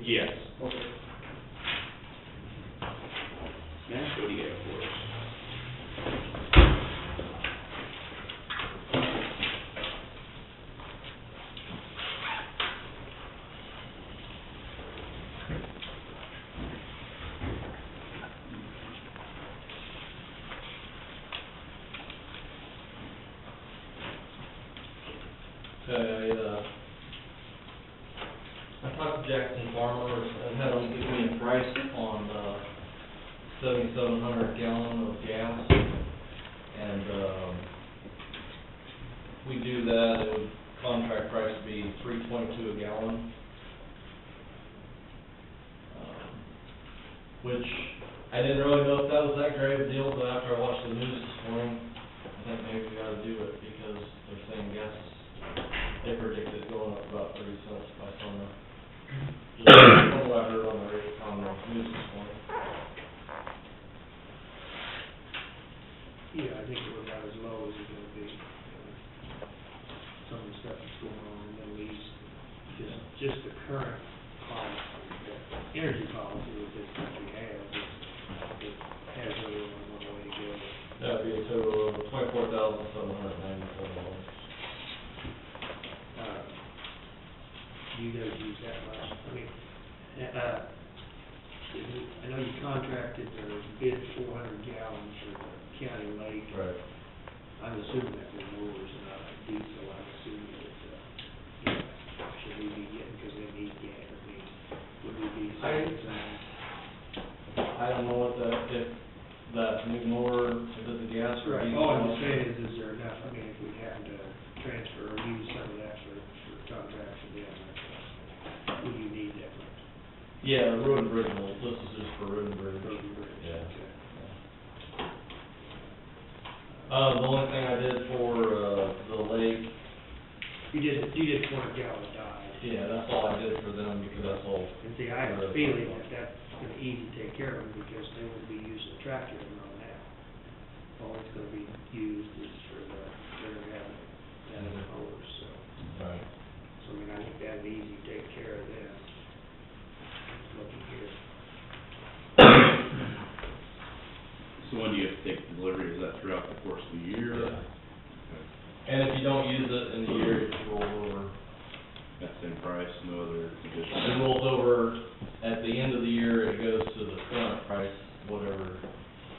Yes. Okay. Matt, what do you got for us? I talked to Jackson Farmers and had them give me a price on 7,700 gallon of gas, and we do that. It would contract price would be $3.22 a gallon, which I didn't really know if that was that great of a deal, but after I watched the news this morning, I think maybe we got to do it because they're saying gas. They predict it going up about 30 cents by summer. Just from what I heard on the news this morning. Yeah, I think we're about as low as it's going to be. Some of the stuff that's going on in the Middle East, just the current policy, the energy policy that this country has, it has really only one way to go. That would be a total of $24,797. You guys use that much? I mean, I know you contracted or bid 400 gallons for the county lake. Right. I'm assuming that was yours and not like diesel. I'm assuming that, should we be getting, because they need gas, I mean, would we be saying I don't know what if that's more, is it the gas or right. diesel? All I'm saying is there enough, I mean, if we happen to transfer or use some of that for contracts and would you need that much? Yeah, the road and bridge, this is just for road and bridge. Road and bridge, Yeah. okay. The only thing I did for the lake, You did 200 gallon dive. yeah, that's all I did for them because that's all. And see, I have a feeling that that's gonna be easy to take care of because they won't be using the tractor to run now. All it's gonna be used is for they're gonna have mowers, so. Right. So I mean, I think that'd be easy to take care of them. Looking here. So when do you have to take delivery? Is that throughout the course of the year? Yeah. And if you don't use it in the year, it rolls over. That same price, no other It additional? rolls over at the end of the year, it goes to the current price, whatever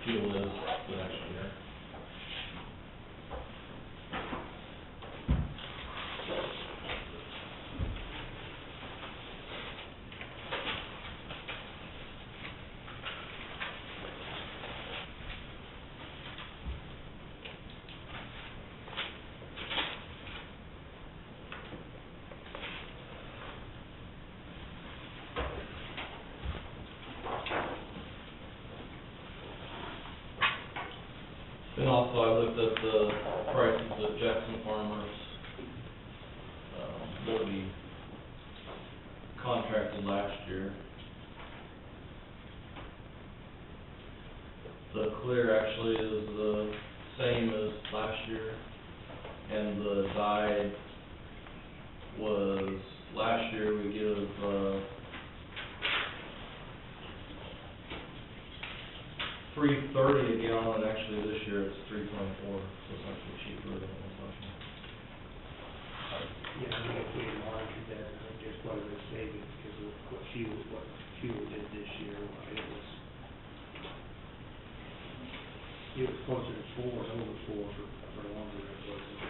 fuel is the next year. And also I looked at the prices of Jackson Farmers, that we contracted last year. The clear actually is the same as last year, and the dyed was, last year we give $3.30 a gallon, and actually this year it's $3.24, so it's actually cheaper than it was last year. Yeah, I think if we monitored that, I think there's quite a bit of savings because of what fuel did this year. It was closer to 4 and over 4 for longer than it was in the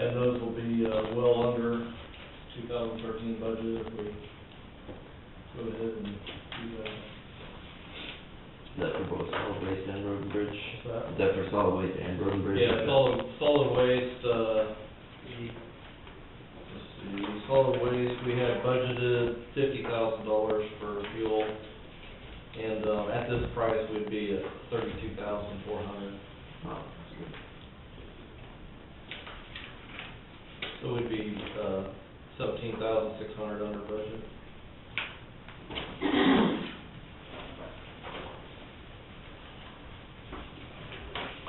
And those will be, well under 2013 budget if we go ahead and do that. Is that for both solid waste and road and bridge? What's that? Is that for solid waste and road and bridge? Yeah, solid waste, let's see, solid waste, we had budgeted $50,000 for fuel, and, at this price, we'd be at $32,400. Oh, that's good. So we'd be, $17,600 under budget.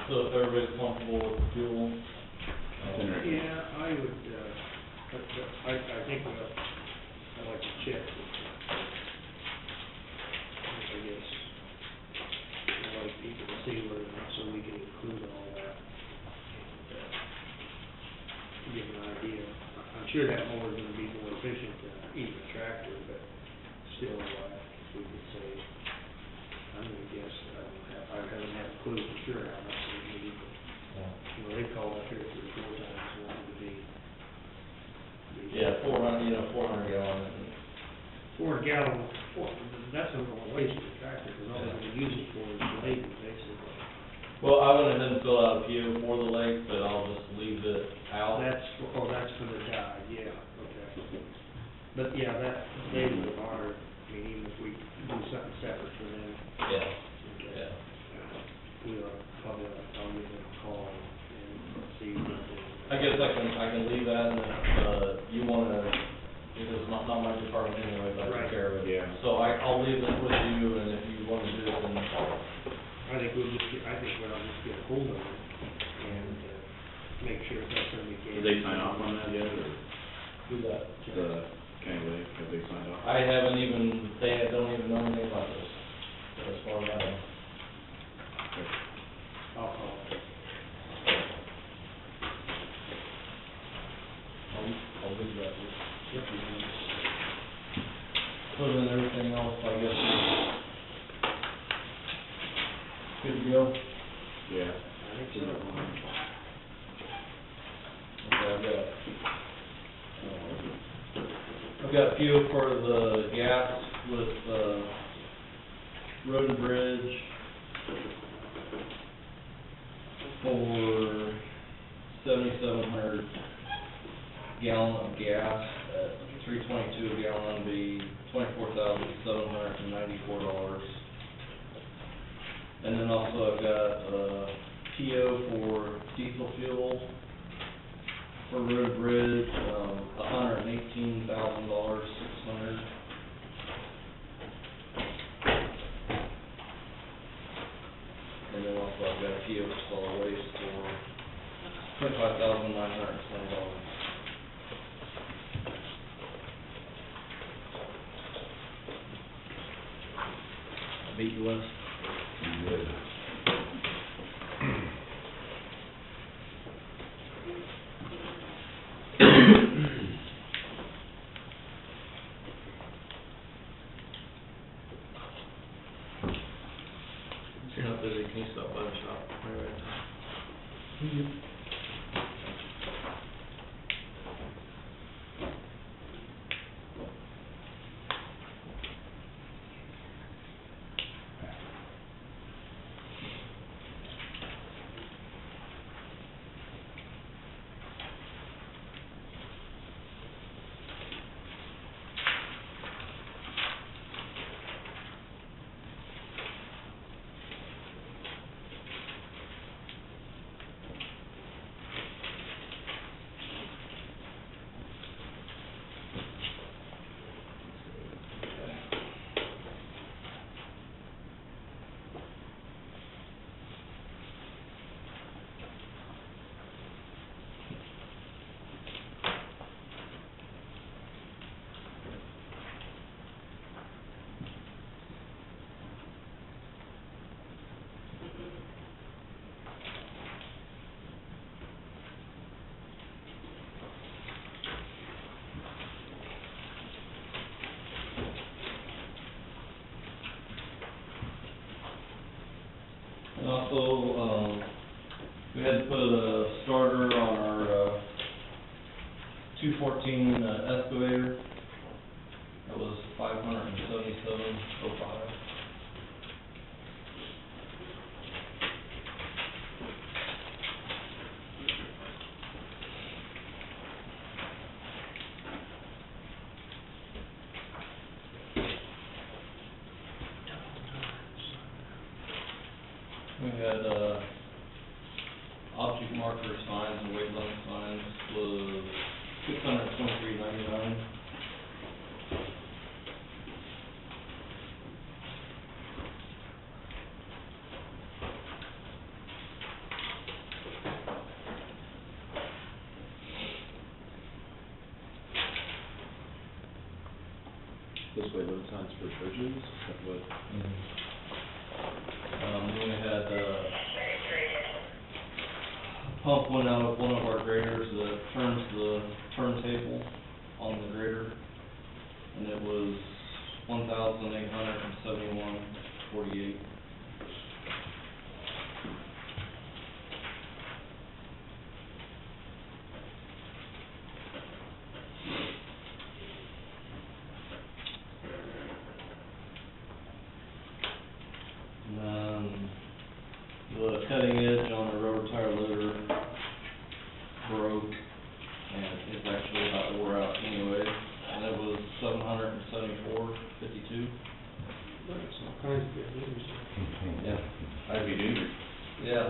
So if everybody's comfortable with the fuel, Yeah, I would, I think, I'd like to check with, I guess, I'd like people to see whether or not, so we can include all that. And, get an idea. I'm sure that mower is gonna be more efficient than even a tractor, but still, we could say, I'm gonna guess, I haven't had a clue for sure how much they need, but well, they called up here 3 or 4 times wanting to be. yeah, 400 gallon. 400 gallon, that's a little waste of the tractor, because all they use it for is laden, basically. Well, I went ahead and filled out a PO for the lake, but I'll just leave it out. That's for the guy, yeah, okay. But yeah, they would honor, I mean, even if we do something separate for them. Yeah, Okay. yeah. We ought to probably, I'll give them a call and see what they. I guess I can leave that, and if, you wanna, because it's not my department anyway, but I Right. take care of it. Yeah. So I'll leave this with you, and if you wanna do it, then, I think we'll just get a hold of it and, make sure that's gonna be. Did they sign off on that yet, or do that. the county lake, have they signed off? I haven't even, they don't even know anything about this, as far as I know. Okay. I'll call. I'll leave that with you. So then everything else, I guess, is good to go. Yeah. I think so. Okay, I've got fuel for the gas with, Road and Bridge for 7,700 gallon of gas at $3.22 a gallon, be $24,794. And then also I've got, PO for diesel fuel for Road and Bridge, $118,600. And then also I've got a PO for solid waste for $25,920. I beat you, Wes? Good. If you're not busy, can you stop by the shop? 2014 excavator, that was $577.05. We had, object marker signs and weight limit signs was $623.99. Those way load signs for bridges, is that what? Then we had, pump went out of one of our graders that turns the turntable on the grader, and it was $1,871.48. And then the cutting edge on the rubber tire loader broke, and it's actually about wore out anyway, and it was $774.52. That's all kinds of good news. Yeah. I'd be doing it. Yeah.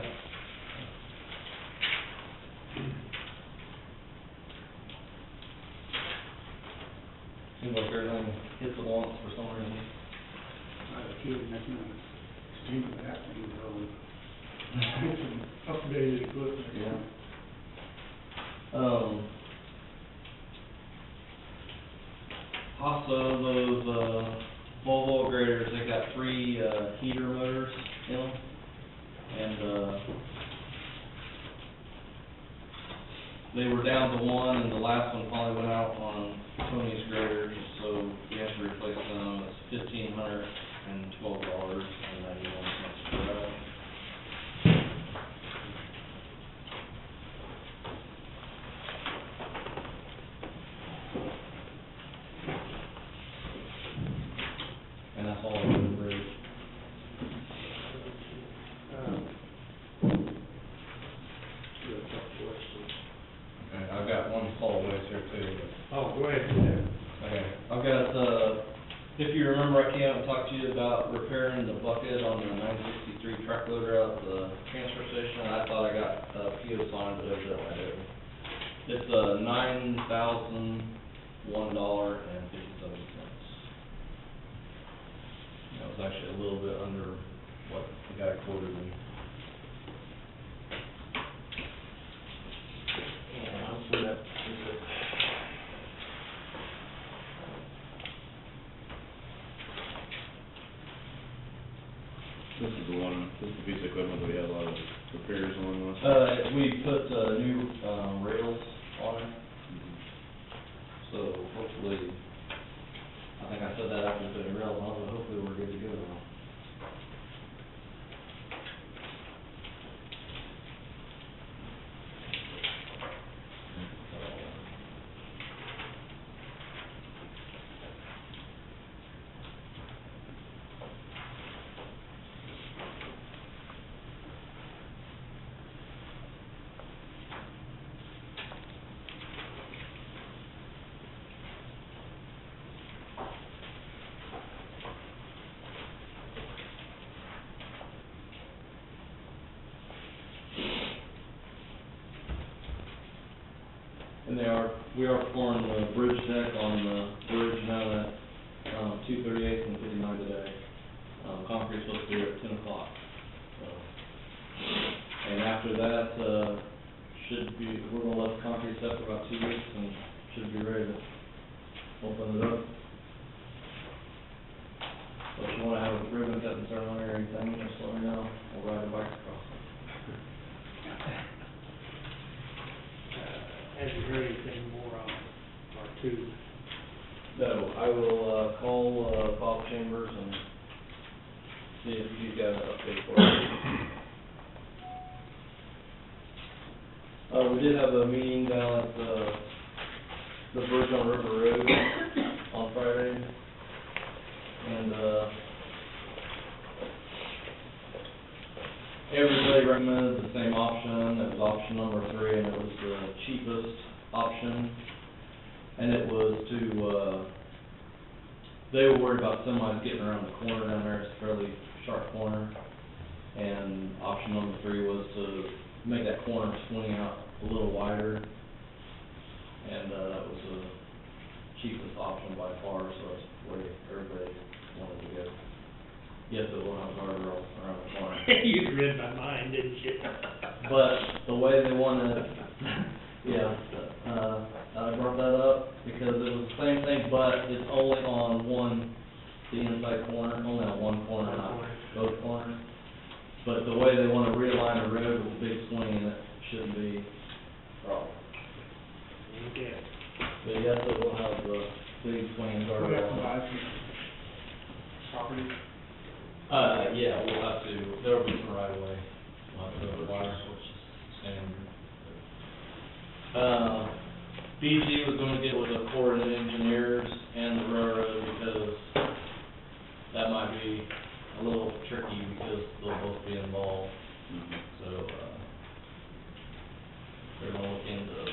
Seems like everything hits at once for some reason. I have a feeling that's not stupid happening, though. Get some updated equipment. Yeah. Also, those, Volvo graders, they got 3, heater motors in them, and, they were down to 1, and the last one finally went out on Tony's grader, so we have to replace them. It's $1,512.91 for that. And that's all I'm going to bridge. Do a couple questions. Okay, I've got one solid waste here too, but. Oh, go ahead, yeah. Okay, I've got, if you remember, I came out and talked to you about repairing the bucket on the 963 track loader out at the transfer station. I thought I got a PO signed, but evidently I didn't. It's, $9,001.57. That was actually a little bit under what the guy quoted me. Yeah, I'll see that. This is the one, this is the piece of equipment that we had a lot of repairs on last. We put, new, rails on it, so hopefully, I think I said that after putting rails on, but hopefully we're good to go now. And we are pouring the bridge deck on the bridge now at, 238 and 59 today. Concrete's supposed to be here at 10 o'clock, so. And after that, we're gonna let the concrete set for about 2 weeks and should be ready to open it up. So if you wanna have a ribbon cutting ceremony or anything, just let me know, we'll ride a bike across it. Have you heard anything more on our two? No, I will, call, Bob Chambers and see if he's got an update for us. We did have a meeting down at the the bridge on River Road on Friday. And, everybody recommended the same option. It was option number 3, and it was the cheapest option. And it was to, they were worried about semis getting around the corner down there. It's a fairly sharp corner. And option number 3 was to make that corner swing out a little wider. And, that was the cheapest option by far, so that's the way everybody wanted to go. Yes, it will have guardrail around the corner. You read my mind, didn't you? But the way they wanted, yeah, I brought that up because it was the same thing, but it's only on the inside corner, only on one corner, not both corners. But the way they want to realign the road with a big swing in it shouldn't be a problem. Okay. But yes, it will have the big swing guardrail. Property? Yeah, we'll have to, there'll be some right away, we'll have to wire, which is standard. BG was gonna get with the Corps of Engineers and the railroad because that might be a little tricky because they'll both be involved, so, they're gonna look into that.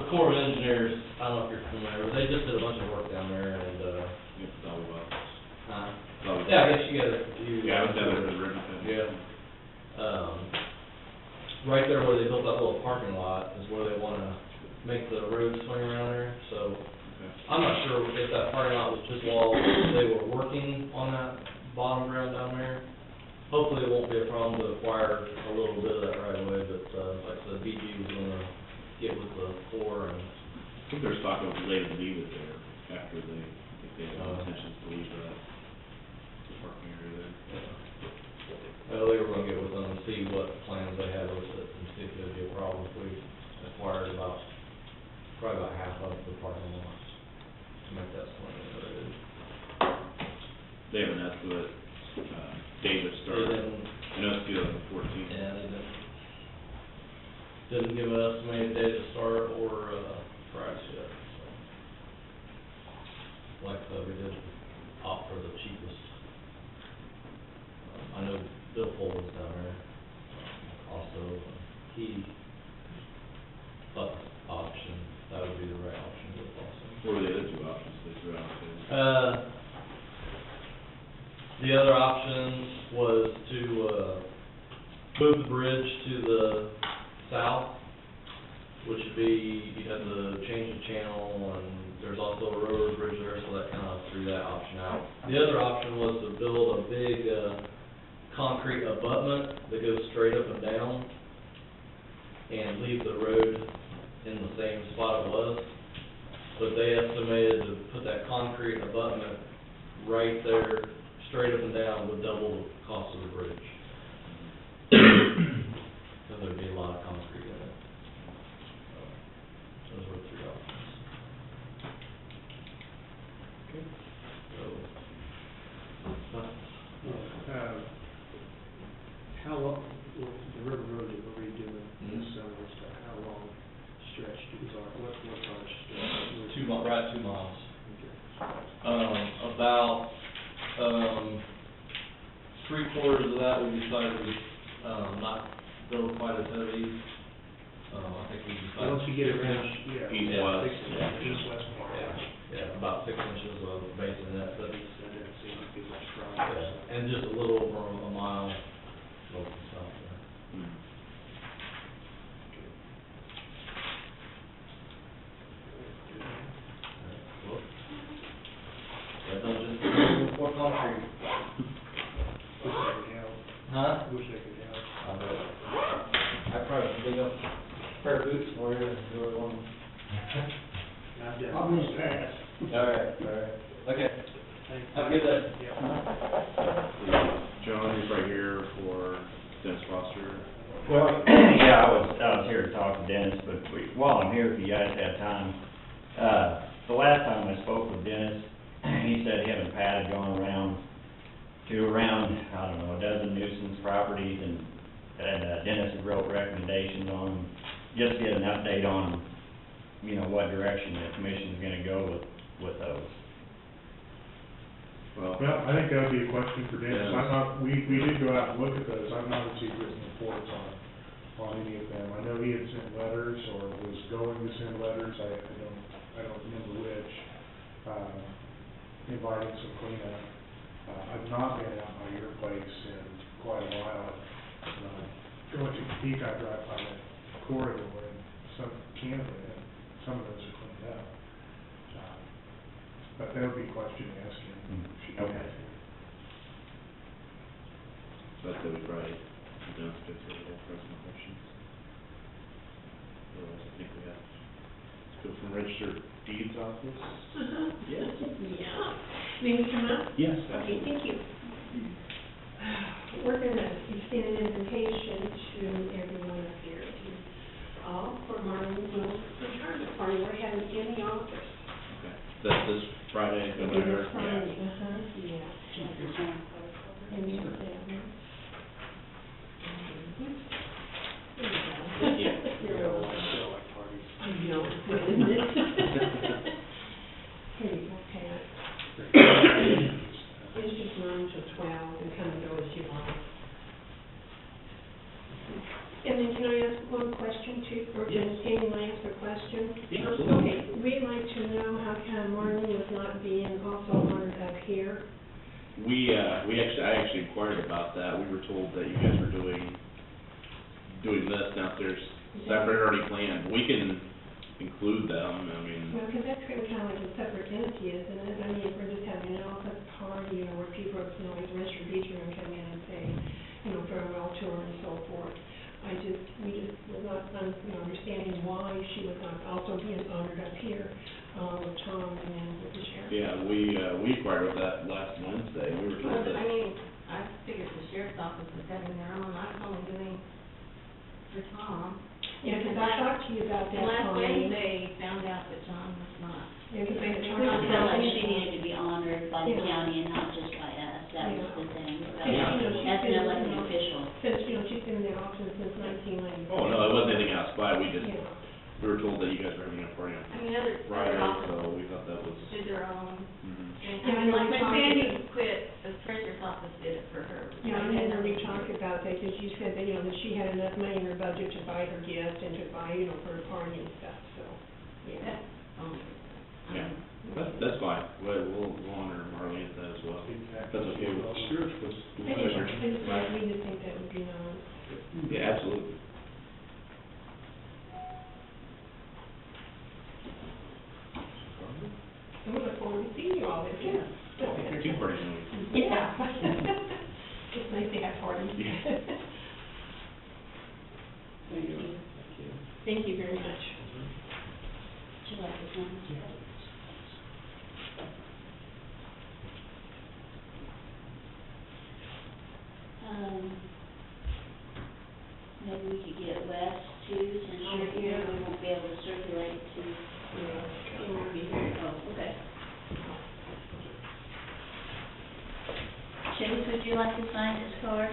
The Corps of Engineers, I don't know if you're familiar, they just did a bunch of work down there and, yeah, I guess you guys, Yeah, I was down there at the river. Yeah. Right there where they built that little parking lot is where they wanna make the road swing around there, so I'm not sure if that parking lot was just while they were working on that bottom ground down there. Hopefully it won't be a problem to acquire a little bit of that right away, but, like I said, BG was gonna get with the Corps and. I think there's talk of later leave it there after they, if they have intentions to leave that parking area there. Well, they were gonna get with them and see what plans they had with it and see if there'd be a problem if we acquired probably about half of the parking lot to make that swing in the road. They have an estimate, David started, I know it's 2014. Yeah, they didn't give an estimated date to start or, price yet, so. Like I said, we did opt for the cheapest. I know Bill Pohl was down there, also, he thought the option, that would be the right option to go also. What were the other 2 options they threw out there? The other option was to, move the bridge to the south, which would be, you'd have to change the channel, and there's also a railroad bridge there, so that kind of threw that option out. The other option was to build a big, concrete abutment that goes straight up and down and leave the road in the same spot it was. But they estimated to put that concrete abutment right there, straight up and down, would double the cost of the bridge. Because there'd be a lot of concrete in it. So, those were the 3 options. Okay. So, How long, the river road that we're redoing this summer and stuff, how long stretch is our, what's our stretch? 2 miles, right, 2 miles. Okay. About, 3/4 of that we decided we, not go quite as heavy. I think we decided. Once you get around, yeah. East-west. East-west part. Yeah, about 6 inches of bassinet, but, That doesn't seem to be much problem. yeah, and just a little over a mile, local south there. Well, that don't just pour concrete. Wish I could help. Huh? Wish I could help. I bet. I probably could dig up a pair of boots for you if you really want them. I've done. I'm gonna pass. All right. Okay. Thanks. Have a good day. Yeah. John, he's right here for Dennis Foster. Well, yeah, I was here to talk to Dennis, but while I'm here, if you guys have time, the last time I spoke with Dennis, he said him and Pat had gone around, I don't know, a dozen nuisance properties, and Dennis had wrote recommendations on, just get an update on you know, what direction the commission's gonna go with those. Well, Well, I think that would be a question for Dennis. Yeah. I'm not, we did go out and look at those. I've not received written reports on any of them. I know he had sent letters or was going to send letters, I don't remember which, inviting some cleanup. I've not been out by your place in quite a while. Going to Peak, I drive by that corridor and some Canada, and some of those are cleaned up. But that would be a question to ask him. Okay. so that's what we probably, don't have to go through the whole press and questions. Otherwise, I think we have, let's go from registered deeds office. Yes. Yeah. May we come up? Yes, Okay, absolutely. thank you. We're gonna extend an invitation to everyone up here to, all for Martin Will's retirement party we're having in the office. Okay, that's this Friday, November? This Friday, yeah. And you were there, huh? There you Yeah. go. You You're know, welcome. I still like parties. I know, isn't it? Here you go, Pat. It's just 9 to 12, and come and go as you like. And then can I ask one question too, or Yes. can anyone ask a question? Yeah, absolutely. Okay, we'd like to know how come Marlene was not being also honored up here. I actually inquired about that. We were told that you guys were doing this downstairs, separate already planned. We can include them, I mean, Well, because that's kind of like a separate entity, isn't it? I mean, if we're just having an office party, where people, like Mr. Beecher and come in and say, farewell to her and so forth. We just was not, understanding why she was not also being honored up here, with Tom and with the sheriff. yeah, we inquired about that last Wednesday. We were Well, told I that, mean, I figured the sheriff's office was having their own, I was only doing for Tom. Yeah, because I talked to you about that, And last Tom. Wednesday, found out that John was not. Yeah, because they had We charged. felt like she needed to be honored by the Yeah. county and not just by us, that was the thing. Yeah. As an elected official. Since, she's been in the office since 1994. oh, no, it wasn't anything outside. We just, Yeah. we were told that you guys were having a party on I mean, other Friday, offices so we thought that was, did their own. mhm. And Yeah, I know, like we when talked Sandy about- quit, the treasurer's office did it for her. Yeah, I remember we talked about that, because you said that, that she had enough money in her budget to buy her gift and to buy, for her party and stuff, so, yeah. That's, Yeah. That's fine. We'll honor Marlene at that as well. That's okay with us. Sure. I just, we just think that would be nice. Yeah, absolutely. I'm looking forward to seeing you all there, too. Two parties in a week. Yeah. It's nice to have parties. Yeah. Thank you very much. Would you like this one? Maybe we could get Wes too, since you're here, we won't be able to circulate to, You won't be here. oh, okay. Chase, would you like to sign this card?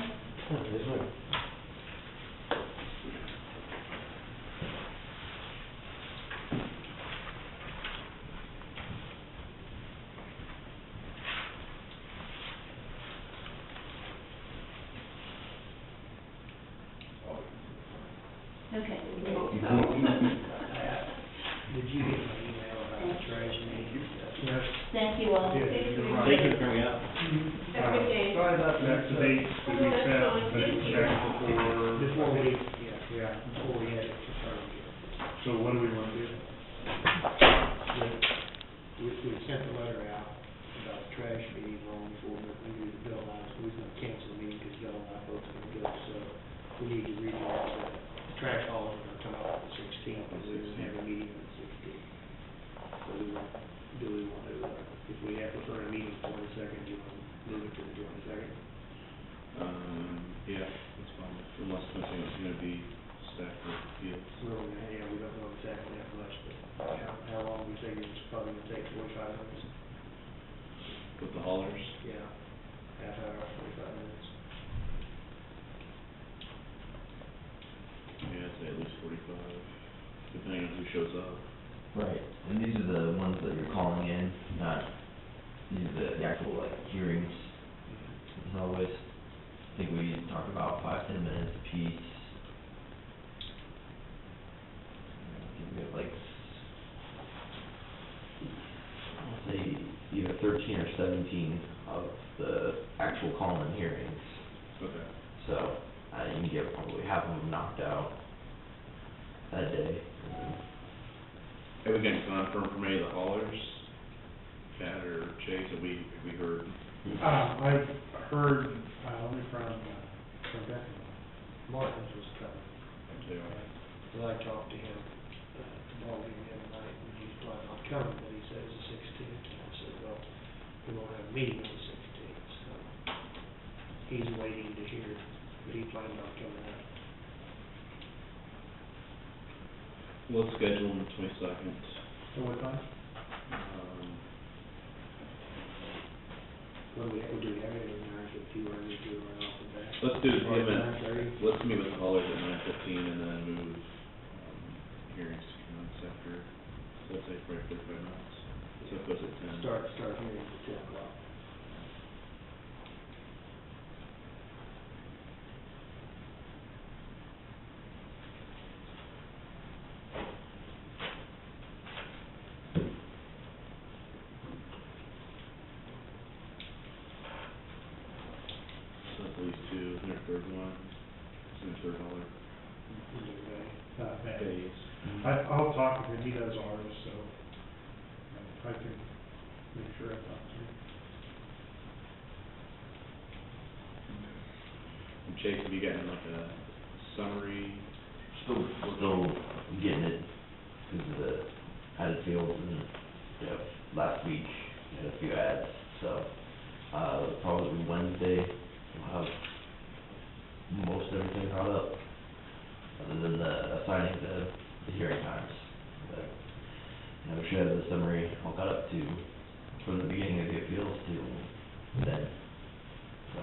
Okay. Did you get my email about the trash meeting? Yes. Thank you all. Yeah, you're right. Thank you for coming out. Have a good day. Sorry about That's the date that we set, but it's checked Before we, before we had it confirmed. So what do we want to do? We sent the letter out about the trash meeting long before we knew the bill line, we was gonna cancel the meeting because Bill and I both gonna go, so we need to read that. The trash haulers are gonna come out on the 16th, and we're gonna have a meeting on the 16th. So do we want to, if we have to start a meeting 22nd, do you want to move it to the 22nd? Yeah, that's fine, unless something is gonna be stacked with fields. We don't know exactly that much, but how long we figure it's probably gonna take, 45 minutes? With the haulers. Yeah, half hour, 45 minutes. Yeah, I'd say at least 45, depending on who shows up. Right, and these are the ones that you're calling in, not, these are the actual, like, hearings, as always. I think we talk about 5-10 minutes apiece. I think we have like, I'll say either 13 or 17 of the actual call-in hearings. Okay. So, you can get probably half of them knocked out that day. Have we gotten confirmed from any of the haulers, Cat or Chase, have we heard? I've heard, only from Becky, Martin's was coming. Yeah. Well, I talked to him, tomorrow the other night, and he's planning on coming, but he says the 16th, and I said, well, we won't have a meeting on the 16th, so he's waiting to hear, but he planned on coming out. Let's schedule on the 22nd. So what time? What do we have any nights if you want to do right off the bat? Let's do Or him 9:30? let's meet with the haulers at 9:15 and then move, hearings to commence after, so let's say probably 45 minutes. So it goes at 10. Start hearing at 10 o'clock. So at least two, and their third one, and their third hauler. Becky. Days. I'll talk with him, he does ours, so I can make sure I talk to him. And Chase, have you gotten like a summary? Still getting it, because of the added fields and, you know, last week, we had a few ads, so, probably Wednesday, we'll have most everything caught up, other than assigning the hearing times. But, you know, we should have the summary all caught up to, from the beginning of the appeals to then, so.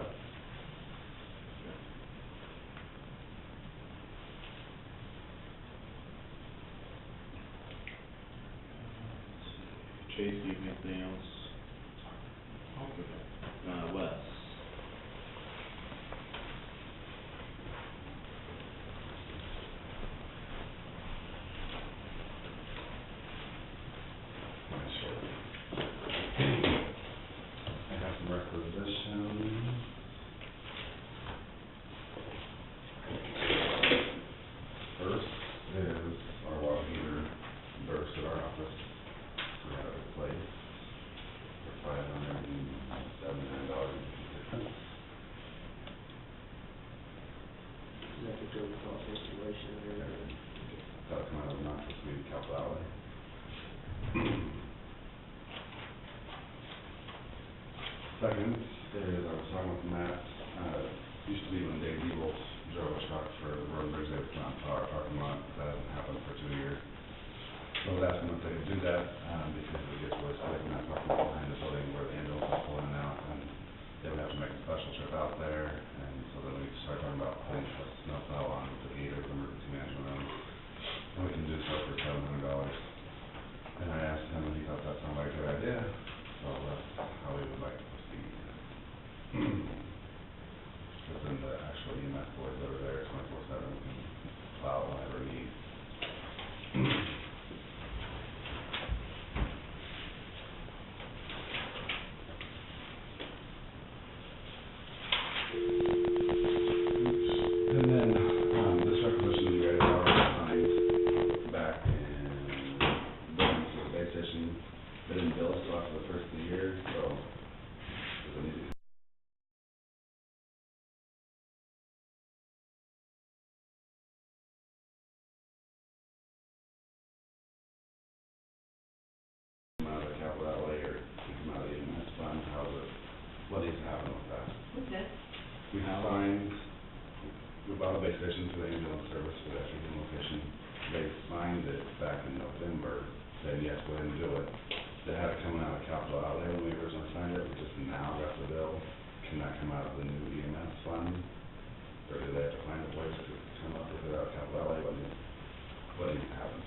Chase, do you have anything else? Wes? I have some requisitions. First is our water heater burst at our office. We had it replaced for $579.50. Is that the total cost installation there? That'll come out of Knoxville Suite capital outlay. Second is, I was talking with Matt, used to be when Dave Evils drove a truck for the road bridge, they would come out to our parking lot, that hasn't happened for 2 years. So I was asking if they could do that, because it gets worse, like, not parking behind the building where the ambulance is pulling in and out, and they would have to make a special trip out there, and so then we started talking about putting a snowplow on the gator, the emergency management room, and we can do so for $700. And I asked him, and he thought that sounded like a good idea, so that's how we would like to proceed. Because then the actual EMS boys that are there 24/7 can plow whenever need. And then, this requisition you guys already signed back in, building for the base station, they didn't bill us after the first of the year, so does it need to come out of the capital outlay or come out of the EMS fund? How's it, what needs to happen with that? Okay. We signed, we bought a base station for the ambulance service for that treatment location. They signed it back in November, saying, yes, go ahead and do it. They had it coming out of capital outlay when we originally signed it, we just now got the bill. Can that come out of the new EMS fund? Or do they have to find a place to come up with it out of capital outlay? What needs to happen?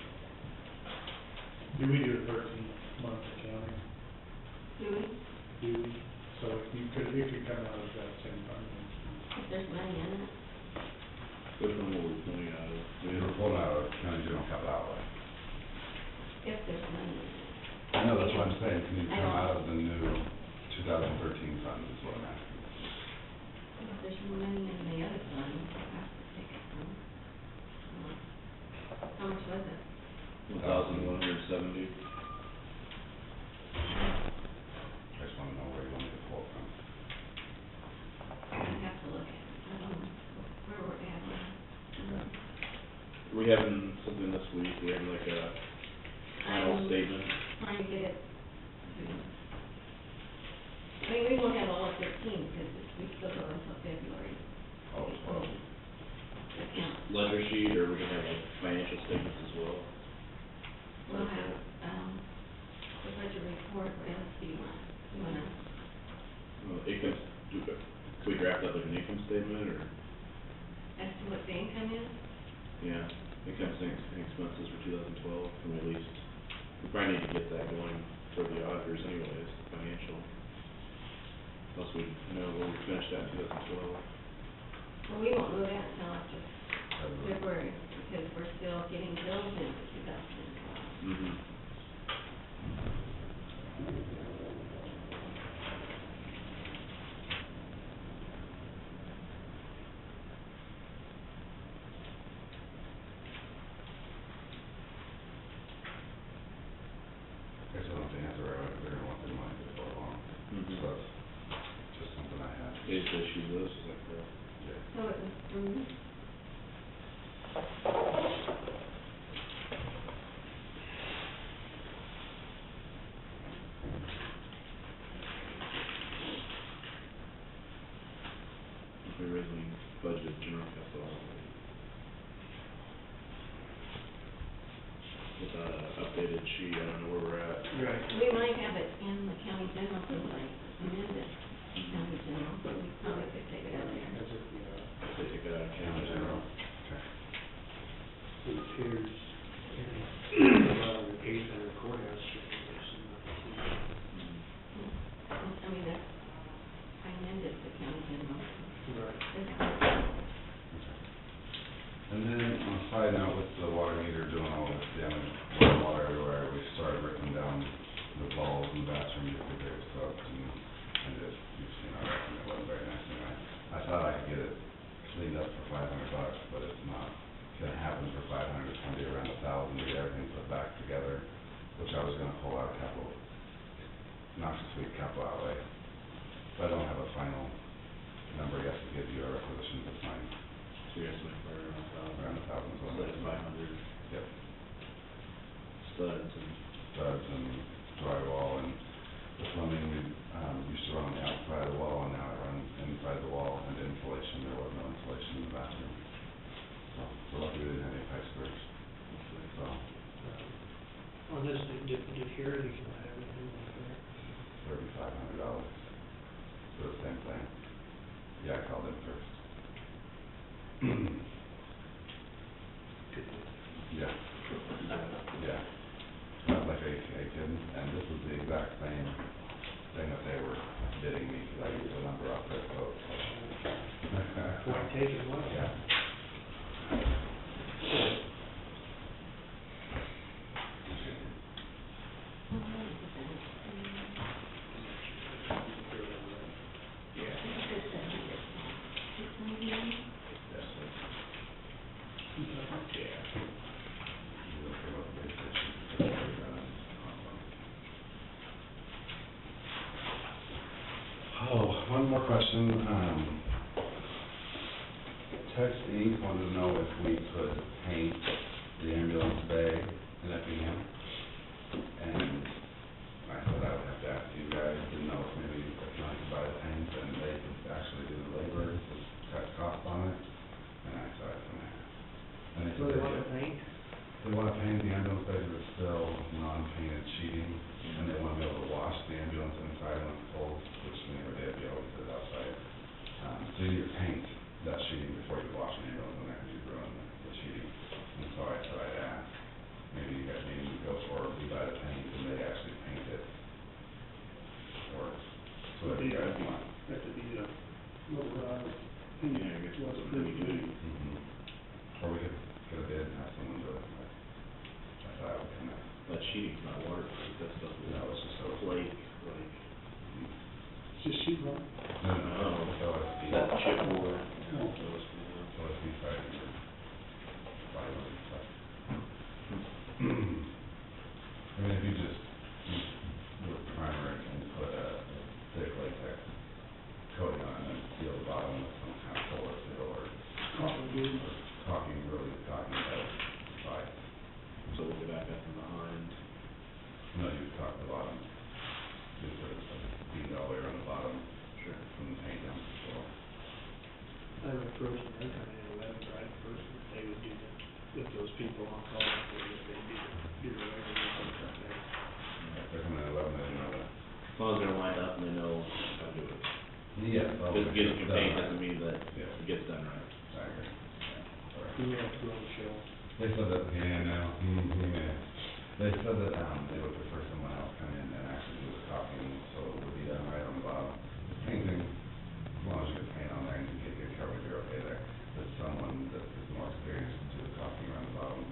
Do we do a 13-month accounting? Do we, Do we? So it could come out of that same fund. if there's money in it? Which one were we pulling out of? We were pulling out of county general capital outlay. If there's money in it. I know, that's what I'm saying, can you I come don't- out of the new 2013 fund, is what I'm asking. If there's money in the other fund, I have to take it from. How much was it? 1,170. I just wanna know where you want me to pull it from. I have to look at it, I don't know, where we're at. We having something this week, we have like a final statement. Trying to get it. I mean, we won't have all of 13, because we still go until February. Oh, well, Account. Ledger sheet, or we can have like financial statements as well. We'll have, the budget report, what else do you want? You wanna, Income, can we draft up like an income statement, or, as to what the income is? yeah, income statements and expenses for 2012, can we at least, we probably need to get that going for the auditors anyways, financial. Unless we know where we finished at in 2012. Well, we won't know that until after February, because we're still getting bills in for 2012. Mm-hmm. I guess I don't think that's right, they're gonna want their money before long, Mhm. so that's just something I had. They just issued this, is that correct? Yeah. So it was from, If we originally budgeted general capital with a updated sheet, I don't know where we're at. Right. we might have it in the county general, someplace, amended county general, so we probably could take it out there. That's it, yeah. They take that out of County county general, general. okay. So here's, the 800 courthouse. I mean, that's, I amended the county general. Right. And then on a side note, with the water meter doing all this damage, water everywhere, we started ripping down the walls in the bathroom, just to fix up, and just, you've seen our, it wasn't very nice, and I thought I could get it cleaned up for $500, but it's not gonna happen for $500, it's gonna be around $1,000 to get everything put back together, which I was gonna pull out of capital, noxious weed capital outlay. But I don't have a final number yet to give you a requisition to sign, So you estimate for around $1,000, so like 500 Yep. studs and. Studs and drywall, and the plumbing, we, used to run on the outside of the wall, and now it runs inside the wall, and insulation, there was no insulation in the bathroom. So, we're lucky we didn't have any pipe burst, so, On this, did Heritage not have anything like that? $3,500 for the same thing. Yeah, I called in first. Good. Yeah. Yeah. Not like I didn't, and this is the exact same thing that they were bidding me, because I used the number off their quote, so. Why take it away? Yeah. Oh, one more question, Tex Inc. wanted to know if we could paint the ambulance bay in Effingham. And I said I would have to ask you guys, didn't know if maybe if you could buy the paint and they could actually do the labor to cut cost on it. And I said I was gonna ask. And they So said they they want to did. paint? They wanna paint the ambulance bay with still non-painted sheeting, and they wanna be able to wash the ambulance inside when it's cold, which we never did, we always did it outside. So you need to paint that sheeting before you wash the ambulance in there, because you ruin the sheeting. And so I said I'd ask, maybe you guys need to go for, we buy the parking lot. That could be a little, Yeah, I guess what's pretty good. Or we could get a bid and have someone do it, like, I thought I would come in. That sheeting's not waterproof, that stuff is. No, it's just so. Flake, like. it's just sheet rock. No, OSB. That chipboard. Oh. OSB siding or plywood and stuff. I mean, if you just, do a primer and put a thick latex coating on it and seal the bottom with some kind of solar seal or caulking metal side. So we'll get back up from behind. No, you caulk the bottom, just put a bead all the way around the bottom. Sure. From the paint down to the floor. I would approach them, they're coming in 11, right, first, they would do the, with those people on call, they do the regular contract there. If they're coming in 11, they know that. As long as they're lined up and they know how to do it. Yeah. Just getting your paint doesn't mean that Yeah. it gets done right. I agree. Yeah, all right. We may have to go on the show. They said that, yeah, no, yeah. They said that, they would prefer someone else come in and actually do the caulking, so it would be done right on the bottom. Painting, as long as you get paint on there and you get good coverage, you're okay there. But someone that is more experienced to do the caulking around the bottom,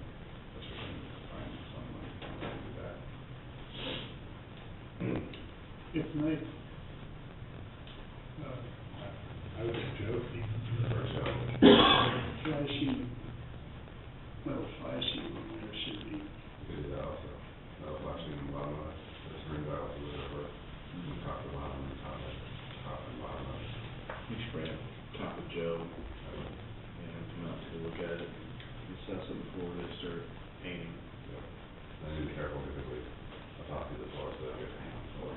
which we can find someone who can do that. If night, I would have Joe keep the first out. Fly sheet, well, fly sheet on there should be, We could do that also. That'll flash in the bottom of it, just ring that out a little bit, top to bottom and top and bottom of it. You spray it, talk with Joe, and come out, take a look at it, assess it before they start painting. Yeah. And then be careful because we, I'll talk to the floor so that we get paint on the floor.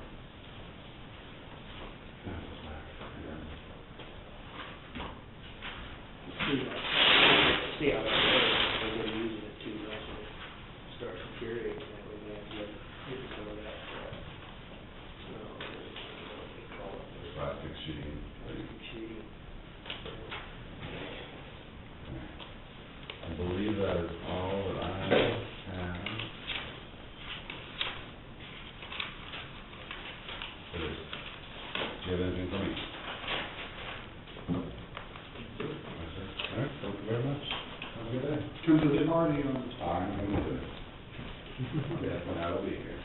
See how that goes, if they're using it too much, and it starts deteriorating, that way they have to get maybe some of that, what they call it. Plastic sheeting. Sheeting. I believe that is all that I have. Do you have anything for me? All right, thank you very much. Have a good day. come to the party on I'm coming to it. Yeah, when I will be here.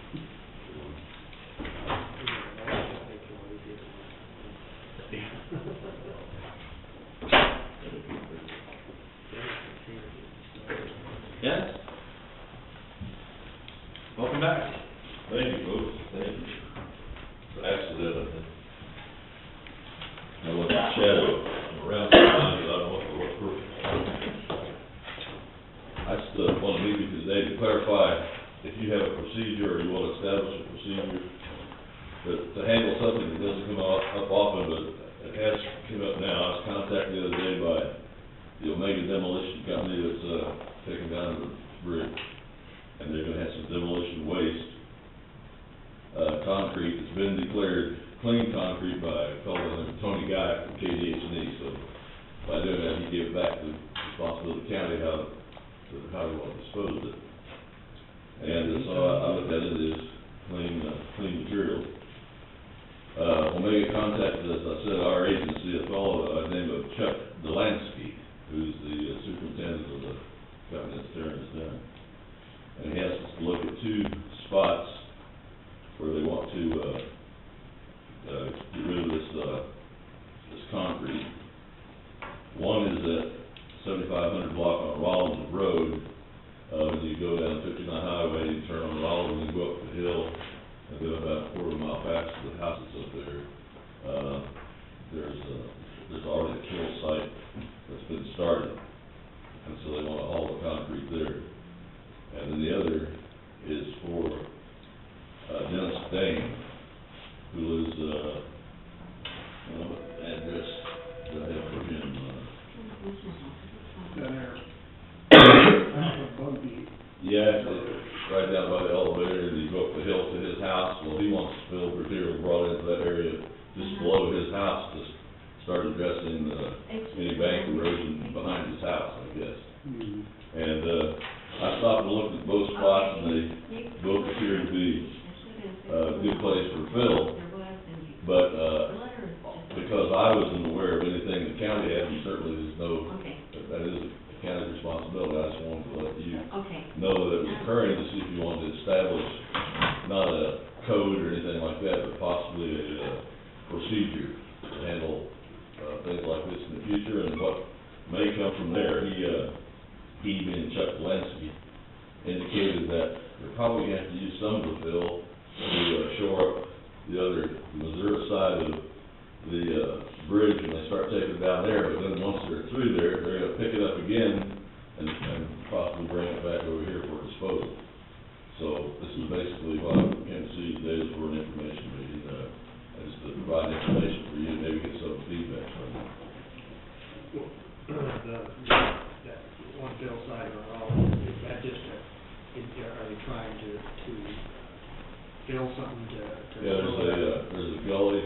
Yes? Welcome back. Thank you, folks, thank you. It's an accident, I think. I looked at shadow around the line, but I don't know what's perfect. I just want to meet with you today to clarify if you have a procedure or you want to establish a procedure to handle something that doesn't come up often, but it has come up now. I was contacted the other day by the Omega Demolition Company that's taking down the bridge, and they're gonna have some demolition waste. Concrete that's been declared clean concrete by a fellow named Tony Guy from KDH&E, so by doing that, he gave back the responsibility to the county how they want to dispose of it. And so I looked at it as clean material. Omega contacted, as I said, our agency, a fellow by the name of Chuck Delansky, who's the superintendent of the company that's tearing this down. And he has us to look at two spots where they want to get rid of this concrete. One is at 7500 block on Rollins Road. When you go down 59 Highway, you turn on Rollins and go up the hill, and go about a quarter mile past the houses up there. There's already a kill site that's been started, and so they want to haul the concrete there. And then the other is for Dennis Dane, who lives, what address do I have for him? down there. Bugby. Yeah, it's right down by the elevator, and you go up the hill to his house. Well, he wants spilled material brought into that area just below his house to start addressing any bank erosion behind his house, I guess. And I stopped and looked at both spots, and they both appear to be a good place for fill. But because I wasn't aware of anything the county had, and certainly there's no, Okay, that is a county responsibility. I just wanted to let you okay. know that it was occurring, to see if you wanted to establish not a code or anything like that, but possibly a procedure to handle things like this in the future, and what may come from there. He being Chuck Lansky, indicated that they're probably gonna have to use some of the fill to shore up the other, Missouri side of the bridge when they start taking it down there, but then once they're through there, they're gonna pick it up again and possibly bring it back over here for disposal. So this is basically what I came to see today is for an information meeting, just to provide information for you, and maybe get some feedback from you. That one bill side or all, is that just are they trying to build something to? Yeah, there's a gully,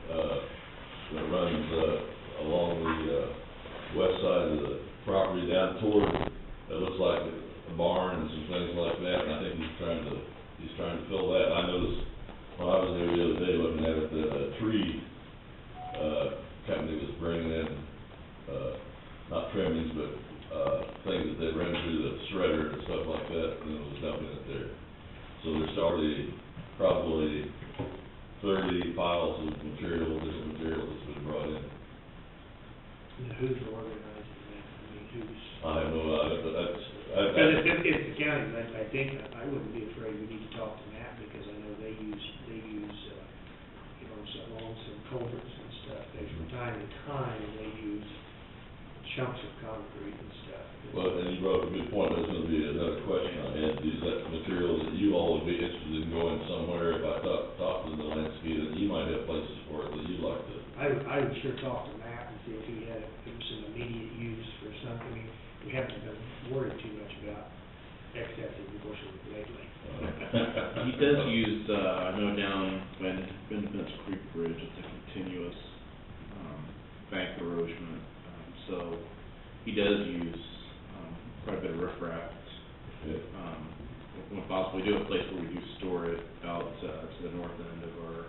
that runs, along the, west side of the property down toward, it looks like a barn and some things like that, and I think he's trying to fill that. I noticed, when I was there the other day looking at it, that a tree, company was bringing in, not trimmings, but, things that they run through the shredder and stuff like that, and it was dumping it there. So there's already probably 30 piles of material, different material that's been brought in. And who's organizing that? I mean, who's? I have no idea, but that's, Because if it's the county, I think, I wouldn't be afraid we need to talk to Matt, because I know they use, you know, along some culverts and stuff, they from time to time, they use chunks of concrete and stuff. well, and you brought up a good point, that's gonna be another question I had, is that material that you all would be interested in going somewhere, if I talk to the landscape, that you might have places for it that you'd like to. I would sure talk to Matt and see if he had some immediate use for something. We haven't been worried too much about excessive bushel lately. He does use, I know down Independence Creek Bridge, it's a continuous, bank erosion, so he does use, quite a bit of riprap. Yeah. When possible, we do have a place where we do store it out, to the north end of our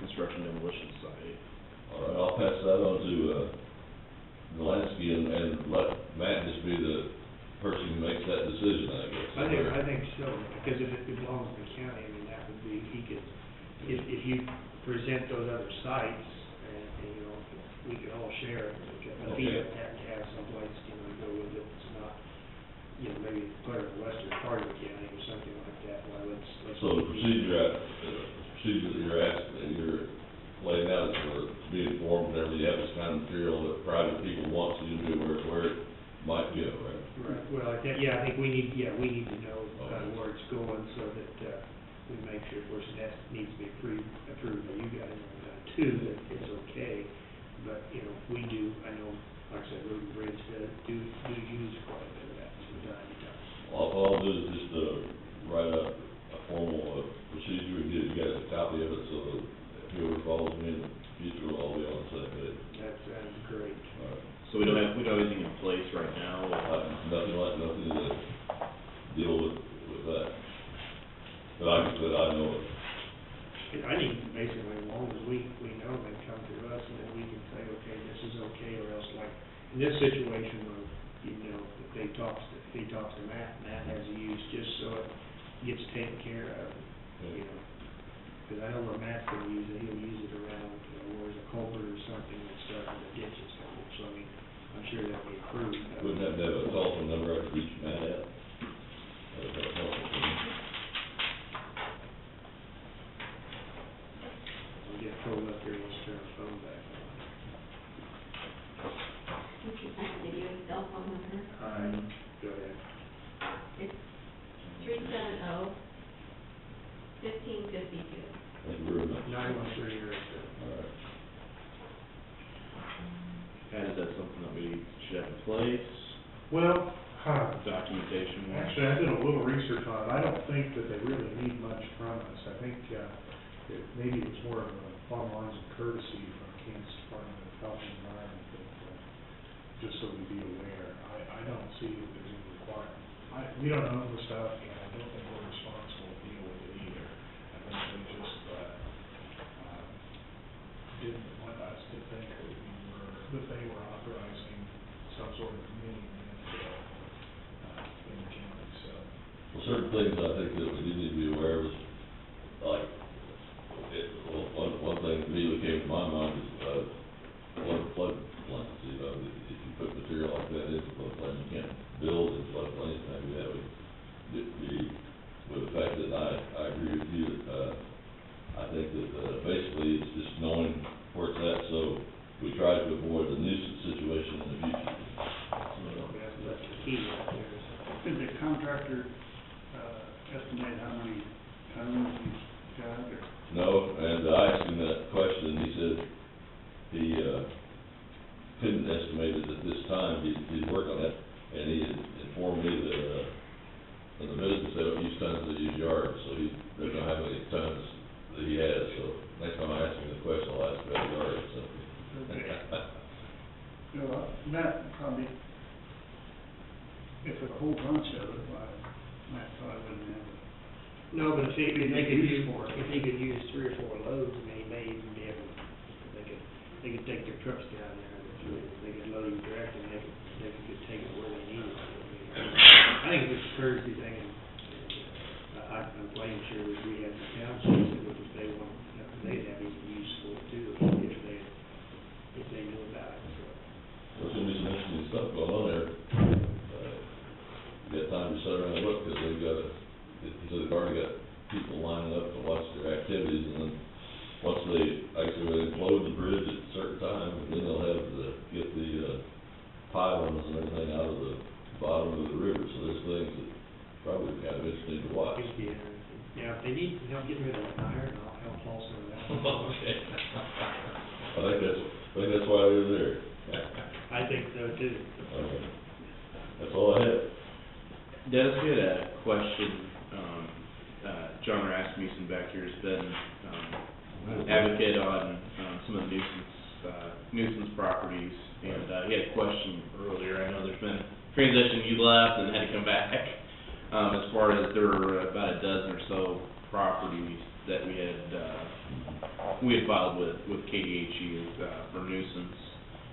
construction demolition site. All right, I'll pass that on to, Delansky and let Matt just be the person who makes that decision, I guess. I think so, because if it belongs to the county, I mean, that would be, he could, if you present those other sites, and, you know, we could all share it, but he Okay. doesn't have to have someplace, you know, to go with it, it's not, you know, maybe part of the western part of the county or something like that, well, let's. So the procedure that you're asking, that you're laying out is for being informed whenever you have this kind of material that private people want, so you do where it might go, right? Right, well, I think we need to know kind of where it's going, so that, we make sure, of course, that needs to be approved by you guys, too, that it's okay. But, you know, we do, I know, like I said, Road and Bridge do use quite a bit of that from time to time. All I'll do is just, write up a formal, procedure and give you guys a copy of it, so that if whoever follows me in the future will all be on the same page. That sounds great. All right. So we don't have anything in place right now. Nothing to deal with that. But I know it. I think basically, as long as we know, they come to us, and then we can say, okay, this is okay, or else like, in this situation, where, you know, if he talks to Matt, Matt has to use just so it gets taken care of, you know. Because I know where Matt's gonna use it, he'll use it around, you know, where there's a culvert or something that's starting to ditch and stuff, so I mean, I'm sure that'll be approved. Wouldn't have to have a telephone number I could reach Matt at. That'd be helpful for me. I'll get pulled up here, let's turn the phone back on. I can give you a cell phone number. Go ahead. It's 370-1552. Thank you very much. 913 or All right. And is that something that we should have in place, Well, documentation? actually, I did a little research on it. I don't think that they really need much from us. I think, maybe it's more of along the lines of courtesy from Kansas Department of Health and Environment, that, just so we be aware. I don't see that there's any requirement. We don't own the stuff, and I don't think we're responsible to deal with it either. I think they just, didn't want us that they were authorizing some sort of mini landfill, in the county, so. Well, certain things I think that we do need to be aware of is, like, one thing immediately came to my mind is, flood plains, you know, if you put material like that into flood plains, you can't build in flood plains, maybe that would affect it. I agree with you, I think that, basically, it's just knowing where it's at, so we try to avoid the nuisance situation in the future. That's the key right there. Did the contractor, estimate how many tons he's got, or? No, and I asked him that question, he said he, couldn't estimate it at this time, he'd work on that, and he had informed me that, in the business, they don't use tons, they use yards, so he doesn't know how many tons that he has, so next time I ask him the question, I'll ask about yards, so. Okay. No, Matt probably, if a whole bunch of it, Matt probably wouldn't have it. No, but if they Make could use use, for it. if he could use 3 or 4 loads, I mean, he may even be able, they could take their trucks down there, and they could load them direct, and they could take it where they need it. I think it's a courtesy thing, and I'm plain sure that we have the townships that if they want, they'd have even use for it too, if they knew about it, so. There's gonna be some interesting stuff going on there. You got time to sit around and look, because they've got he said they've already got people lining up to watch their activities, and then once they, actually, they implode the bridge at a certain time, and then they'll have to get the pylons and everything out of the bottom of the river, so there's things that probably kind of interesting to watch. Yeah, if they need help getting rid of that iron, I'll help also with that. Okay. I think that's why they're there. I think so too. Okay. That's all I have. Dennis, we had a question, John Rasmussen back here has been, advocate on, some of the nuisance properties, and, he had a question earlier. I know there's been transition, you left and had to come back, as far as there were about a dozen or so properties that we had filed with KDHE, for nuisance,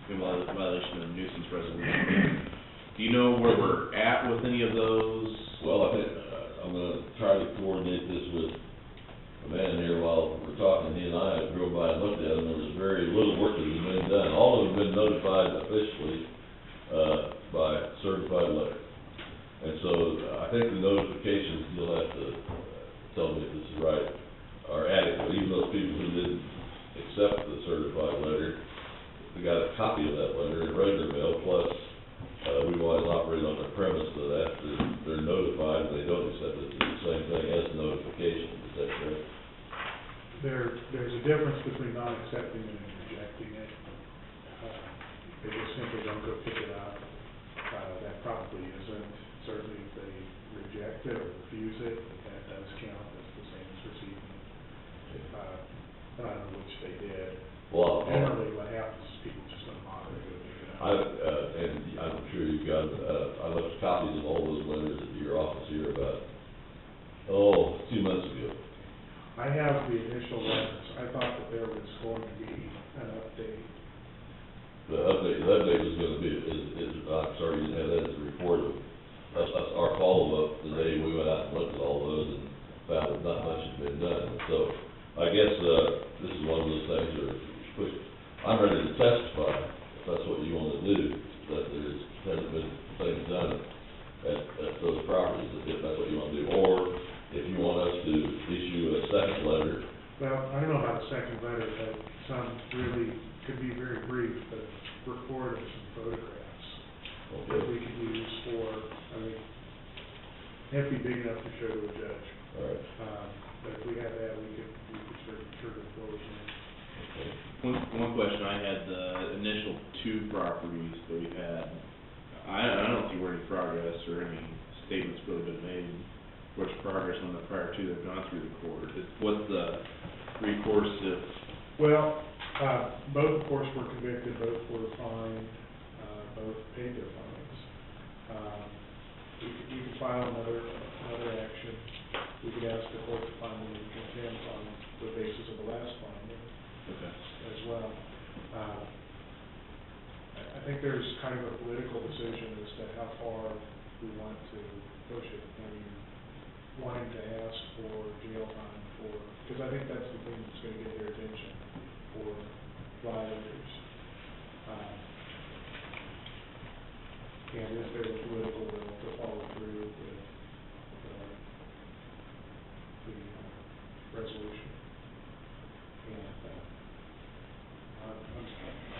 in violation of nuisance resolution. Do you know where we're at with any of those? Well, I think, I'm gonna try to coordinate this with a man here while we're talking. He and I drove by and looked at them. There was very little work that has been done. All of them have been notified officially, by certified letter. And so, I think the notifications, you'll have to tell me if this is right, are adequate. Even those people who didn't accept the certified letter, they got a copy of that letter in regular mail, plus, we've always operated on the premise that after they're notified, and they don't accept it, it's the same thing as notification. Is that correct? There's a difference between not accepting it and rejecting it. They just simply don't go pick it up. That probably isn't, certainly if they reject it or refuse it, that does count as the same as receiving it. But I don't know which they did. Well, Generally, what happens is people just don't bother to go pick it up. and I'm sure you've got, I left copies of all those letters at your office here about, 2 months ago. I have the initial letters. I thought that there was going to be an update. The update was gonna be, I'm sorry you didn't have that as a report of, our follow-up, the day we went out and looked at all those and found that not much had been done. So, I guess, this is one of those things that are pushed. I'm ready to testify, if that's what you wanna do, that hasn't been things done at those properties, if that's what you wanna do. Or, if you want us to issue a second letter. Well, I don't know about a second letter, but some really could be very brief, but record of some photographs that we could use for, they have to be big enough to show to a judge. All right. But if we have that, we could certainly forward them. One question I had, the initial 2 properties that we've had, I don't see where any progress or any statements really been made. What's progress on the prior 2 that have gone through the court? What's the recourse if? Well, both, of course, were convicted, both were fined, both paid their fines. We could file another action. We could ask the court to find them in contempt on the basis of the last fine Okay. as well. I think there's kind of a political decision as to how far we want to push it. I mean, wanting to ask for jail time for, because I think that's the thing that's gonna get their attention for violators. And if there's a political will to follow through with the resolution. And, I'm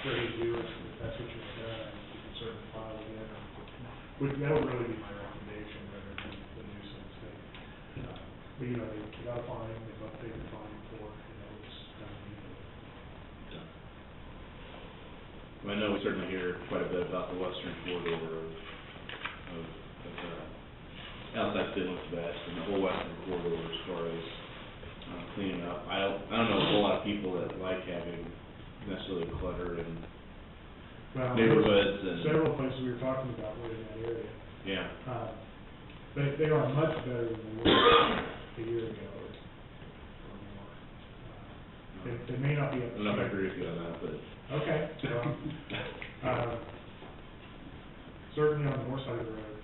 ready to do it, if that's what you've done, you can certainly file it in. That would really be my recommendation, rather than the nuisance thing. But, you know, they got a fine, they've updated the fine for, it's done immediately. I know we certainly hear quite a bit about the western corridor of outside city limits west, and the whole western corridor as far as cleaning up. I don't know a whole lot of people that like having necessarily clutter and Well, neighborhoods and. several places we were talking about were in that area. Yeah. They are much better than they were a year ago or more. They may not be up to. I don't know if I agree with you on that, but. Okay, well, certainly on the north side of the road,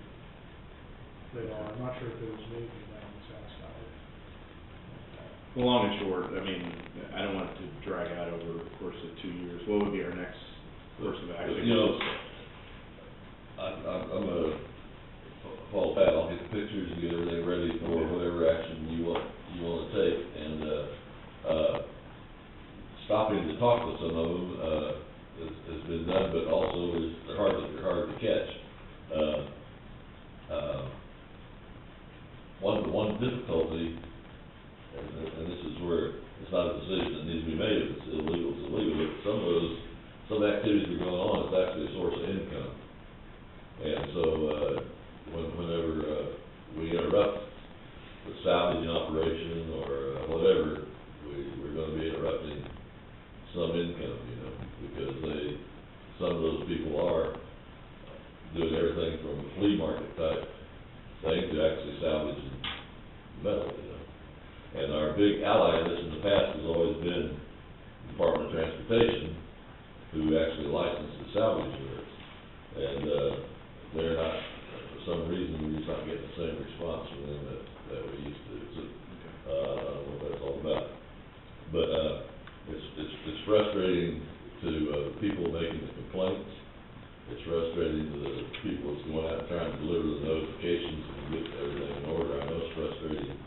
they are. I'm not sure if there was anything down on the south side. Well, long and short, I mean, I don't want it to drag out over the course of 2 years. What would be our next course of action? You know, I'm gonna follow Pat, I'll get the pictures and get everything ready for whatever action you wanna take, and, stopping to talk to some of them, has been done, but also they're hard to catch. One difficulty, and this is where it's not a decision that needs to be made, if it's illegal, but some activities that are going on, it's actually a source of income. And so, whenever, we interrupt the salvaging operation or whatever, we're gonna be interrupting some income, because some of those people are doing everything from a flea market type thing to actually salvaging metal, And our big ally in this in the past has always been the Department of Transportation, who actually licenses the salvage yards. And, they're not, for some reason, we're just not getting the same response from them that we used to. So, I don't know what that's all about. But, it's frustrating to, people making the complaints. It's frustrating to the people that's going out and trying to deliver the notifications and get everything in order. I know it's frustrating,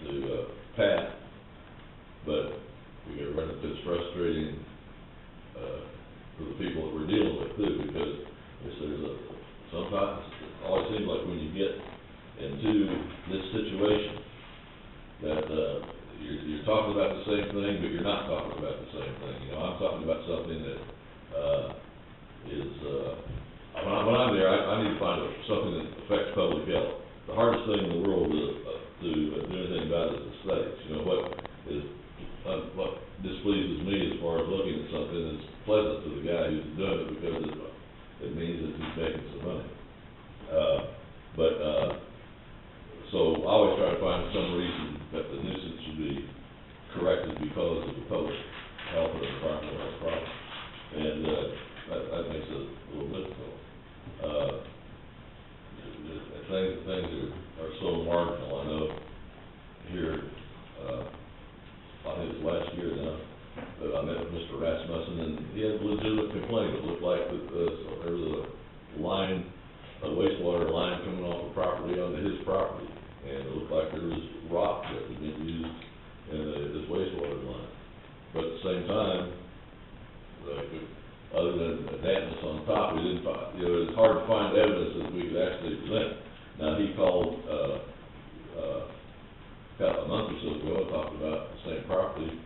to Pat, but it's frustrating, for the people that we're dealing with too, because sometimes, it always seems like when you get into this situation, that, you're talking about the same thing, but you're not talking about the same thing. I'm talking about something that, when I'm there, I need to find something that affects public health. The hardest thing in the world to do anything about is the stakes. What displeases me as far as looking at something is pleasant to the guy who's doing it, because it means that he's making some money. So I always try to find some reason that the nuisance should be corrected because of the public health or environmental health problem. And, that makes it a little difficult. Things are so marginal. I know here, I think it's last year now, that I met with Mr. Rasmussen, and he had a legitimate complaint. It looked like that, there was a wastewater line coming off the property onto his property, and it looked like there was rock that had been used in this wastewater line. But at the same time, other than dampness on top, we didn't find, it's hard to find evidence that we could actually present. Now, he called, about a month or so ago, and talked about the same property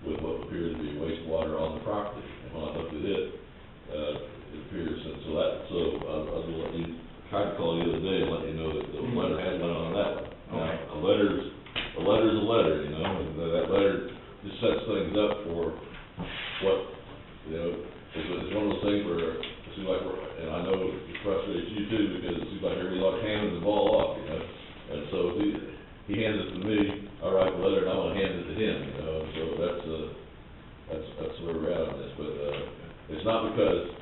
with what appeared to be wastewater on the property. And when I looked at it, it appears, I tried to call you the other day and let you know that the letter had went on that one. Now, a letter's a letter, and that letter just sets things up for what, it's one of those things where it seems like and I know it frustrates you too, because it seems like everybody's like handing the ball off, And so if he hands it to me, I write the letter and I wanna hand it to him, so that's where we're at on this. But, it's not because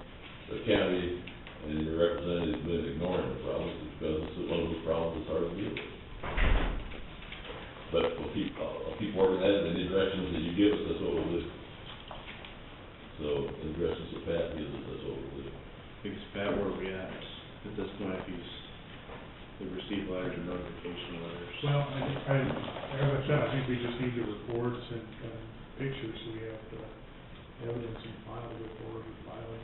you give us, that's what we'll do. So, in the directions that Pat gives us, that's what we'll do. Because Pat, where are we at this point, if we've received letters or notification letters? Well, as I said, I think we just need the reports and pictures, so we have the evidence and file before we file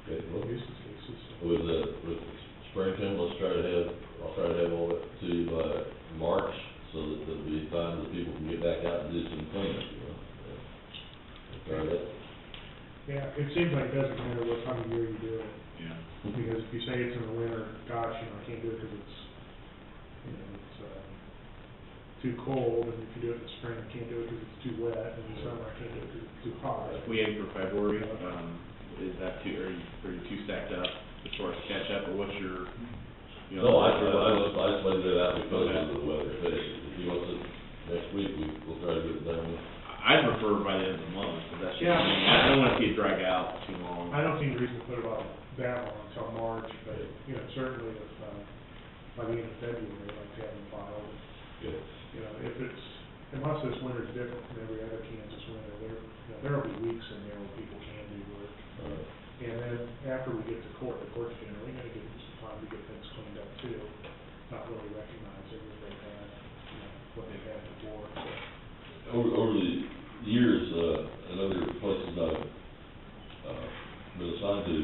Okay, well, nuisance cases. with Springton, I'll try to have all that to you by March, so that there'll be time that people can get back out and do some cleanup, you know. Try that. Yeah, it seems like it doesn't matter what time of year you do it, Yeah. because if you say it's in the winter, gosh, I can't do it because it's, it's, too cold, and if you do it in the spring, I can't do it because it's too wet, and in the summer, I can't do it because it's too hot. If we aim for February, is that are you too stacked up as far as catch up, or what's your, No, I just laid it out because of the weather. If he wants it next week, we'll try to get it done. I'd prefer by the end of the month, but that's just, Yeah. I don't wanna see it drag out too long. I don't see any reason to put it off that long until March, but, certainly if, by the end of February, I'd like to have them filed. Good. If it's, unless this winter's different from every other Kansas winter, there'll be weeks in there where people can do work. And then after we get to court, the court's generally gonna give them some time to get things cleaned up too, not really recognizing that they've had, what they've had before, so. Over the years, in other places I've, been assigned to,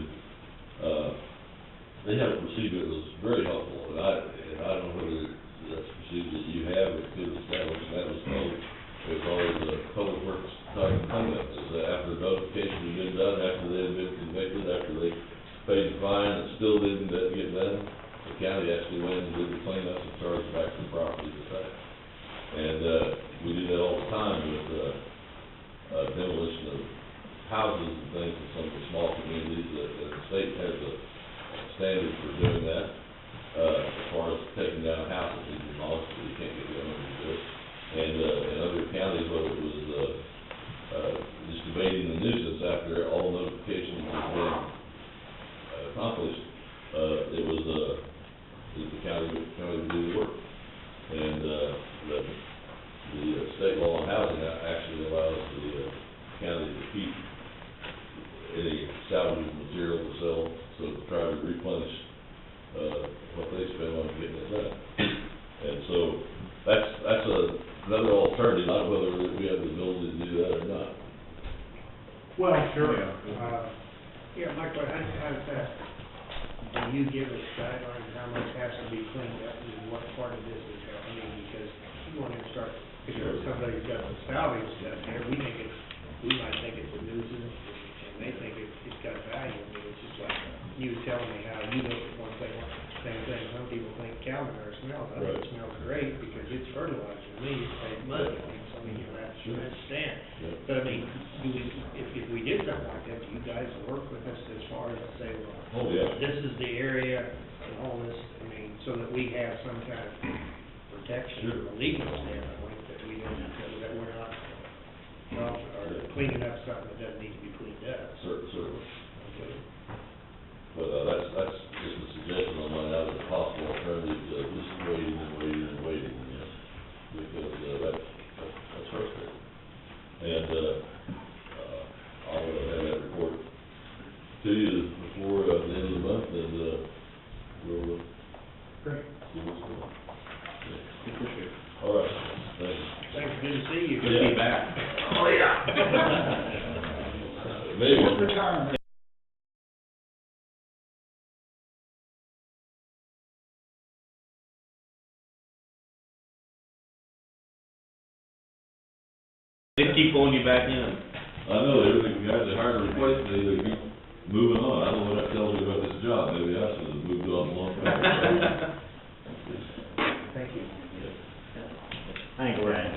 they have a procedure that was very helpful, and I don't know whether that's a procedure that you have or could establish, and that was called, it's always a public works type of cleanup, is that after notification had been done, after they had been convicted, after they paid the fine and still didn't get done, the county actually went and did the cleanup and charged back the property to that. And, we do that all the time with, demolition of houses and things in some of the small communities, that the state has a standard for doing that, as far as taking down houses and demolished, so you can't get the owner to do it. And, in other counties, whether it was, just debating the nuisance after all notifications had been accomplished, it was, the county would do the work. And, the state law on housing actually allows the county to keep any salvageable material to sell, so to try to replenish what they spend on getting it done. And so that's another alternative, not whether we have the ability to do that or not. Well, sure. My question, how does that, do you give us guidelines how much has to be cleaned up and what part of this is, because you want to start, if there's somebody who's got some salvage stuff there, we might think it's a nuisance, and they think it's got value. I mean, it's just like you were telling me how you look at one thing, same thing, some people think cow manure smells, I think it smells great because it's fertilizer, to me, it's like mud, so I mean, that's stand. But I mean, if we did something like that, do you guys work with us as far as to say, well, this is the area and all this, I mean, so that we have some kind of protection from a legal standpoint, that we don't, that we're not, or cleaning up something that doesn't need to be cleaned up. Certainly. Okay. But, that's just a suggestion on my out as a possible alternative to just waiting and waiting and waiting, because, that's frustrating. And, I'll have that report to you before, the end of the month, and, we'll, Great. see what's going on. Appreciate it. All right, thank you. Thanks, good to see you. Good to be back. Oh, yeah. Maybe. Retirement. They keep pulling you back in. I know, the guys that hired to replace me, they keep moving on. I don't know what that tells you about this job. Maybe I should have moved on a long time ago. Thank you. Thank you, Ryan.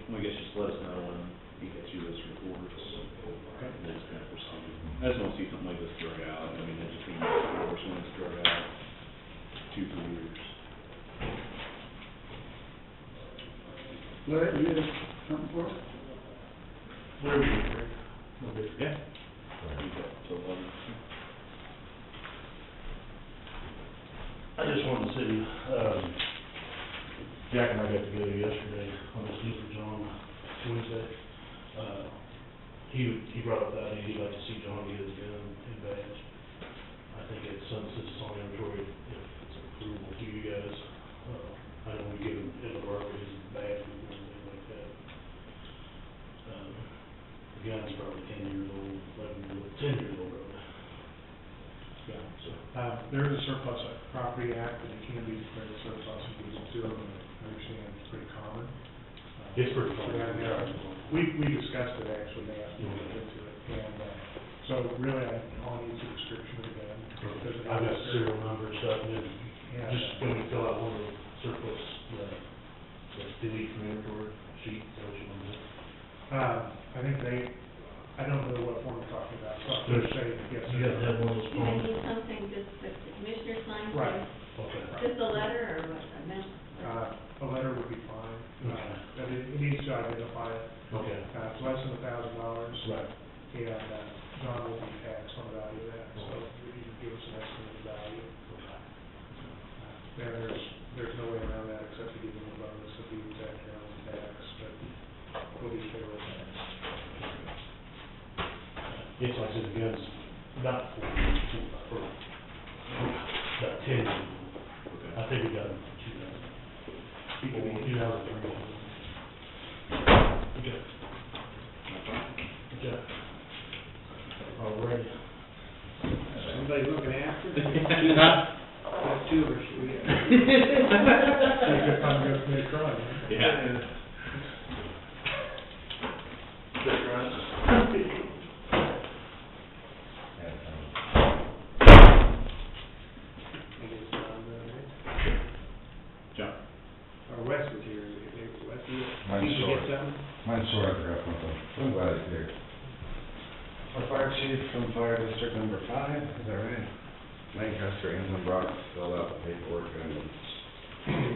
I guess just let us know when you get through those reports. And then just kind of proceed. I just don't see something like this drag out. I mean, Larry, you have something for us? Whatever you think, Rick. No big. Yeah. You got till 11. I just wanted to see, Jack and I got together yesterday on the Super John Wednesday. He brought up the idea, he'd like to see John get his gun and badge. I think it's since it's on inventory, if it's approvable to you guys, I know we give him in the work his badge and things like that. The gun's probably 10 years old, 11 years old, 10 years old, probably. Yeah, so. There is a surplus property act, and it can be declared surplus and given to them, and I understand it's pretty common. It's pretty common. Yeah, we discussed it actually, they asked me to look into it, and, so really, all I need is a description of the gun. because it I've got has- serial number and stuff, and then Yeah. just when we fill out one of the surplus, the delete from inventory sheet, so what you want to do. I think I don't know what form you're talking about, so I'm gonna say yes. You have to have one of those Do they forms. need something just that the commissioner signs? Right. Okay. Just a letter or what, a memo? A letter would be fine, Okay. but it needs to identify it. Okay. It's less than $1,000. Right. And, John will be taxed on the value of that, so if you can give us an estimate of the value. And there's no way around that except to give them a bonus if he was at their own tax, but we'll be fair with that. Yes, like I said, the gun's about about 10 years old. I think we got it in 2003. Okay. Okay. All ready. Somebody looking after it? Huh? Got two of us, we got. Take your time to go commit a crime. Yeah. I guess John, John? or Wes was here, Wes, Mine's you short. get something? Mine's short, I forgot something. I'm glad he's here. Our fire chief from Fire District Number 5, is that right? Lancaster, Anson Brock filled out the paperwork and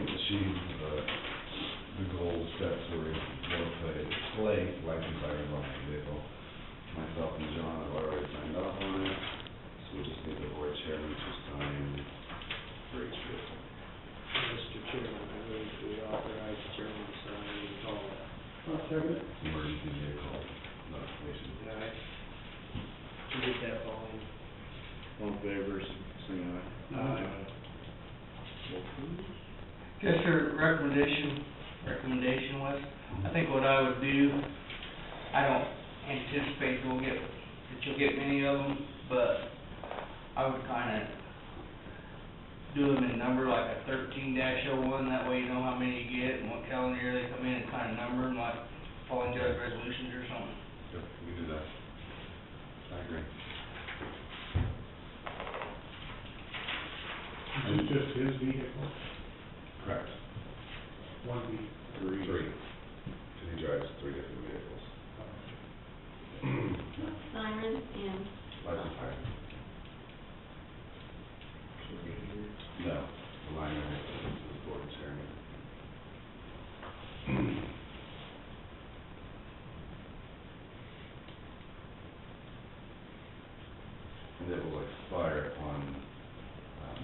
achieved the goal steps where we will play license items on the vehicle. Myself and John have already signed off on it, so we just need the board chairman to sign for each vehicle. Mr. Chairman, I move to authorize the chairman to sign and call it. I'll second it. Emergency vehicle notification. All right. To get that volume. All in favor, say aye. Aye. Just your recommendation was, I think what I would do, I don't anticipate that you'll get many of them, but I would kinda do them in number, like a 13-01, that way you know how many you get and what calendar year they come in and kinda number them, like following judge resolutions or something. Yep, we can do that. I agree. Is it just his vehicle? Correct. One vehicle? Three. Because he drives 3 different vehicles. Siren and, License plate. No, the line item is the board chairman. And it will expire upon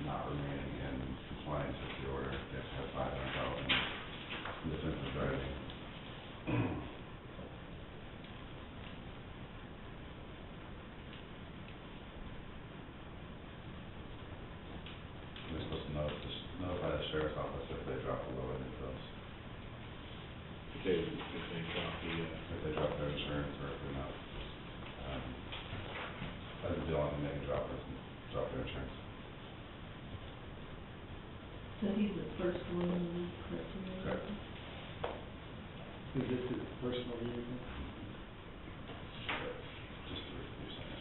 not remaining in compliance with the order. They have to have 500,000 in defensive driving. They're supposed to notify the sheriff's office if they drop the low end themselves, If they drop the, if they drop their insurance or if they're not. That's the only thing they can drop their insurance. So he's the first one, correct? Correct. Is this his personal vehicle? Just to reduce that.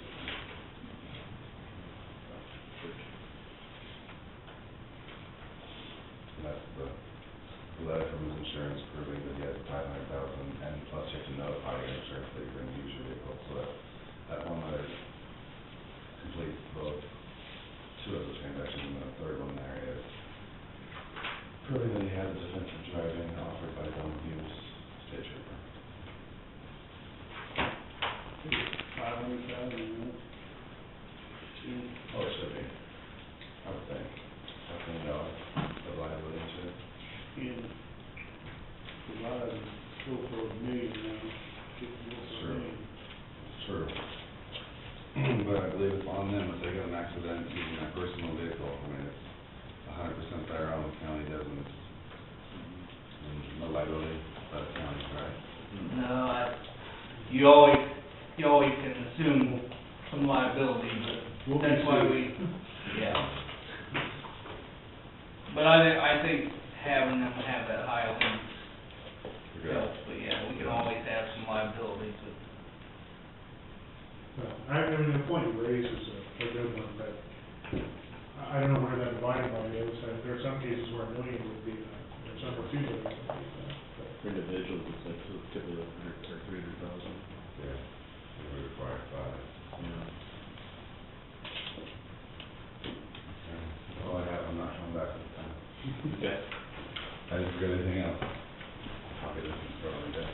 And that's the letter from his insurance proving that he has 500,000, and plus you have to notify your insurance that you're gonna use your vehicle, so that one letter completes both 2 of the transactions, and the third one there is proving that he has defensive driving offered by his own use. using my personal vehicle, I mean, it's 100% their own, the county doesn't, no liability by the county, right? No, you always can assume some liability, but that's why we, yeah. But I think having them have that high limit helps, but yeah, we can always have some liability, but. Well, I mean, the point you raise is a good one, but I don't know where that dividing line is. There are some cases where $1 million would be, there's some where $2 million would be, but. For individuals, it's like typically 100 or 300,000. Yeah, and we require 5. Yeah. Okay, that's all I have, I'm not coming back this time. Okay. I didn't forget anything else. Copy this and throw it in there.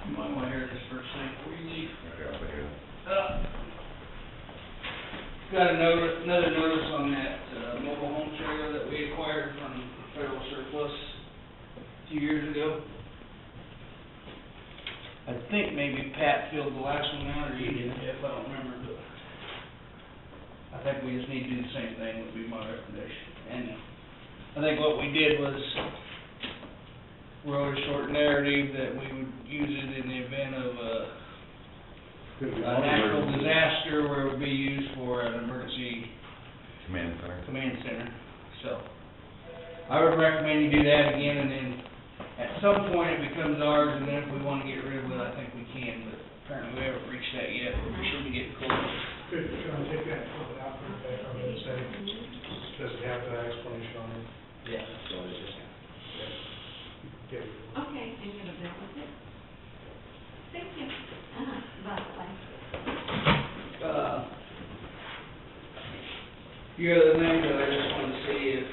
You might want to hear this first thing before you leave. Okay, I'll take it. Got another notice on that, mobile home trailer that we acquired from federal surplus a few years ago. I think maybe Pat filled the last one out, or you did, Jeff, I don't remember, but I think we just need to do the same thing, would be my recommendation. And I think what we did was wrote a short narrative that we would use it in the event of a natural disaster where it would be used for an emergency command center. So, I would recommend you do that again, and then at some point it becomes ours, and then if we want to get rid of it, I think we can, but apparently we haven't reached that yet, but we should be getting close. Could you take that, pull it out, put it back on the inside? Does it have that explanation on it? Yeah. Okay. Okay, and you're gonna bill with it? Thank you. Bye. Few other things that I just wanted to see if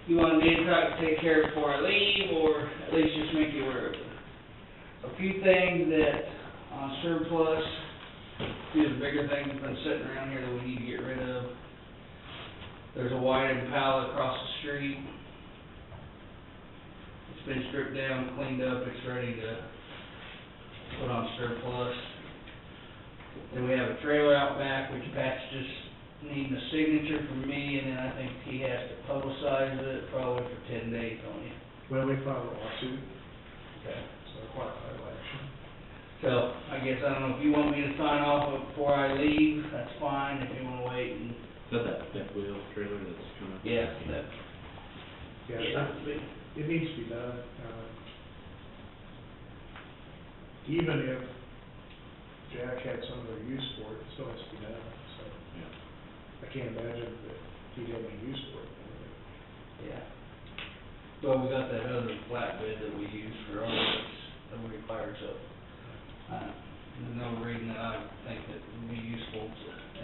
you wanted me to try to take care of before I leave, or at least just make you aware of it. A few things that on surplus, a few of the bigger things that's been sitting around here that we need to get rid of. There's a wide pallet across the street. It's been stripped down, cleaned up, it's ready to put on surplus. Then we have a trailer out back, which Pat's just needing a signature from me, and then I think he has to publicize it probably for 10 days on it. Well, we filed a lawsuit, Okay. so quite title action. So, I guess, I don't know if you want me to sign off before I leave, that's fine, if you wanna wait and. Is that fifth wheel trailer that's coming up? Yeah, that. It needs to be done. Even if Jack had some other use for it, it still has to be done, so. Yeah. I can't imagine that he'd have any use for it. Yeah. Well, we got that other flatbed that we use for our works that we acquired, so, there's no reason that I think that would be useful.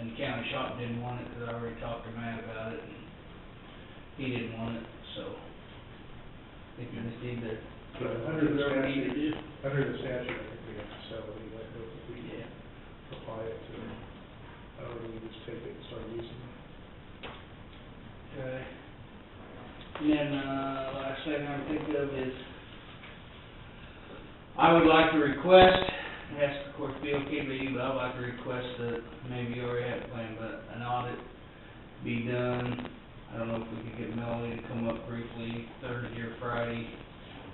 And the county shop didn't want it, because I already talked to Matt about it, and he didn't want it, so. I think we just need to, Under the whatever we need to do. statute, I think we have to sell it anyway, but if we Yeah. apply it to, we just take it and start using it. Okay. And then, last thing I think of is, I would like to request, it has to, of course, be okay by you, but I'd like to request that, maybe you already have it planned, but an audit be done. I don't know if we could get Melanie to come up briefly Thursday or Friday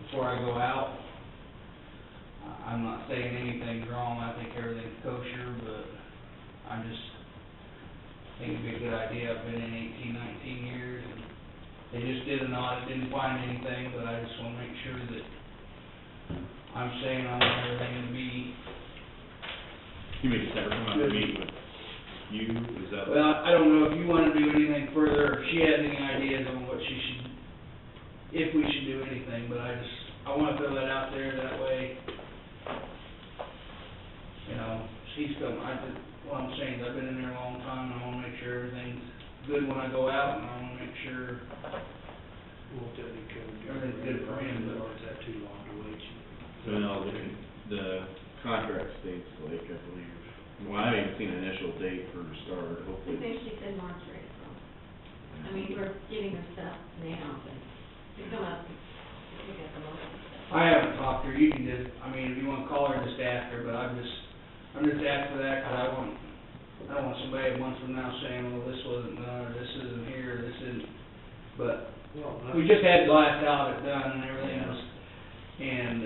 before I go out. I'm not saying anything's wrong, I think everything's kosher, but I'm just, think it'd be a good idea. I've been in 18, 19 years, and they just did an audit, didn't find anything, but I just wanna make sure that I'm saying I want everything to be. You may just have her come out and meet with you, is that? Well, I don't know if you wanna do anything further, or if she has any ideas on what she should, if we should do anything, but I wanna throw that out there, that way, you know, what I'm saying is I've been in there a long time, and I wanna make sure everything's good when I go out, and I wanna make sure Won't that be covered? everything's good for him, but. Or is that too long to wait? Well, the contract states like, I believe, well, I haven't even seen an initial date for the start, I hopefully. think she said March or April. I mean, we're getting her stuff now, but to come up, to pick up the most stuff. I haven't talked to her, you can just, I mean, if you wanna call her, just ask her, but I'm just asking for that, 'cause I don't want somebody that wants to them now saying, well, this wasn't done, or this isn't here, or this isn't, but Well, we just had glass audit done and everything else, and,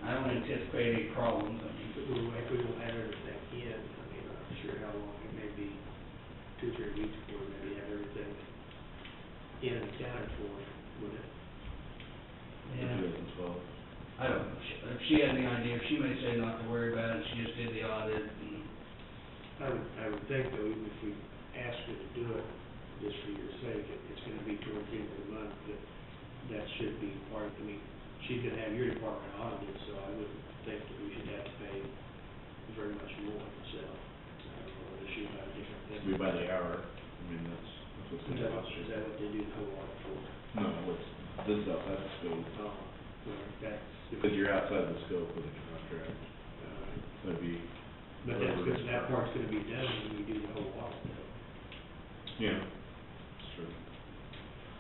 I don't anticipate any problems, I mean, if we don't have everything in, I mean, I'm not sure how long, it may be 2-3 weeks before we maybe have everything in and accounted for, would it? yeah. 2012. I don't know, if she had any idea, she may say not to worry about it, she just did the audit, and, I would think though, even if we ask her to do it, just for your sake, it's gonna be towards the end of the month, that should be part, I mean, she's gonna have your department audited, so I wouldn't think that we should have to pay very much more, so, I don't know, whether she might have different things. We buy the hour, I mean, that's what's gonna cost you. Is that what they do the whole audit for? No, this is outside the scope, Oh, well, that's. because you're outside the scope of the contract, so it'd be. But that's, because that part's gonna be done when we do the whole audit, though. Yeah, that's true.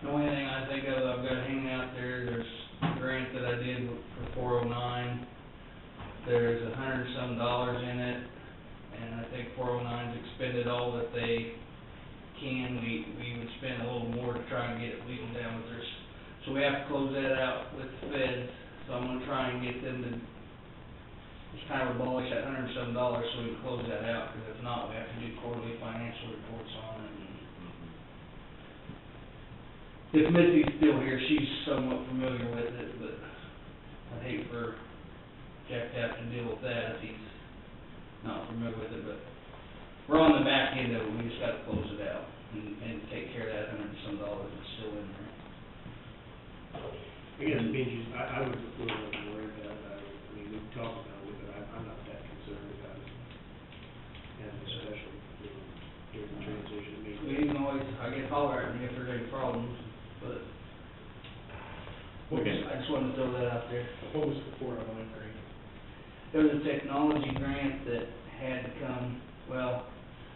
the only thing I think of, I've got hanging out there, there's a grant that I did for 409, there's $100 and some in it, and I think 409's expended all that they can, we would spend a little more to try and get it legal down with this. So we have to close that out with the feds, so I'm gonna try and get them to just kind of abolish that $100 and some so we can close that out, because if not, we have to do quarterly financial reports on it. And if Missy's still here, she's somewhat familiar with it, but I'd hate for Jack to have to deal with that if he's not familiar with it, but we're on the back end of it, we just gotta close it out and take care of that $100 and some that's still in there. I guess it means I would really wouldn't worry about it, I mean, we've talked about it, but I'm not that concerned about it. And especially, you know, during the transition, I mean. You can always, I guess, holler at me if there's any problems, but I just wanted to throw that out there. What was the 409 grant? There was a technology grant that had to come, well,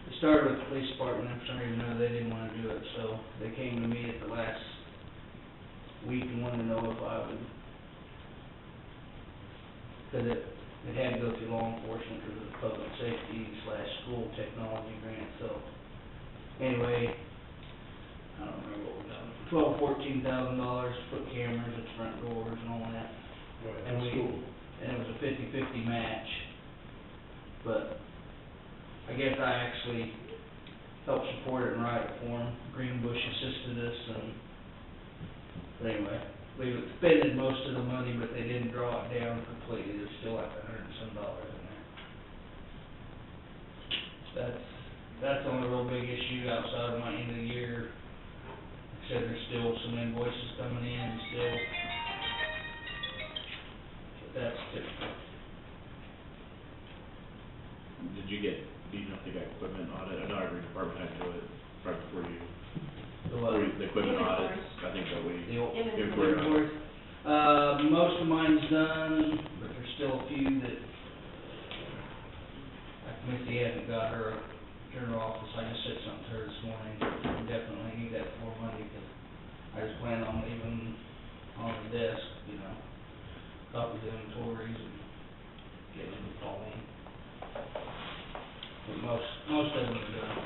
it started with the police department, and for some reason or another, they didn't wanna do it, so they came to me at the last week and wanted to know if I would, cause it had to go through law enforcement because of the public safety / school technology grant, so, anyway, I don't remember what we got, $12,000 to $14,000 to put cameras at the front doors and all that. And it was a 50-50 match, but I guess I actually helped support it and write it for them. Greenbush assisted us, but anyway, we expended most of the money, but they didn't draw it down completely, there's still like $100 and some in there. That's the only real big issue outside of my end of the year. Like I said, there's still some invoices coming in and still, but that's typical. Do you know if they got equipment audit? I know every department had to do it right before you, the equipment audits, I think that we. Inventory. Inventory. Most of mine's done, but there's still a few that, like Missy hasn't got her general office, I just said something to her this morning, we definitely need that before Monday, because I just plan on leaving on the desk, you know, copies of inventories and getting them to call me. But most of them are done.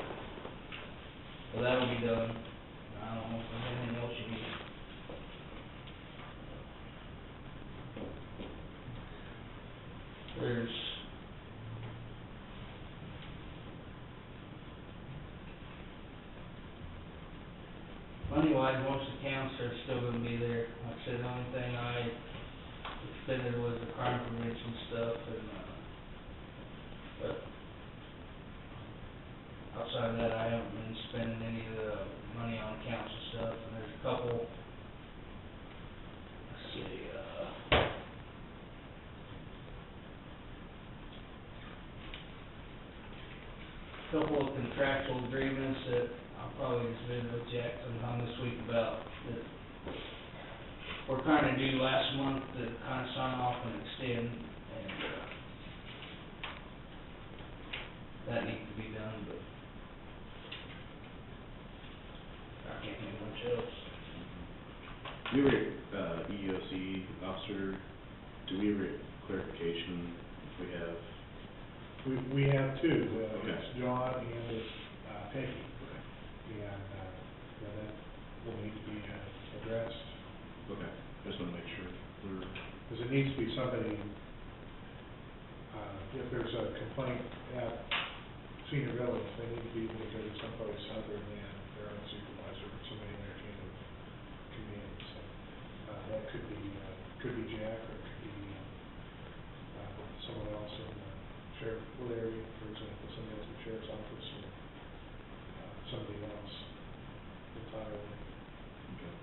So that'll be done. I don't know if there's anything else you need. There's money-wise, most accounts are still gonna be there. Like I said, the only thing I expended was the crime prevention stuff and, but outside of that, I haven't been spending any of the money on accounts and stuff, and there's a couple, let's see, couple of contractual agreements that I'll probably just visit with Jack sometime this week about, that we're kinda due last month to kinda sign off and extend, and, that needs to be done, but I can't think of much else. We were, EEOC officer, do we ever get clarification if we have We have two, Okay. it's John and it's Peggy. Okay. And, that will need to be addressed, Okay, just wanna make sure we're, because it needs to be somebody, if there's a complaint at Senior Village, they need to be able to go to someplace other than their own supervisor, or somebody in their chain of command, so, that could be Jack, or it could be, someone else in the sheriff, area, for example, somebody else in the sheriff's office, or, somebody else entirely. okay.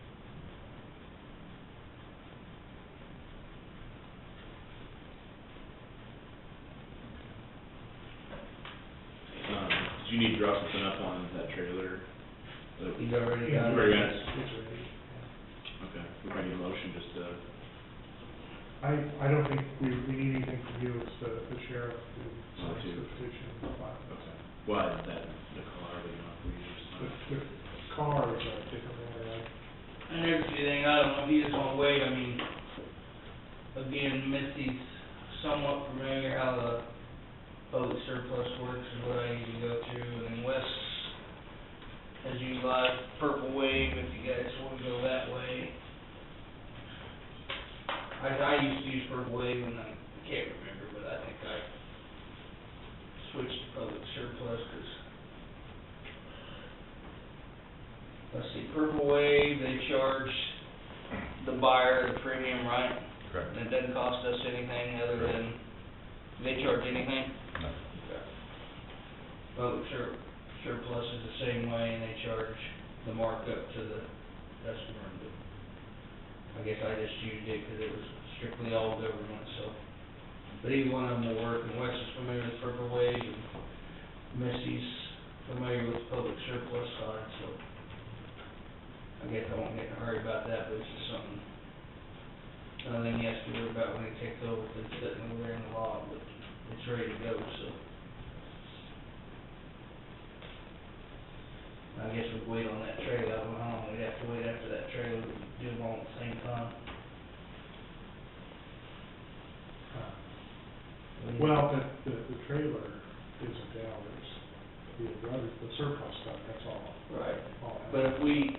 Did you need to draw something up on that trailer? He's already Yeah, got Very it. good. It's ready, yeah. Okay, we might need a motion just to, I don't think we need anything from you, it's the sheriff who Oh, signs too. the petition. okay. Why is that, the car, you know, we The car is a different matter, right? And everything, I don't know if he just wanna wait, I mean, again, Misty's somewhat familiar how the public surplus works and what I usually go through, and then Wes has utilized Purple Wave if you guys wanna go that way. I used to use Purple Wave and I can't remember, but I think I switched to public surplus, 'cause let's see, Purple Wave, they charge the buyer the premium, right? Correct. And it doesn't cost us anything other than, do they charge anything? No. Okay. Public surplus is the same way, and they charge the markup to the customer, but I guess I just used it because it was strictly all government, so. But either one of them will work, and Wes is familiar with Purple Wave, and Misty's familiar with the public surplus side, so. I guess I won't get in a hurry about that, but it's just something, another thing he has to worry about when he takes over, because it's sitting over there in the lot, but it's ready to go, so. I guess we'd wait on that trailer, I don't know, we'd have to wait after that trailer, do them all at the same time. Well, the trailer isn't ours, the surplus stuff, that's all. Right, All that. but if we,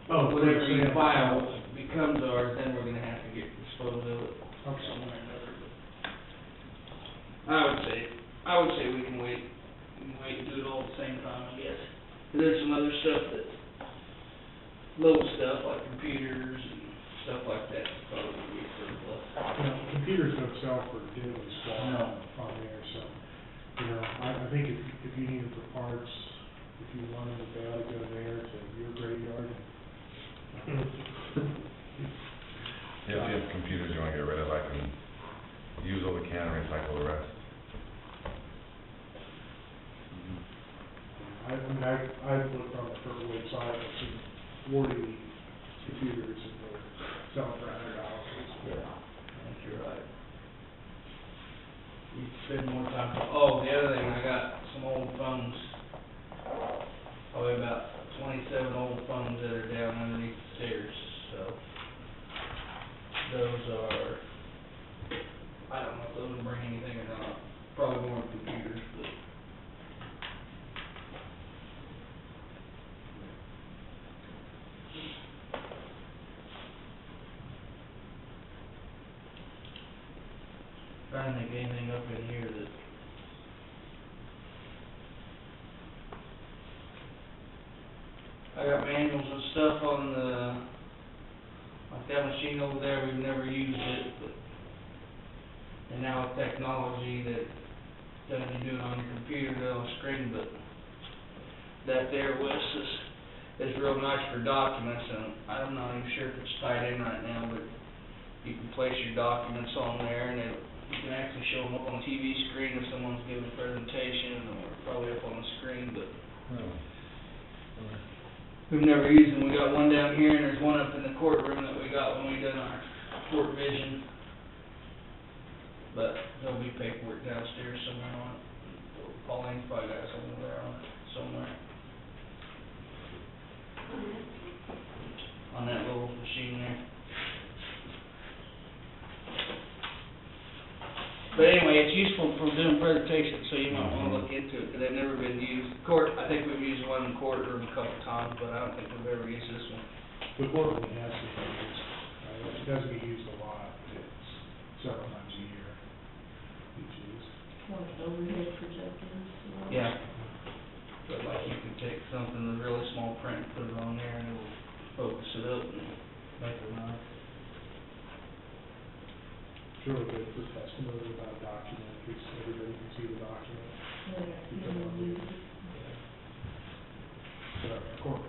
Oh, whatever so you yeah. file becomes ours, then we're gonna have to get disposed of it Okay. somewhere or another, but. I would say we can wait and do it all at the same time, I guess. There's some other stuff that, little stuff like computers and stuff like that, that's probably gonna be surplus. You know, computers don't sell for diddly squat No. on there, so, you know, I think if you need them for parts, if you want them, they ought to go there to your graveyard. Yeah, if you have computers you wanna get rid of, I can use what we can and recycle the rest. I mean, I've looked on the Purple Wave site, I've seen 40 computers that they're selling for $100. Yeah, I think you're right. You spend more time, the other thing, I got some old phones, probably about 27 old phones that are down underneath the stairs, so. Those are, I don't know if those will bring anything or not, probably more computers, but. Trying to think anything up in here that. I got manuals and stuff on the, like that machine over there, we've never used it, but. And now with technology that, you do it on your computer, do it on the screen, but. That there, Wes, is real nice for documents, and I'm not even sure if it's tied in right now, but. You can place your documents on there, and you can actually show them up on the TV screen if someone's giving a presentation, or probably up on the screen, but we've never used them. We got one down here, and there's one up in the courtroom that we got when we done our court vision. But there'll be paperwork downstairs somewhere on it. Pauline's probably got something there on it, somewhere. On that little machine there. But anyway, it's useful for doing presentations, so you might wanna look into it, 'cause they've never been used. Court, I think we've used one in courtroom a couple times, but I don't think we've ever used this one. The courtroom has to be used, it doesn't get used a lot, but it's several times a year it's used. Like overhead projectors. Yeah. But like you can take something, a really small print, and put it on there, and it'll focus it up and make it nice. It's really good for testimony about a document, because everybody can see the document. But the court,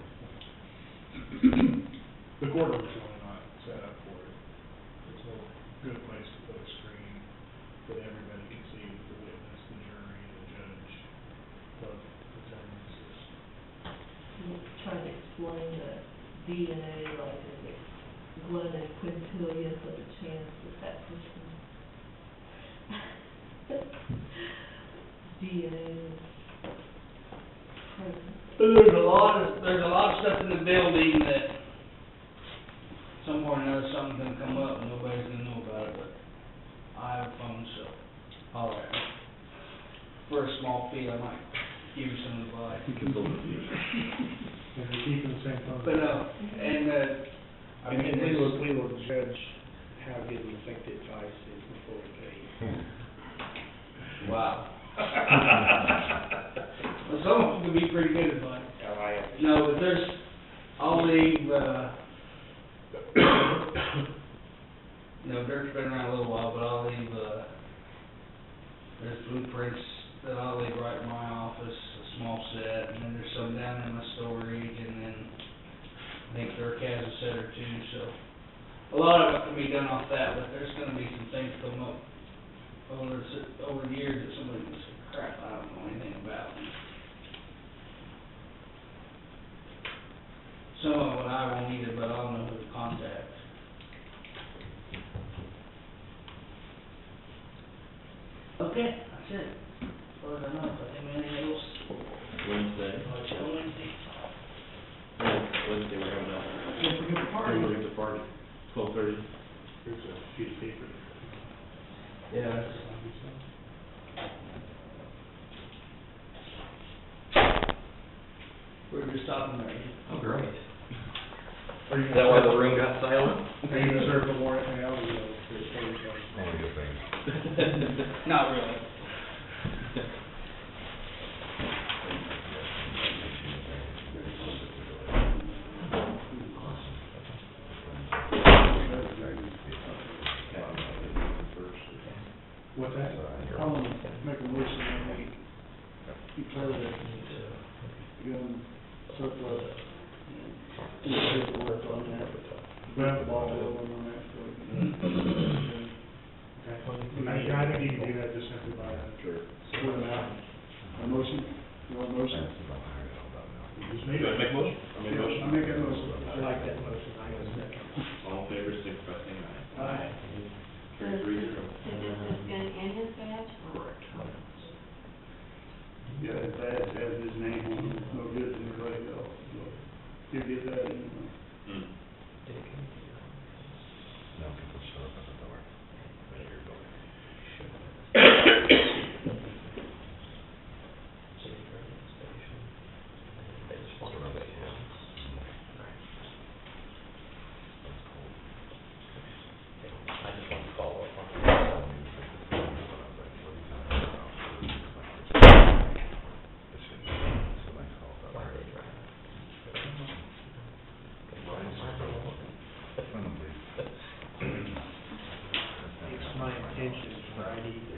the courtroom's really not set up for it. There's no good place to put a screen that everybody can see, the witness, the jury, the judge, both attorneys. Trying to explain the DNA, like, is it Glenn and Quintilia, so the chance that person DNA is present. There's a lot of stuff in the building that somewhere or another, something's gonna come up and nobody's gonna know about it, but I have a phone, so I'll, for a small fee, I might give you some advice. And you're keeping the same phone. But, I mean, we will judge how good we think the advice is before we pay you. wow. Well, some of them can be pretty good advice. No, but I'll leave, Dirk's been around a little while, but I'll leave, there's blueprints that I'll leave right in my office, a small set, and then there's some down in my storage, and then I think Dirk has a set or two, so a lot of it can be done off that, but there's gonna be some things come up over the years that somebody can say, crap, I don't know anything about. Some of it I won't either, but I'll know who to contact. Okay, that's it. As far as I know, if I have anything else, Wednesday. I'll let you know Wednesday. Wednesday, we're having a. Don't forget the party. We're at the party, 12:30. Here's a piece of paper. Yeah. We were just talking about you. Oh, great. Are you Is that why the room got silent? Are you gonna serve the warrant now, or you gonna serve yourself? Only good things. Not really. What's that? I'm gonna make a motion that we declare that gun surplus. And the paperwork on that. Well, Ball on that, so. Okay. I think you can do that just simply by, Sure. Sort them out. A motion, you want a motion? just You make want to it. make a motion? I make a motion. I make that motion. I like that motion, I guess. All in favor, signify by saying aye. Aye. Carried 3-0. Is this his gun and his badge? Correct. Yeah, if that has his name on it, it's no good to anybody else, so you get that anyway. Hmm. No, people show up at the door. Right here, door. It's my intention Friday to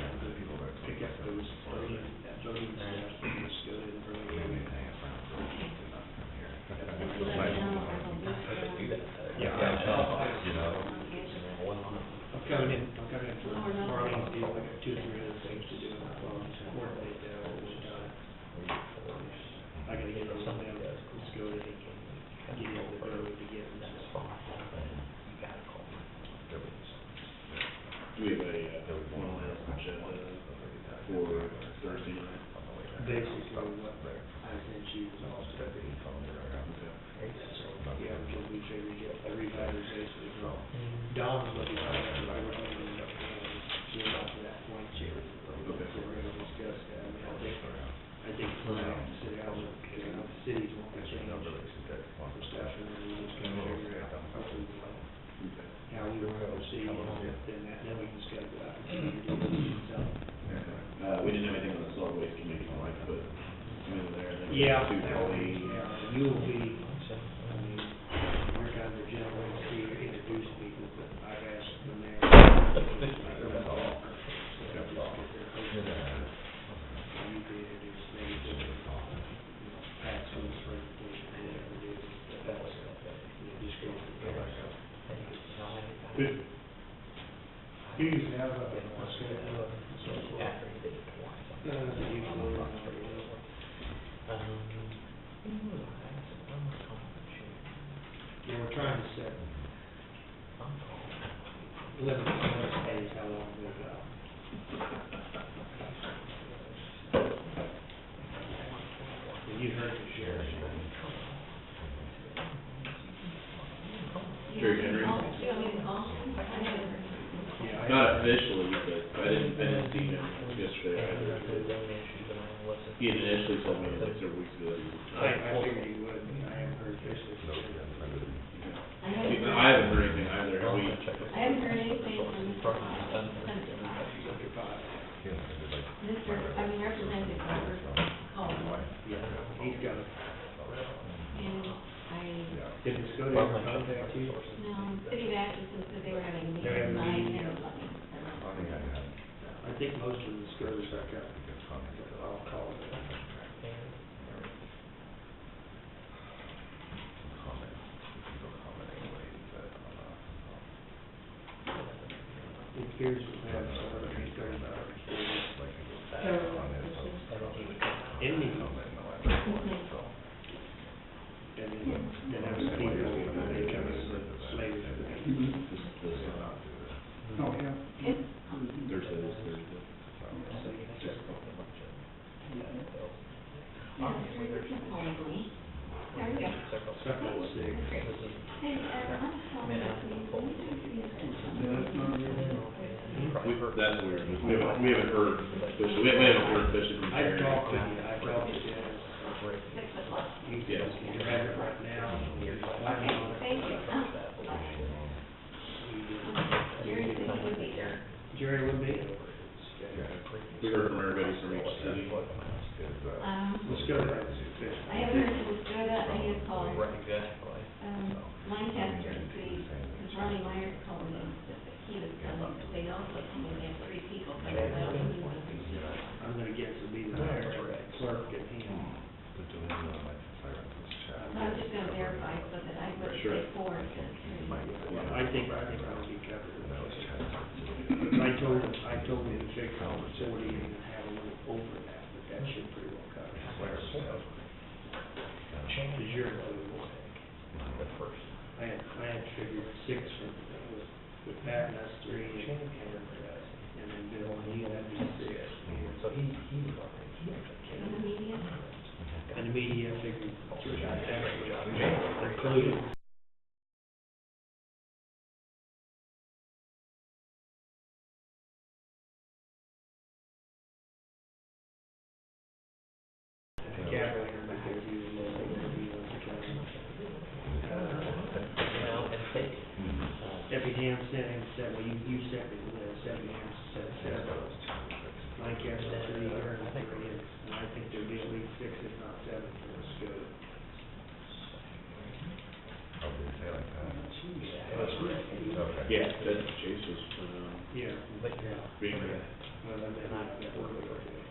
pick up those voting stuff and just go ahead and bring it in. I'm coming in for Marlene's deal, I got 2 or 3 other things to do, and I'll coordinate that all one time. I gotta get those on them, let's go ahead and get it together together. Do we have a formal agenda for Thursday night? Basically, what I sent you was all stuff that he told me. So, yeah, because we figured get everybody's basically, Don's looking at it, cities want to change some stuff, and then we just gotta figure out, hopefully, how we want to proceed, then we just gotta go out and do so. We didn't have anything on the solid waste committee, Mike, but I'm in there, I think. Yeah, Two Kelly. you will be, I mean, you're kind of the gentleman who introduced people, but I've asked them there. You be introduced, maybe, pass on the spring, whatever it is, that's, just go from there, so. Good. You usually have a schedule, so forth. Yeah, we're trying to set limits on those days, how long they go. And you heard the sheriff. Jerry Henry. Yeah, Not officially, but I didn't see him yesterday either. He had initially told me like several weeks ago that he was I figured you would, I haven't heard officially. I haven't heard anything either, have we? I haven't heard anything from Mr. Representative Robert called, Yeah, he's got it. and Did the Scotia ever contact you? City of Atchison said they were having a meeting They're having a tonight, meeting. and I think most of the Scotia's back up. I'll call it. It appears we have some other concern about our Any. And then have a people, they come as slaves. Oh, yeah. Thursday is Thursday. There we go. Stuff like sick. Hey, I'm calling That's weird, we haven't heard officially, we haven't heard officially from I Jerry. talked to you, I talked to Dennis. 6 o'clock. Yes, you have it right now, you're working on it. Thank you. Jerry said he would be there. Jerry would be. We heard from everybody from each city. Let's go to that. I haven't heard from Dakota, I need to call, Lancaster and see, because Ronnie Myers called me, that he was coming, they also told me they have 3 people coming, I don't know who was. I'm gonna get to be the mayor, clerk, and him. I'm just gonna verify so that I would say 4 instead of 3. Yeah, I think I'll be covered. I told him to check on the 40 and have a little over that, but that should pretty well cover it. Because you're included. I had figured 6 with Pat and us 3, and then Bill and you, that'd be 6. So And the media? And the media figured 3, actually, included. Effingham sent him, said, well, you sent me the list, Effingham said 7. Lancaster 3, Durham 3, and I think there'd be at least 6, if not 7, for us to go. Yeah, that's Chase was, Yeah. being there. Well, then they might have worked with it.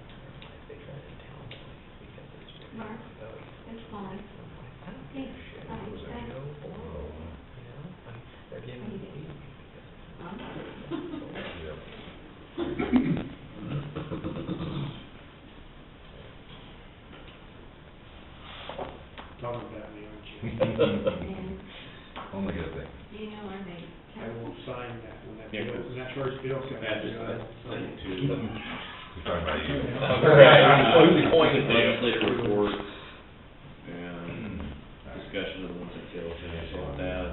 Mark, it's fine. Hey, Talking about me, aren't you? Only good thing. Do you know our name? I will sign that when that Yeah, bill, when that first bill comes. Pat just through, I'll sign it too. He's talking about you. Legislative report and discussion of the ones that Phil finished on that,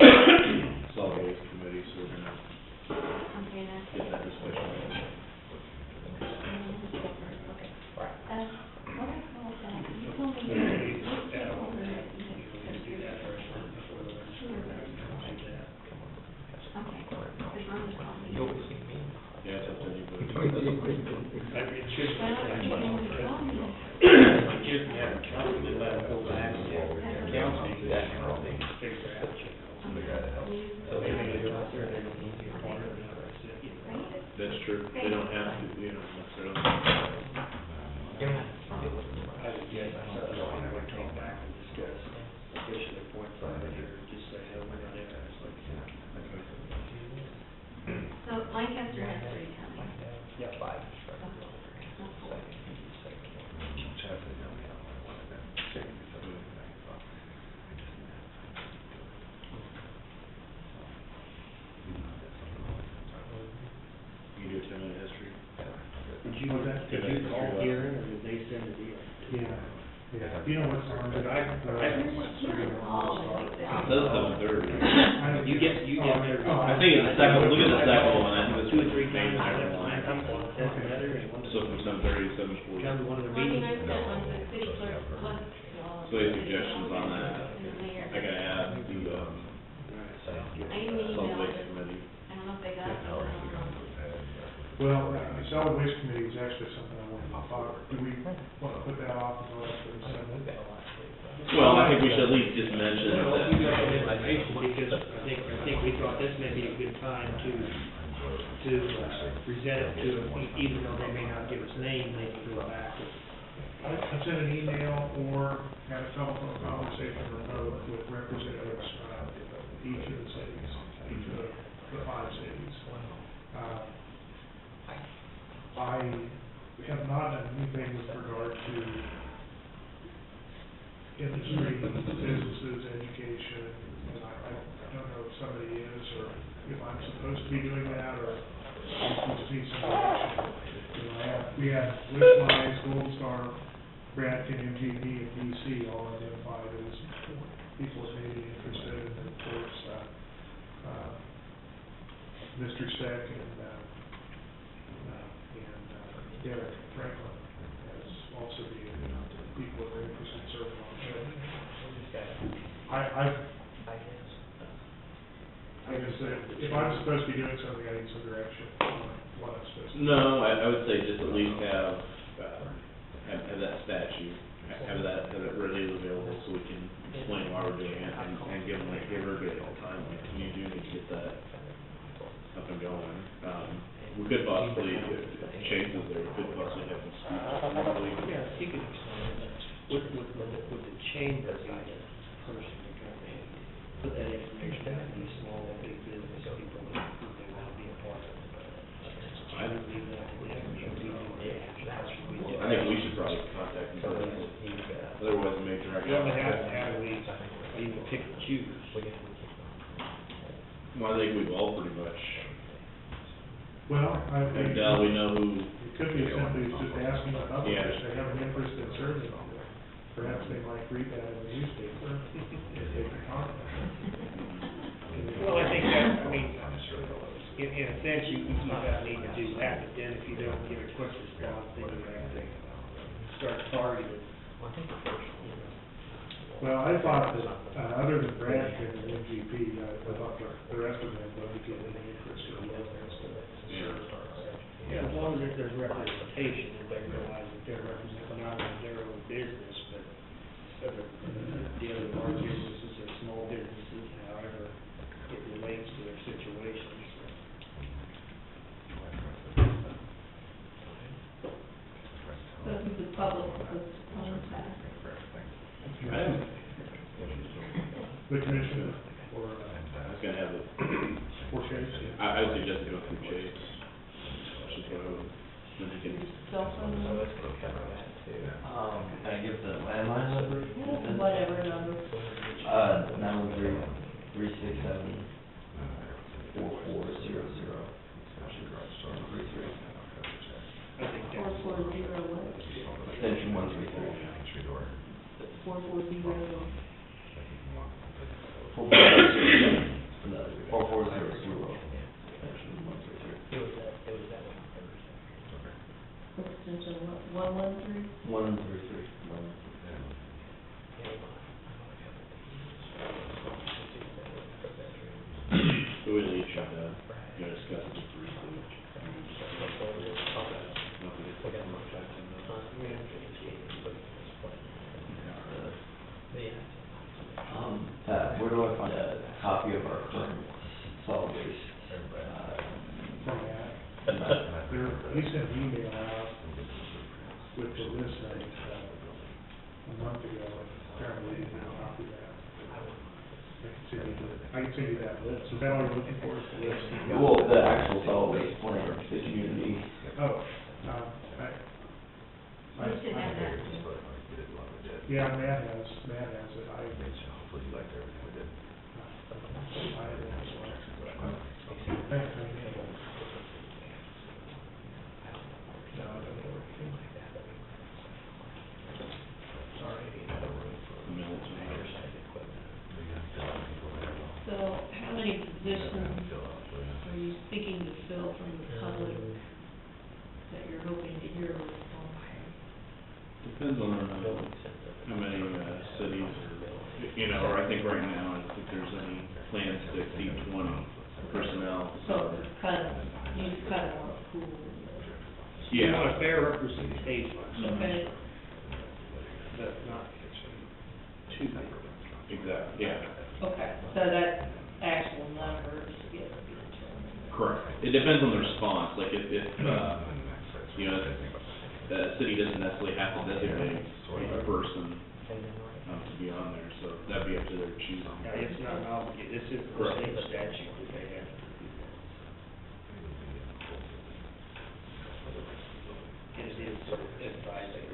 solid waste committee, so we're gonna Okay, that's. get that discussion. Okay. What I called that, you told me you looked at all the true, they don't have to, you know, necessarily. I would guess that's something that I would take back and discuss, officially point five or just say, no, we're not interested. So Lancaster has 3 counties. Yeah. You do a 10-minute history. Did you call Kieran, or did they send a deal? Yeah, yeah, you know what's on it, I. It says 7:30. You get. I think it's the second, look at the second one, I think it's 2 or 3 main times, second one. that's another, and one of So from 7:30 to 7:40. come to one of the Well, I mean, meetings. I sent one to the city clerk, one, So any suggestions on that? and the mayor. I gotta add the, I even solid emailed, waste committee. I don't know if they got it, I don't know. Well, the solid waste committee is actually something I want to talk, do we want to put that off until after the summer? Well, I think we should at least just mention Well, that. you got that information, because I think we thought this may be a good time to present it to them, even though they may not give us name, they can go back. I sent an email or had a telephone conversation or both with representatives, each of the cities, each of the 5 cities. I have not done anything with regard to industry, businesses, education, and I don't know if somebody is, or if I'm supposed to be doing that, or if we just need some direction. You know, we had Wise, Gold Star, Bradkin, MGB, and DC all identified as people that may be interested, and of course, Mr. Steck and Derek Franklin as also being people that are interested in serving on the show. I guess if I'm supposed to be doing something, I need some direction on what I'm supposed to do. No, I would say just at least have that statute, have it readily available so we can explain why we're doing it and give them, like, give everybody all the time, like, you do need to get that up and going. We could possibly, if Chase is there, we could possibly have them speak. Yeah, you could explain that. With the chamber, be the person to kind of put that information out to these small and big business people that they want to be a part of. I don't leave that to them, because we do that, that's what we do. I think we should probably contact them directly. Otherwise, it may drag Well, out. how do we even pick and choose? Well, I think we've all pretty much, Well, I think. we know who. It could be as simply as just asking the public Yeah. if they have an interest in serving on it. Perhaps they might read that in the newspaper if they can contact. Well, I think that, I mean, in a sense, you don't need to do that, but then if you don't get a quick response, then you have to start targeting. Well, I thought that, other than Bradford and MGP, I thought the rest of them would get any interest in those. Yeah, as long as there's representation, and they realize that they're representing not only their own business, but the other large businesses or small businesses, however it relates to their situations. So this is the public, contact. The commission or, I was gonna have it, or Chase. I would suggest to go through Chase. Should go, then they can. Cell phone number, Can I give the landline number? whatever number. 913-367-4400. I think that's. 440 what? Extension 133. 440. 4400. Extension 133. Extension what, 113? 133. So we at least should, discuss it briefly. Where do I find a copy of our current solid waste? He sent an email out with the list a month ago, apparently he didn't copy that. I can send you that list. Is that all you're looking for, is the list? Well, the actual solid waste plan, the community. Oh, We should have that. yeah, Matt has it. Thanks, So how many positions are you seeking to fill from the public that you're hoping to hear a response from? Depends on how many cities, you know, or I think right now, I don't think there's any plans to exceed 20 personnel. So it's kind of, you just kind of want a pool. You Yeah. want a fair representation, Okay, but not too big. Exactly, yeah. okay, so that actual number is yet to be determined. Correct. It depends on the response, like if you know, the city doesn't necessarily have to designate a person to be on there, so that'd be up to their choosing. Yeah, it's not an obligation, this is the Correct. state statute that they have to do that. And it is advisory.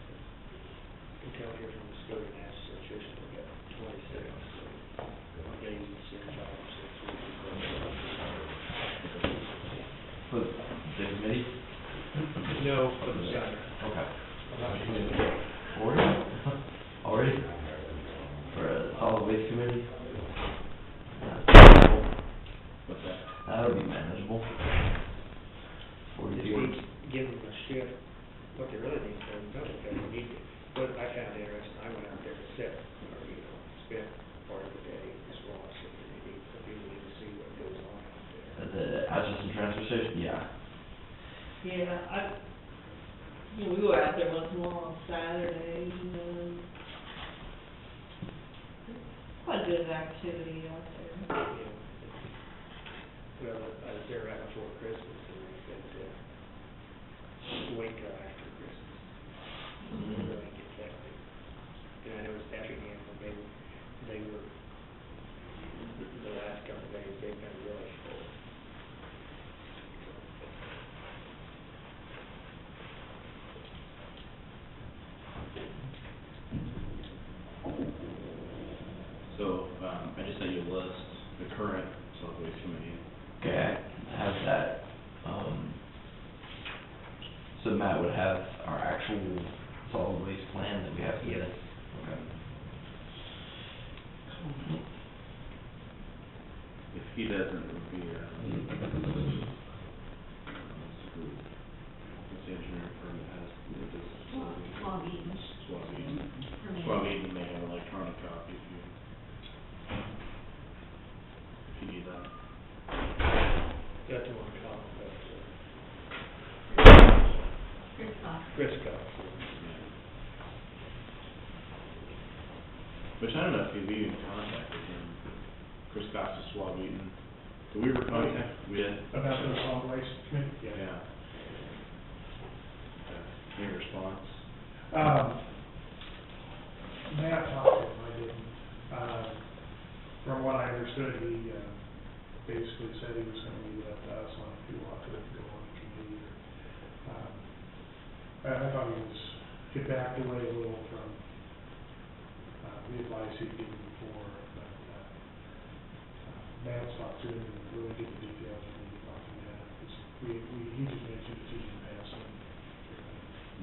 You can tell here from the Story National Association, we got 26, so they use their jobs, For the committee? No, for the center. Okay. 40? Already? For a solid waste committee? What's that? That would be manageable. 40 Just people. need to give them a shift, what they really need to know, is they need to, what I found interesting, I went out there to sit, or, you know, spend part of the day, just watching, and they need, some people need to see what goes on out there. At the Atchison transfer station? Yeah. Yeah, you know, we go out there once in a while on Saturdays, and quite a bit of activity out there. Yeah. Well, I was there right before Christmas, and they said, wait till after Christmas. It really gets hectic. And I noticed Effingham, when they were, the last couple of days, they've been really full. So, I just sent you a list, the current solid waste committee. Okay, I have that, so Matt would have our actual solid waste plan that we have to get. Yes. Okay. If he doesn't, it would be, what's the engineering firm that has, this, Swab Eaton. Swab Eaton, they have electronic copy if you need that. Got to one call, but, Chris Cox. Chris Cox. Which I don't know if you've even contacted him, Chris Cox of Swab Eaton. Did we ever contact? We did? About the solid waste committee? Yeah. Any response? Matt talked to him, I didn't. From what I understood, he, basically said he was gonna leave it up to us on if he wanted to go on the committee. I thought he backed away a little from, the advice he'd given before, but, Matt's talked to him and really get the details and we talked to Matt. He just mentioned that he didn't pass him.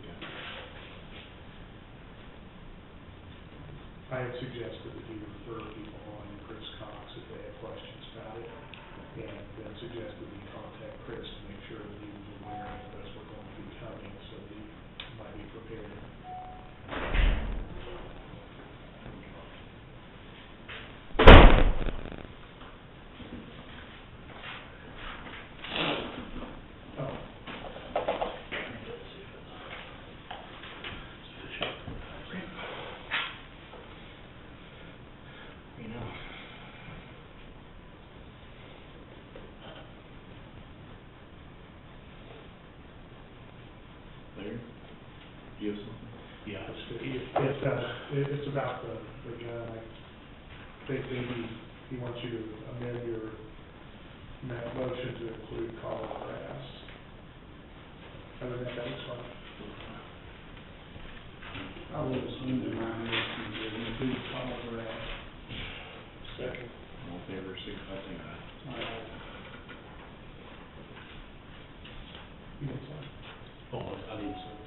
Okay. I had suggested that he refer people on to Chris Cox if they had questions about it, and then suggested we contact Chris to make sure that he was aware that those were going to be coming, so that he might be prepared. Do you have something? Yeah, it's about the gun, like, he wants you to amend your motion to include call or harass. Other than that, it's fine. I will assume that my motion will include call or ask. Second. All in favor, signify by saying aye. You can sign. Oh, I need some.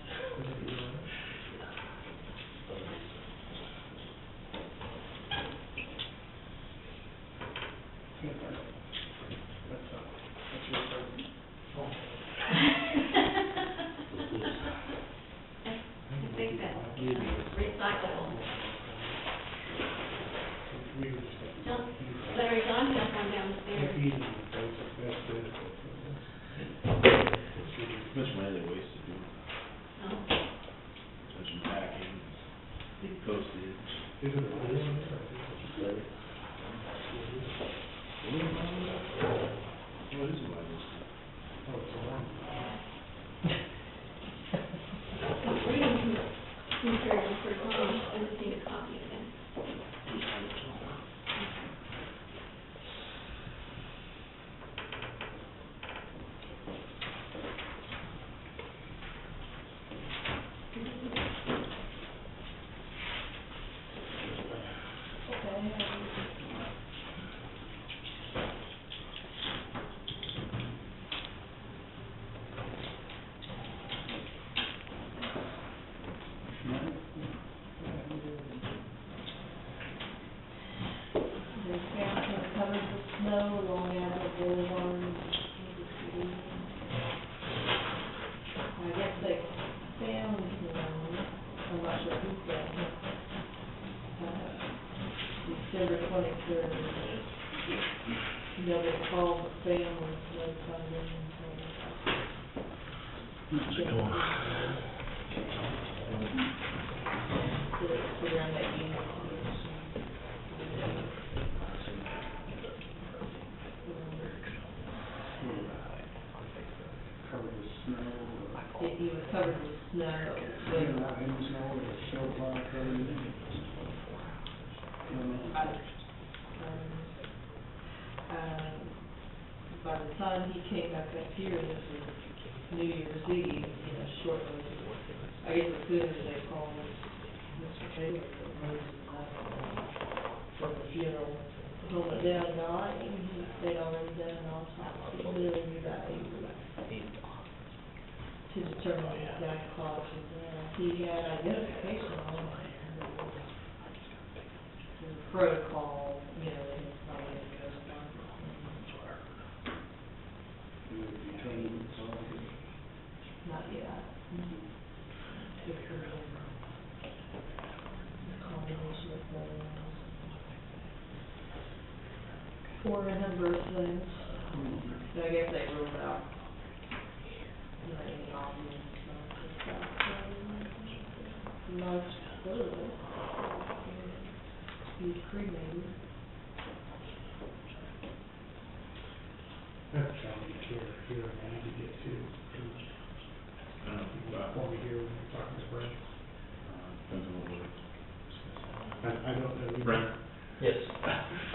That's your statement. I think that's recyclable. Larry, John has one downstairs. How much money they waste to do it? Oh. So much packing, postage. Is it a blue one there? What is it, why this? Oh, it's a one. Reading material for Tom, I just need a copy of it. The ground is covered with snow along Admiral Boulevard. I guess they found one, I'm not sure who found it. December 23rd. Nobody called the family, notified them, so around that unit. Covered with snow, He was covered with snow, clean out in snow, with a snow plow covered in it. By the time he came back up here, this was New Year's Eve, shortly, I guess as soon as they called Mr. Taylor for from the funeral, home went down at night, and they'd already done an autopsy, literally about 8 weeks to determine the exact cause of death. He had identification on him. The protocol, they had probably go start. Not yet. This is a combination of things. For a number of things. So I guess they ruled out, any obvious, most clearly. He's cremated. That's trying to care here, I need to get to. Before we hear when you're talking to Brent. Depends on what we're discussing. I don't know. Brent? Yes.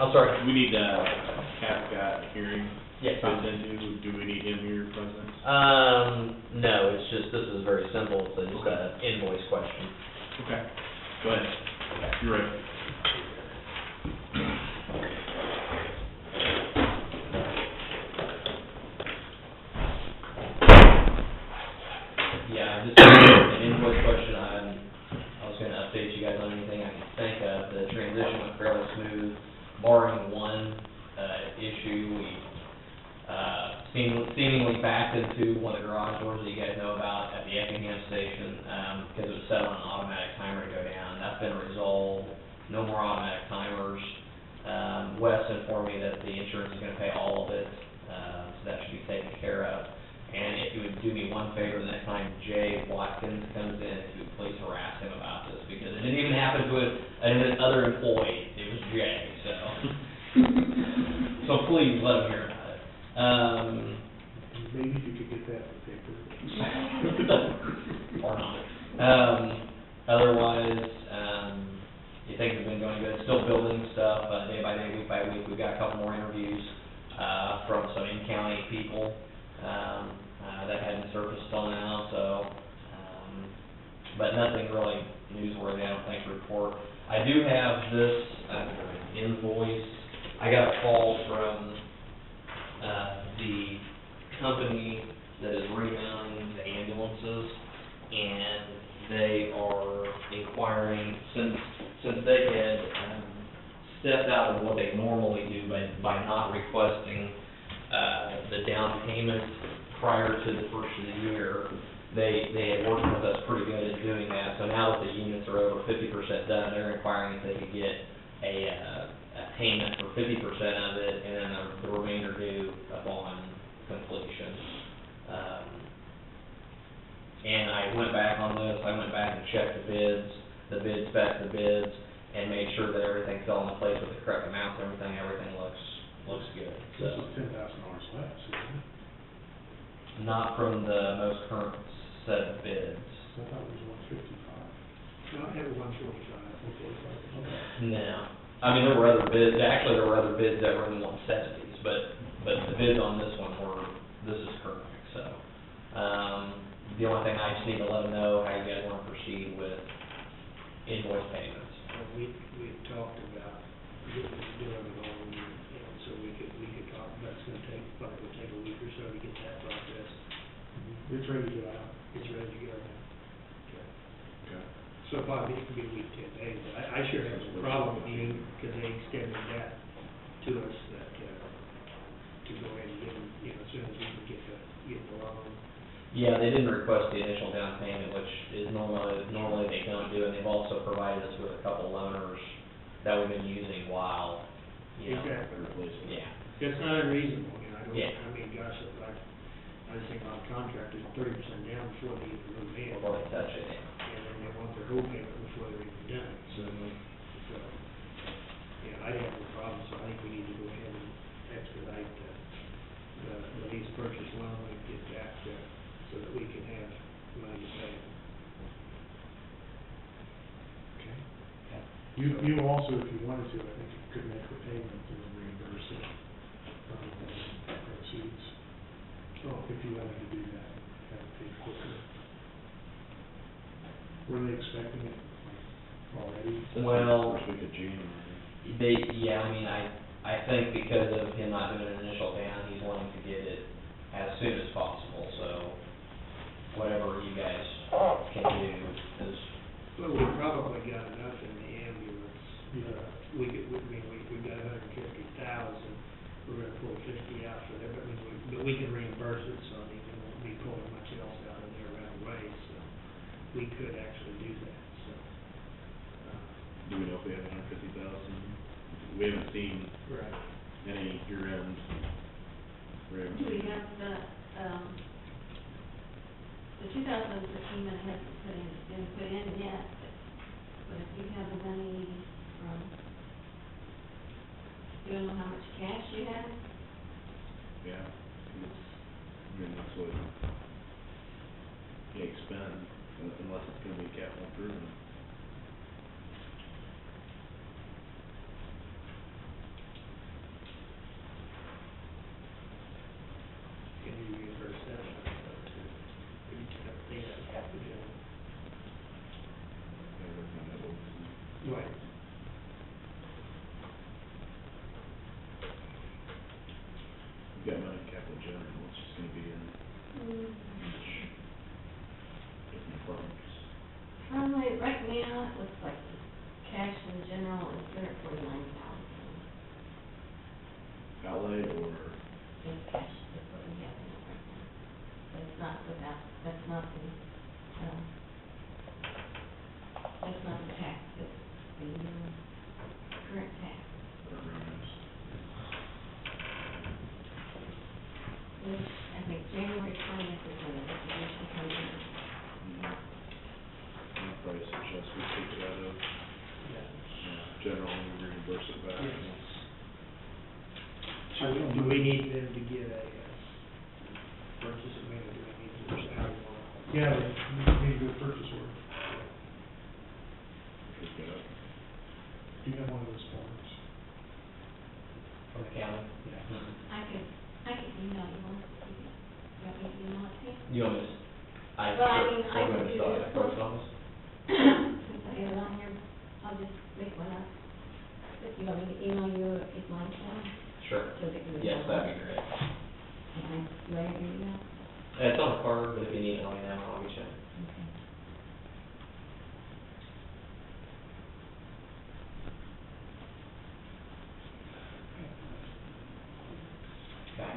I'm sorry. We need, Cathcart hearing. Yes. Into, do we need him here present? No, it's just, this is very simple, it's just an invoice question. Okay, go ahead. You're right. Yeah, just an invoice question. I was gonna update you guys on anything I could think of. The transition went fairly smooth, barring one, issue. We, seemingly backed into one of the garage doors that you guys know about at the Effingham station, because it was set on an automatic timer to go down. That's been resolved. No more automatic timers. Wes informed me that the insurance is gonna pay all of it, so that should be taken care of. And if you would do me one favor, the next time Jay Watkins comes in, if you would please harass him about this, because it didn't even happen to another employee, it was Jay, so. So please let him hear about it. Maybe you could get that in the paper. Or not. Otherwise, things have been going good, still building stuff, day by day, week by week. We've got a couple more interviews, from some in-county people, that hadn't surfaced till now, so, but nothing really newsworthy, I don't think, to report. I do have this, invoice. I got a call from, the company that is remounting the ambulances, and they are inquiring, since they had, stepped out of what they normally do by not requesting, the down payment prior to the first of the year, they had worked with us pretty good at doing that, so now that the units are over 50% done, they're inquiring if they could get a payment for 50% of it, and then the remainder due upon completion. And I went back on this, I went back and checked the bid spec, the bids, and made sure that everything fell into place with the correct amounts, everything looks good, so. This is $10,000 less, isn't it? Not from the most current set of bids. I thought it was 155. No, I have 145. Okay. No. I mean, there were other bids that were in the 170s, but the bids on this one this is correct, so. The only thing I just need to let them know how you guys want to proceed with invoice payments. We talked about doing it all, and so we could talk, but it's gonna take, probably will take a week or so to get that process. It's ready to go out. It's ready to go now. Okay. So probably it could be a week, 10 days. I sure have no problem with you, because they extended that to us, that, to go ahead and get them, as soon as we can get the loan. Yeah, they didn't request the initial down payment, which is normally they don't do, and they've also provided us with a couple loaners that we've been using while, Exactly. Yeah. That's not unreasonable, Yeah. I mean, gosh, I just think a lot of contractors, 30% down before they even move in. Before they touch it, And then they want their whole payment before they're even done, so, I have no problem, so I think we need to go ahead and expedite the lease purchase loan and get that, so that we can have money to pay. Okay. You also, if you wanted to, I think you could make the payment and then reimburse it from the proceeds. Oh. If you wanted to do that, have it paid quicker. Were they expecting it already? Well, First week of January. I think because of him not doing an initial down, he's wanting to get it as soon as possible, so whatever you guys can do is. Well, we probably got enough in the ambulance. Yeah. We've got 150,000, we're gonna pull 50 out for that, but we can reimburse it, so we won't be pulling much else out of there right away, so we could actually do that, so. Do we know if we have 150,000? We haven't seen Right. any year-end revenue. Do we have the 2015 money hasn't been put in yet, but if you have the money from, do you know how much cash you have? Yeah, that's what you expend, unless it's gonna be capital improvement. Can you reimburse that? Right. We've got money in capital general, it's just gonna be in each different departments. Right now, it looks like cash in general is there at 49,000. Outlay or? It's cash, that's what we have in it right now. But it's not without, that's not the tax, it's the current tax. Which, I think January 20th is when the distribution comes in. Price adjust, we take it out of, general, and we reimburse it back. Yes. Do we need them to get a purchase agreement, do we need to, how do we want to? Yeah, we need to do a purchase order. Do you have one of those forms? From the county? Yeah. I can email you one. You want me to email it to you? You want me to, Well, I mean, I we're can gonna do start this at the post one. office? Since I have it on here, I'll just make one up. If you want me to email you, if mine can, Sure. so that you. Yes, that'd be great. And do I have your email? It's on the card, but if you need it, let me know, I'll get you. Okay. Okay.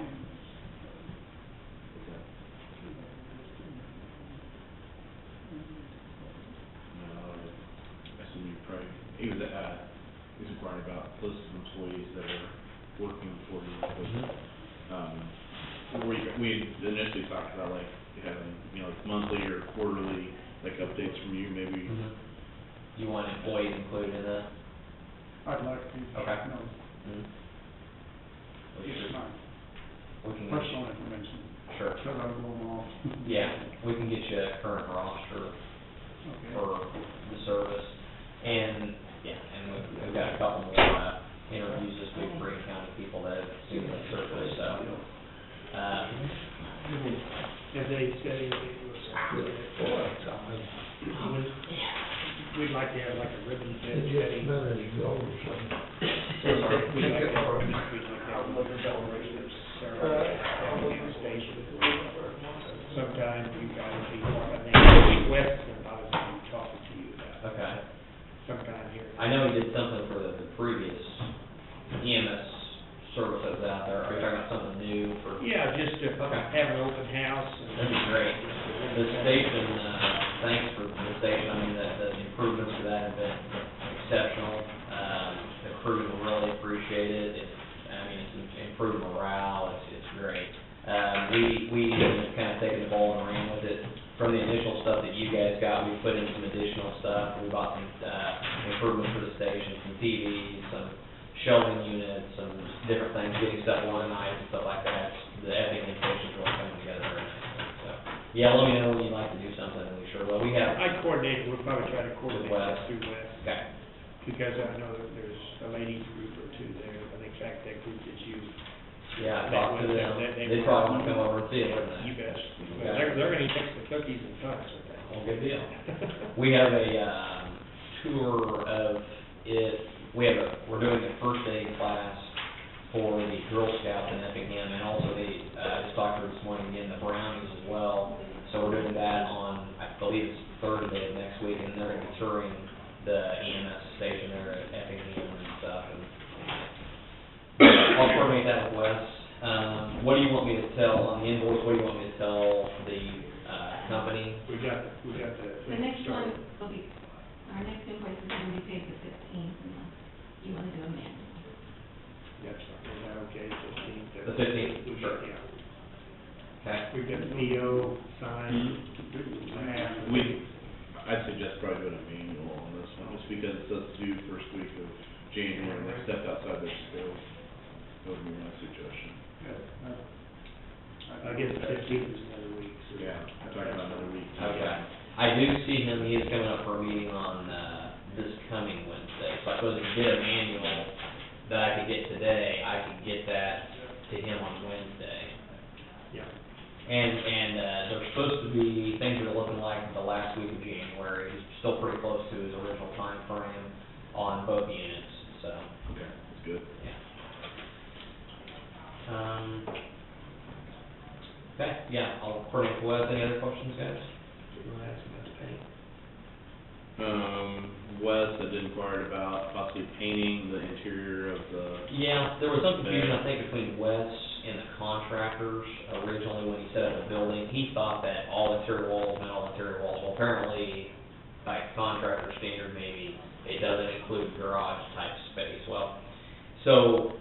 I assume you probably, he was inquiring about lists of employees that are working for you, but, we initially talked about like having, like monthly or quarterly, like updates from you, maybe. You want employees included in that? I'd like to. Okay. No, Mhm. fine. We can. Personal information. Sure. So I'm going off. Yeah, we can get you a current roster Okay. for the service. And, yeah, and we've got a couple more, interviews this week for Green County people that have seen the surface, so. Have they said anything to us? We'd like to have like a ribbon fed setting. We'd like to have a ribbon celebration ceremony at the station. Sometime you guys be, I think, West and I was going to be talking to you about Okay. sometime here. I know he did something for the previous EMS service that was out there. Are you talking about something new for? Yeah, just to Okay. have an open house and. That'd be great. The station, thanks for the station, I mean, the improvements to that have been exceptional. The crew really appreciate it, it's improved morale, it's great. We have kind of taken the ball and ran with it. From the initial stuff that you guys got, we put in some additional stuff, we bought some, improvements for the station, some TVs, some shelving units, some different things, getting stuff organized and stuff like that. The Effingham station's really coming together very nicely, so. Yeah, let me know when you'd like to do something, and we sure will. We have. I coordinate, we'll probably try to coordinate West. that through West. Okay. Because I know that there's a ladies group or two there, I think that group that you. Yeah, met talk to with, them. that They probably want to come over and see it, wouldn't they? You bet. Okay. They're gonna mix the cookies and tarts, I think. Well, good deal. We have a, tour of it, we're doing a first aid class for the Girl Scouts in Effingham, and also I just talked to her this morning again, the Brownies as well. So we're doing that on, I believe it's Thursday of next week, and they're gonna be touring the EMS station there at Effingham and stuff, and I'll coordinate that with Wes. What do you want me to tell on the invoice, what do you want me to tell the, company? We got the. The next one will be, our next invoice is gonna be paid the 15th, unless you wanna do a manual. Yes, is that okay, 15th? The 15th, sure. Yeah. Okay. We've got the PO signed. I'd suggest probably doing a manual on this one, just because it says due first week of January, and they stepped outside their scope. That would be my suggestion. I guess the 15th is another week, so. Yeah, I'm talking about another week. Okay. I do see him, he is coming up for a meeting on, this coming Wednesday, so I suppose if you get a manual that I could get today, I could get that to him on Wednesday. Yeah. And there's supposed to be, things are looking like the last week of January, he's still pretty close to his original time frame on both units, so. Okay, that's good. Yeah. Okay, yeah, I'll coordinate with Wes. Any other questions, guys? You wanna ask about the paint? Wes had inquired about possibly painting the interior of the. Yeah, there was some confusion, I think, between Wes and the contractors originally when he set up the building. He thought that all interior walls meant all interior walls. Well, apparently, by contractor standard, maybe it doesn't include garage type space. Well, so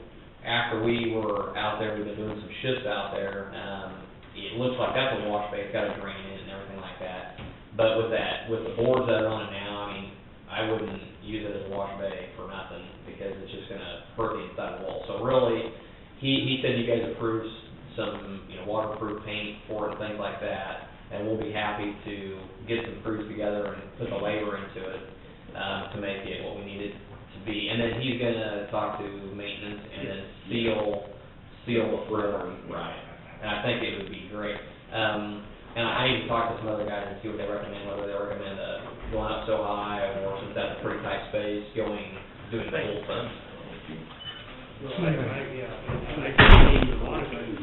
after we were out there, we've been doing some shifts out there, it looks like that's a wash bay, it's got a drain in it and everything like that. But with the boards that are on it now, I mean, I wouldn't use it as a wash bay for nothing, because it's just gonna hurt the inside of the wall. So really, he said you guys approved some, waterproof paint for it and things like that, and we'll be happy to get some crews together and put the labor into it, to make it what we need it to be, and then he's gonna talk to maintenance and then seal the perimeter, right? And I think it would be great. And I need to talk to some other guys and see what they recommend, whether they recommend, going up so high, or since that's a pretty tight space, doing the whole thing. Well, I think either one of them,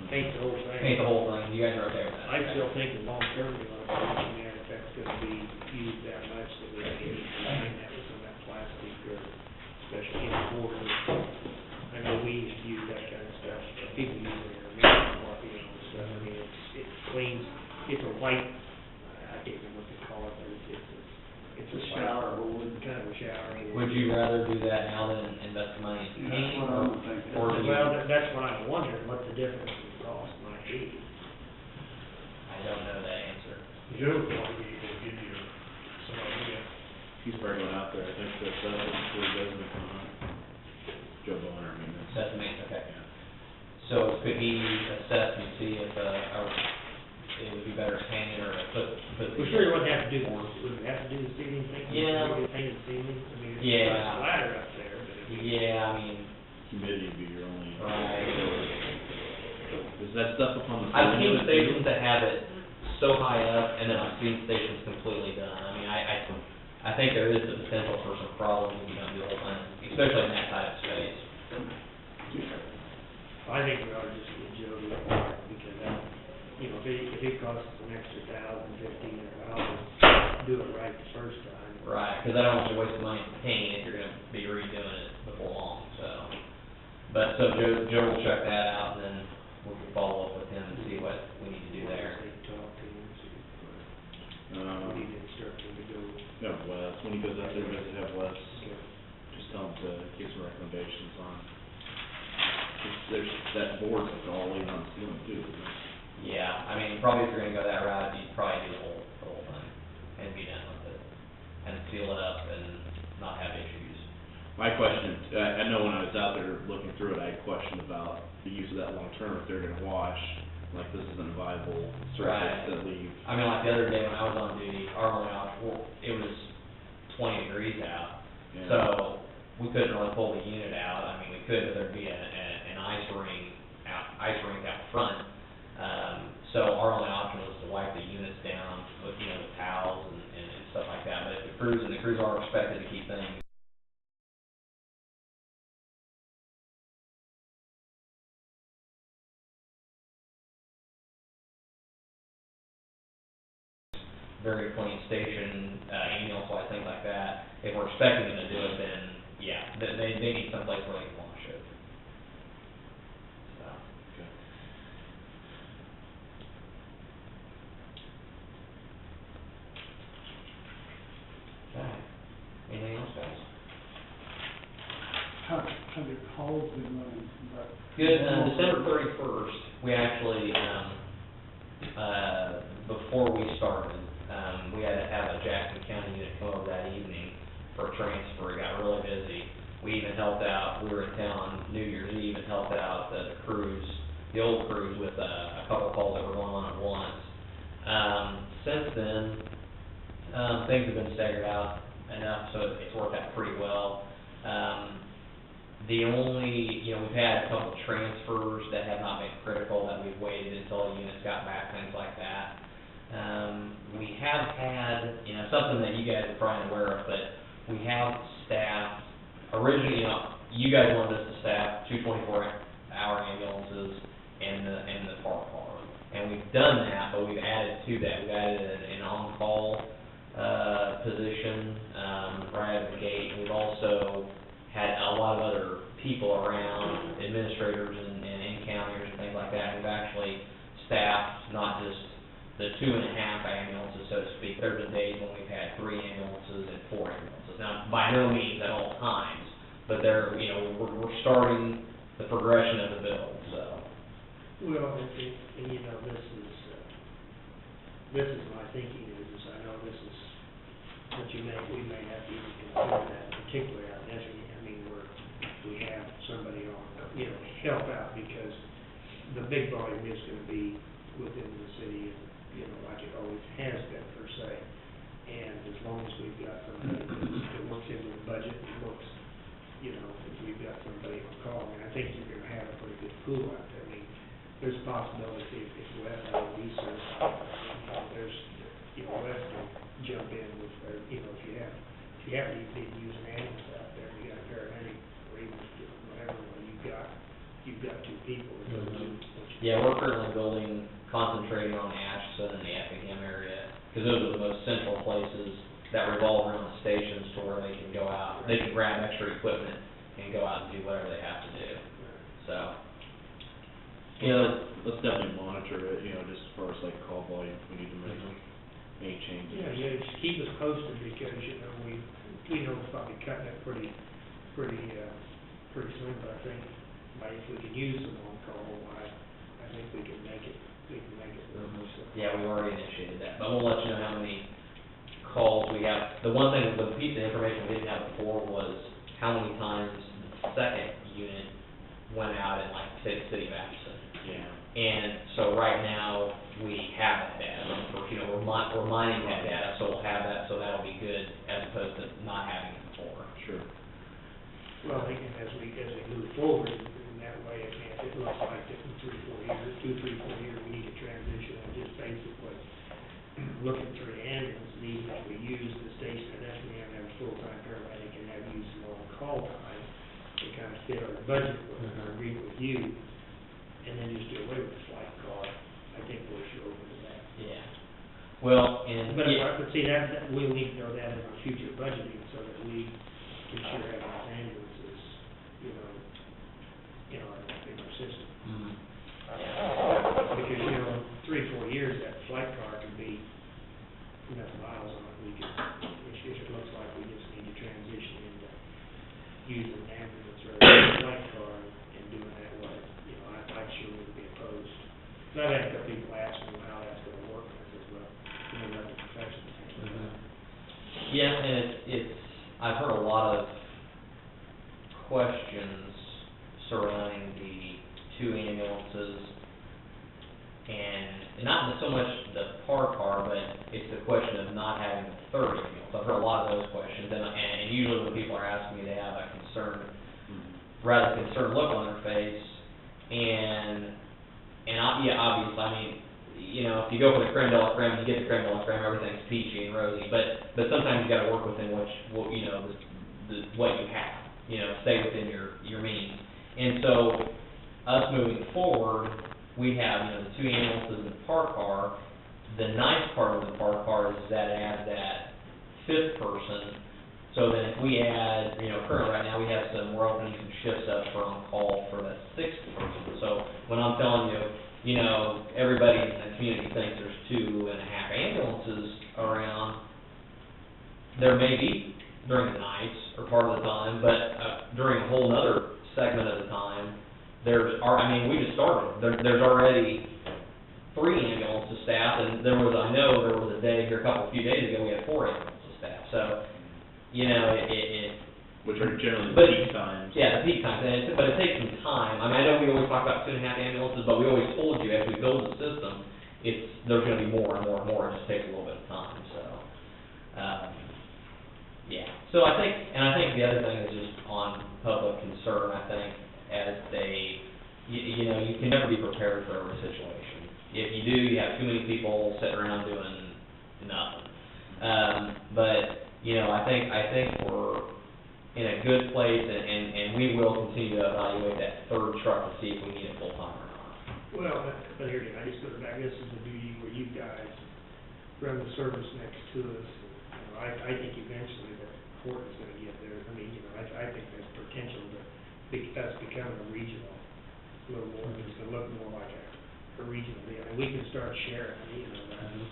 paint the whole thing. Paint the whole thing, you guys are okay with that? I still think the long term, you want to be looking at if that's gonna be used that much, that we need to find that with some of that plastic, or especially in the border. I know we used to use that kind of stuff, people use it in their coffee and stuff, I mean, it cleans, it's a white, I can't remember what they call it, but it's a shower, kind of a shower. Would you rather do that now than invest the money in paint? That's what I'm thinking. Or do you? Well, that's what I'm wondering, what the difference in cost might be. I don't know that answer. Joe will probably be able to give you some idea. He's probably going out there, I think, to assess it before he does anything on it. Joe Bonner, I mean, that's. That's amazing, okay. So could he assess and see if, it would be better to paint it or to put. We're sure you wouldn't have to do more, would we have to do the ceiling thing? Yeah. Painted ceiling, I mean, it's Yeah. a ladder up there, but it would. Yeah, I mean, Humidity would be your only. right. Is that stuff up on the? I've ceiling seen of it, too? stations that have it so high up, and then I've seen stations completely done. I mean, I think there is the potential for some problems if you don't do the whole thing, especially in that type of space. I think we ought to just get Joe to look at it, because that, you know, if it costs an extra $1,000, $1,500, do it right the first time. Right, because I don't want you to waste money on paint if you're gonna be redoing it before long, so. But, so Joe will check that out, and then we can follow up with him and see what we need to do there. Talk to him, see if Um, we need to instruct him to go. No, Wes, when he goes out there, does have Wes, Okay. just tell him to give some recommendations on. There's that board that's all laying on the ceiling too, isn't it? Yeah, I mean, probably if you're gonna go that route, you'd probably do the whole thing, and be done with it, and seal it up and not have issues. My question, I know when I was out there looking through it, I had questioned about the use of that long term, if they're gonna wash, like this isn't a viable surface to leave. I mean, like the other day when I was on duty, our only option, it was 20 degrees out, Yeah. so we couldn't really pull the unit out. I mean, we could, but there'd be an ice rink out front. So our only option was to wipe the units down with, with towels and stuff like that. But if the crews are expected to keep things very clean station, ambulance-wise, things like that. If we're expecting them to do it, then, yeah, they need someplace where they can wash it. So, Okay. okay. Anything else, guys? How the calls been running, but. Good, December 31st, we actually, before we started, we had to have a Jackson County unit come over that evening for a transfer. It got really busy. We even helped out, we were in town New Year's Eve and helped out the crews, the old crews with a couple of calls that were going on at once. Since then, things have been staggered out enough, so it's worked out pretty well. The only, we've had a couple of transfers that have not been critical, that we've waited until the units got back, things like that. We have had, something that you guys are probably aware of, but we have staffed, originally, you guys wanted us to staff 2 24-hour ambulances and the park car. And we've done that, but we've added to that. We've added an on-call position right out of the gate. We've also had a lot of other people around, administrators and in-counters and things like that. We've actually staffed not just the 2.5 ambulances, so to speak. There have been days when we've had 3 ambulances and 4 ambulances. Now, by no means at all times, but they're, we're starting the progression of the build, so. Well, and this is my thinking is I know this is what we may have to even consider that, particularly out in Essex. I mean, where we have somebody on, help out, because the big volume is gonna be within the city, and, like it always has been per se. And as long as we've got somebody that works works into the budget, and works, you know, if we've got somebody on call, I mean, I think you're gonna have a pretty good pool out there. I mean, there's a possibility if Wes has a research, there's, you know, Wes can jump in with, you know, if you have to use an ambulance out there, you got a paramedic, or even whatever, well, you've got two people that go to. Yeah, we're currently concentrating on Ashton and the Effingham area, because those are the most central places that revolve around the stations to where they can go out, they can grab extra equipment and go out and do whatever they have to do, so. You know, Let's definitely monitor it, you know, just as far as like call volume, if we need to make any changes. Yeah, just keep us posted, because, you know, we know it's probably cutting it pretty soon, but I think, if we can use them on call, I think we can make it work, so. yeah, we already initiated that, but we'll let you know how many calls we have. The one thing, the piece of information we didn't have before was how many times the second unit went out in, like, say, the city of Atchison. Yeah. And so right now, we have that data, or, you know, we're mining that data, so we'll have that, so that'll be good, as opposed to not having it before. Sure. Well, I think as we move forward, in that way, if it looks like that in 2, 3, 4 years, we need to transition and just basically looking through the ambulance, and even if we use the station at Effingham, have a full-time paramedic and have use some on-call time, to kind of fit our budget with, and I agree with you, and then just do away with the flight car, I think we'll show over to that. Yeah. Well, and. But see, that, we'll need to know that in our future budgeting, so that we can sure have those ambulances, you know, in our system. Mhm. Because, you know, 3, 4 years, that flight car could be enough miles on it, we could, if it looks like we just need to transition into using an ambulance rather than a flight car and doing that way, you know, I sure wouldn't be opposed. So I've had a couple people ask me how that's gonna work, and I said, well, you know, let the professionals handle that. Yeah, and it's, I've heard a lot of questions surrounding the 2 ambulances, and not so much the par car, but it's the question of not having the 3rd ambulance. I've heard a lot of those questions, and usually when people are asking me, they have a rather concerned look on their face, and yeah, obviously, I mean, you know, if you go for the creme de la creme, you get the creme de la creme, everything's peachy and rosy, but sometimes you gotta work within what you know, what you have, you know, stay within your means. And so, us moving forward, we have, you know, the 2 ambulances and the par car. The nice part of the par car is that it adds that 5th person. So then if we add, you know, currently right now we have we're opening some shifts up for on call for the 6th person. So when I'm telling you, you know, everybody in the community thinks there's 2.5 ambulances around, there may be during the nights or part of the time, but during a whole nother segment of the time, we just started. There's already 3 ambulances staffed, and there was a day here, a few days ago, we had 4 ambulances staffed. So, you know, which are generally the peak times. Yeah, the peak times, but it takes some time. I mean, I know we always talk about 2.5 ambulances, but we always told you as we build the system, there's gonna be more and more and more, it just takes a little bit of time, so. Yeah, so I think the other thing is just on public concern, I think, as you know, you can never be prepared for every situation. If you do, you have too many people sitting around doing nothing. But, you know, I think we're in a good place, and we will continue to evaluate that 3rd truck to see if we need it full-time or not. Well, but here again, I just go back, this is the beauty where you guys run the service next to us. You know, I think eventually that Fort is gonna get there. I mean, you know, I think there's potential to us becoming a regional, a little more, it's gonna look more like a regional deal. And we can start sharing, you know,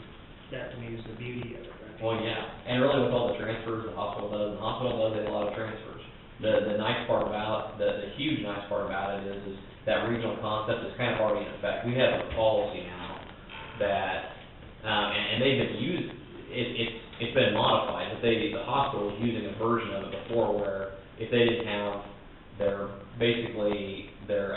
that to me is the beauty of it. Well, yeah, and really with all the transfers the hospital does a lot of transfers. The nice part about, the huge nice part about it is that regional concept is kind of already in effect. We have a policy now that, and they've been used, it's been modified, but the hospital is using a version of it before where if they didn't have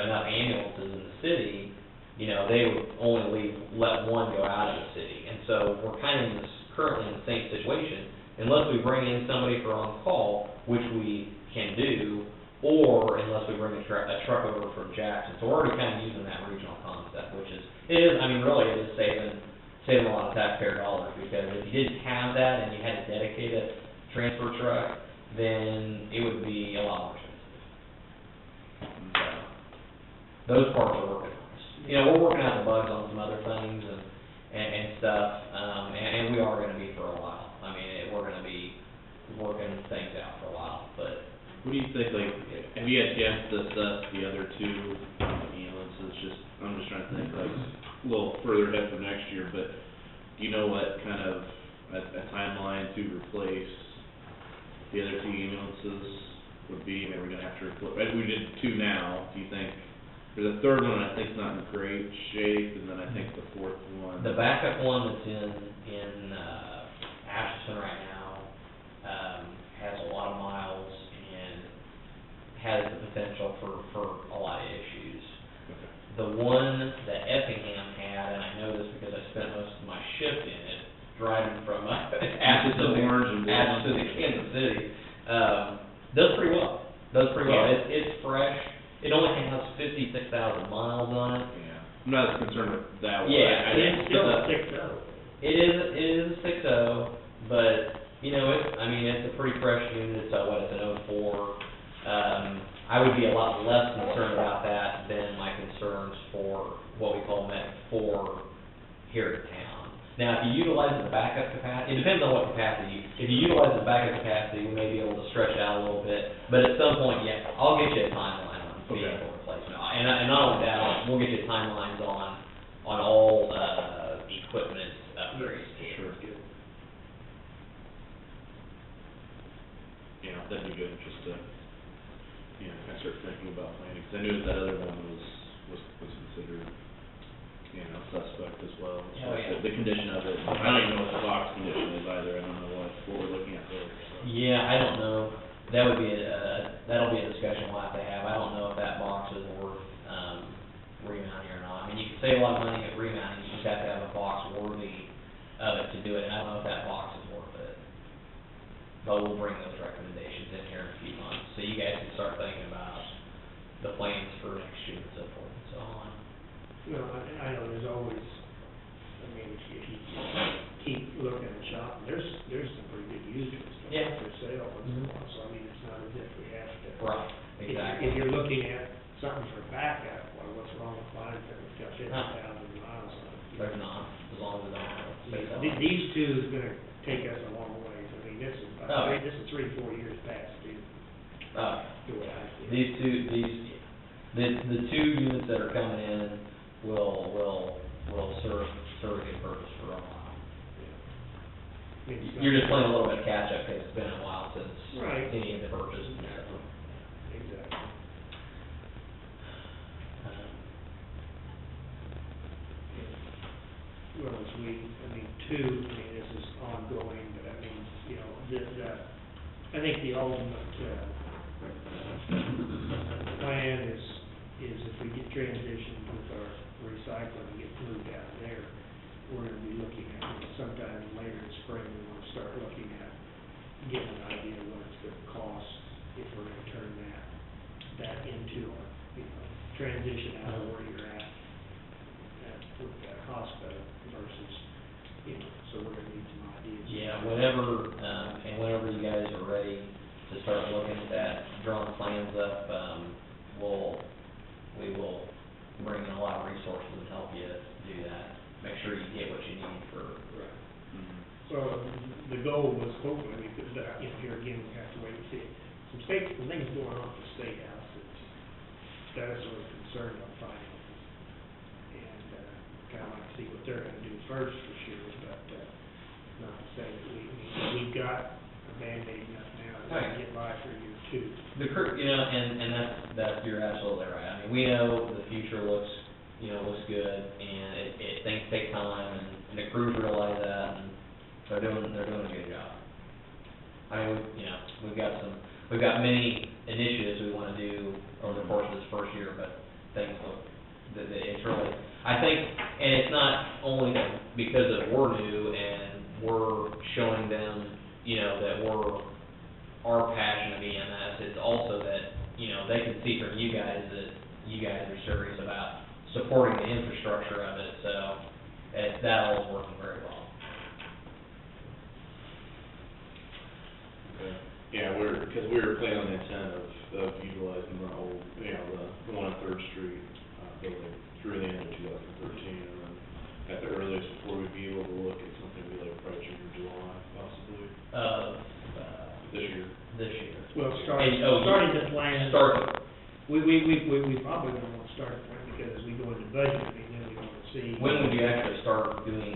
enough ambulances in the city, you know, they would only let 1 go out of the city. And so we're kind of currently in the same situation. unless we bring in somebody for on-call, which we can do, or unless we bring a truck over from Jackson. So we're already kind of using that regional concept, which is, really it is saving a lot of taxpayer dollars, because if you didn't have that and you had to dedicate a transfer truck, then it would be a lot more expensive. So, those parts are working on us. You know, we're working out the bugs on some other things and stuff, and we are gonna be for a while. I mean, we're gonna be working things out for a while, but. What do you think, like, have you had a chance to assess the other two ambulances? I'm just trying to think, like, a little further ahead for next year, but do you know what kind of a timeline to replace the other two ambulances would be? I mean, we're gonna have to replace, we did two now, do you think, or the third one I think is not in great shape, and then I think the fourth one. The backup one that's in Ashton right now, has a lot of miles and has the potential for a lot of issues. Okay. The one that Effingham had, and I know this because I spent most of my shift in it, driving from Ashton to Kansas City, does pretty well. Yeah. It's fresh. It only has 56,000 miles on it. Yeah, I'm not as concerned with that one. Yeah, It's still a 6.0. It is a 6.0, but, you know, it's a pretty fresh unit. It's an 04. I would be a lot less concerned about that than my concerns for what we call Met 4 here in town. Now, if you utilize the backup capacity, it depends on what capacity. If you utilize the backup capacity, we may be able to stretch it out a little bit, but at some point, yeah, I'll get you a timeline on vehicle replacement. And not only that, we'll get you timelines on all, equipment upgrades. Sure. Yeah, that'd be good, just to, kind of start thinking about planning, because I knew that other one was considered, suspect as well. So Oh, yeah. The condition of it, I don't even know what the box condition is either, I don't know what we're looking at there, so. Yeah, I don't know. That would be that'll be a discussion we'll have to have. I don't know if that box is worth, remounting or not. I mean, you can save a lot of money at remounting, you just have to have a box worthy of it to do it, and I don't know if that box is worth it. But we'll bring those recommendations in here in a few months, so you guys can start thinking about the plans for next year and so forth and so on. Well, I know there's always, if you keep looking and shopping, there's some pretty good used ones for sale and so on, so it's not as if we have to. Right, exactly. If you're looking at something for backup, well, what's wrong with buying something that's got 50,000 miles on it? There's not, as long as they don't have it. These two is gonna take us a long ways, this is, this is 3-4 years past due, the way I see it. The two units that are coming in will serve a good purpose for a while. You're just playing a little bit of catch up because it's been a while since any of the purchases and stuff. Exactly. Well, as two, this is ongoing, but I think the ultimate, plan is if we get transitioned with our recycling and get moved out there, we're gonna be looking at, sometime later in spring, we wanna start looking at getting an idea of what it's gonna cost if we're gonna turn that into our, transition out of where you're at with that hospital versus, so we're gonna need some ideas. Yeah, whenever you guys are ready to start looking at that, drawing plans up, we will bring in a lot of resources and help you do that. Make sure you get what you need for. Right. Well, the goal was hopefully, because, here again, we have to wait and see. Some things going on at the State House that are sort of concerned on finances. And, kind of like to see what they're gonna do first for sure, but, not to say that we've got a Band-Aid enough now to get by for year two. And that's, you're absolutely right. We know the future looks good, and things take time, and the crews realize that, and they're doing a good job. We've got many initiatives we wanna do over the course of this first year, but things look, it's really, I think, and it's not only because we're new and we're showing them you know, that our passion of EMS, it's also that, you know, they can see from you guys that you guys are serious about supporting the infrastructure of it, so that all is working very well. Okay. Yeah, because we were planning on the intent of utilizing the old, you know, the one on Third Street, building through the end of 2013, and then at the earliest, before we'd be able to look at something be like probably June or July, possibly, this year. This year. Well, And, oh, starting to plan. Start, We probably don't want to start the plan, because as we go into budget, I mean, then we want to see. when would you actually start doing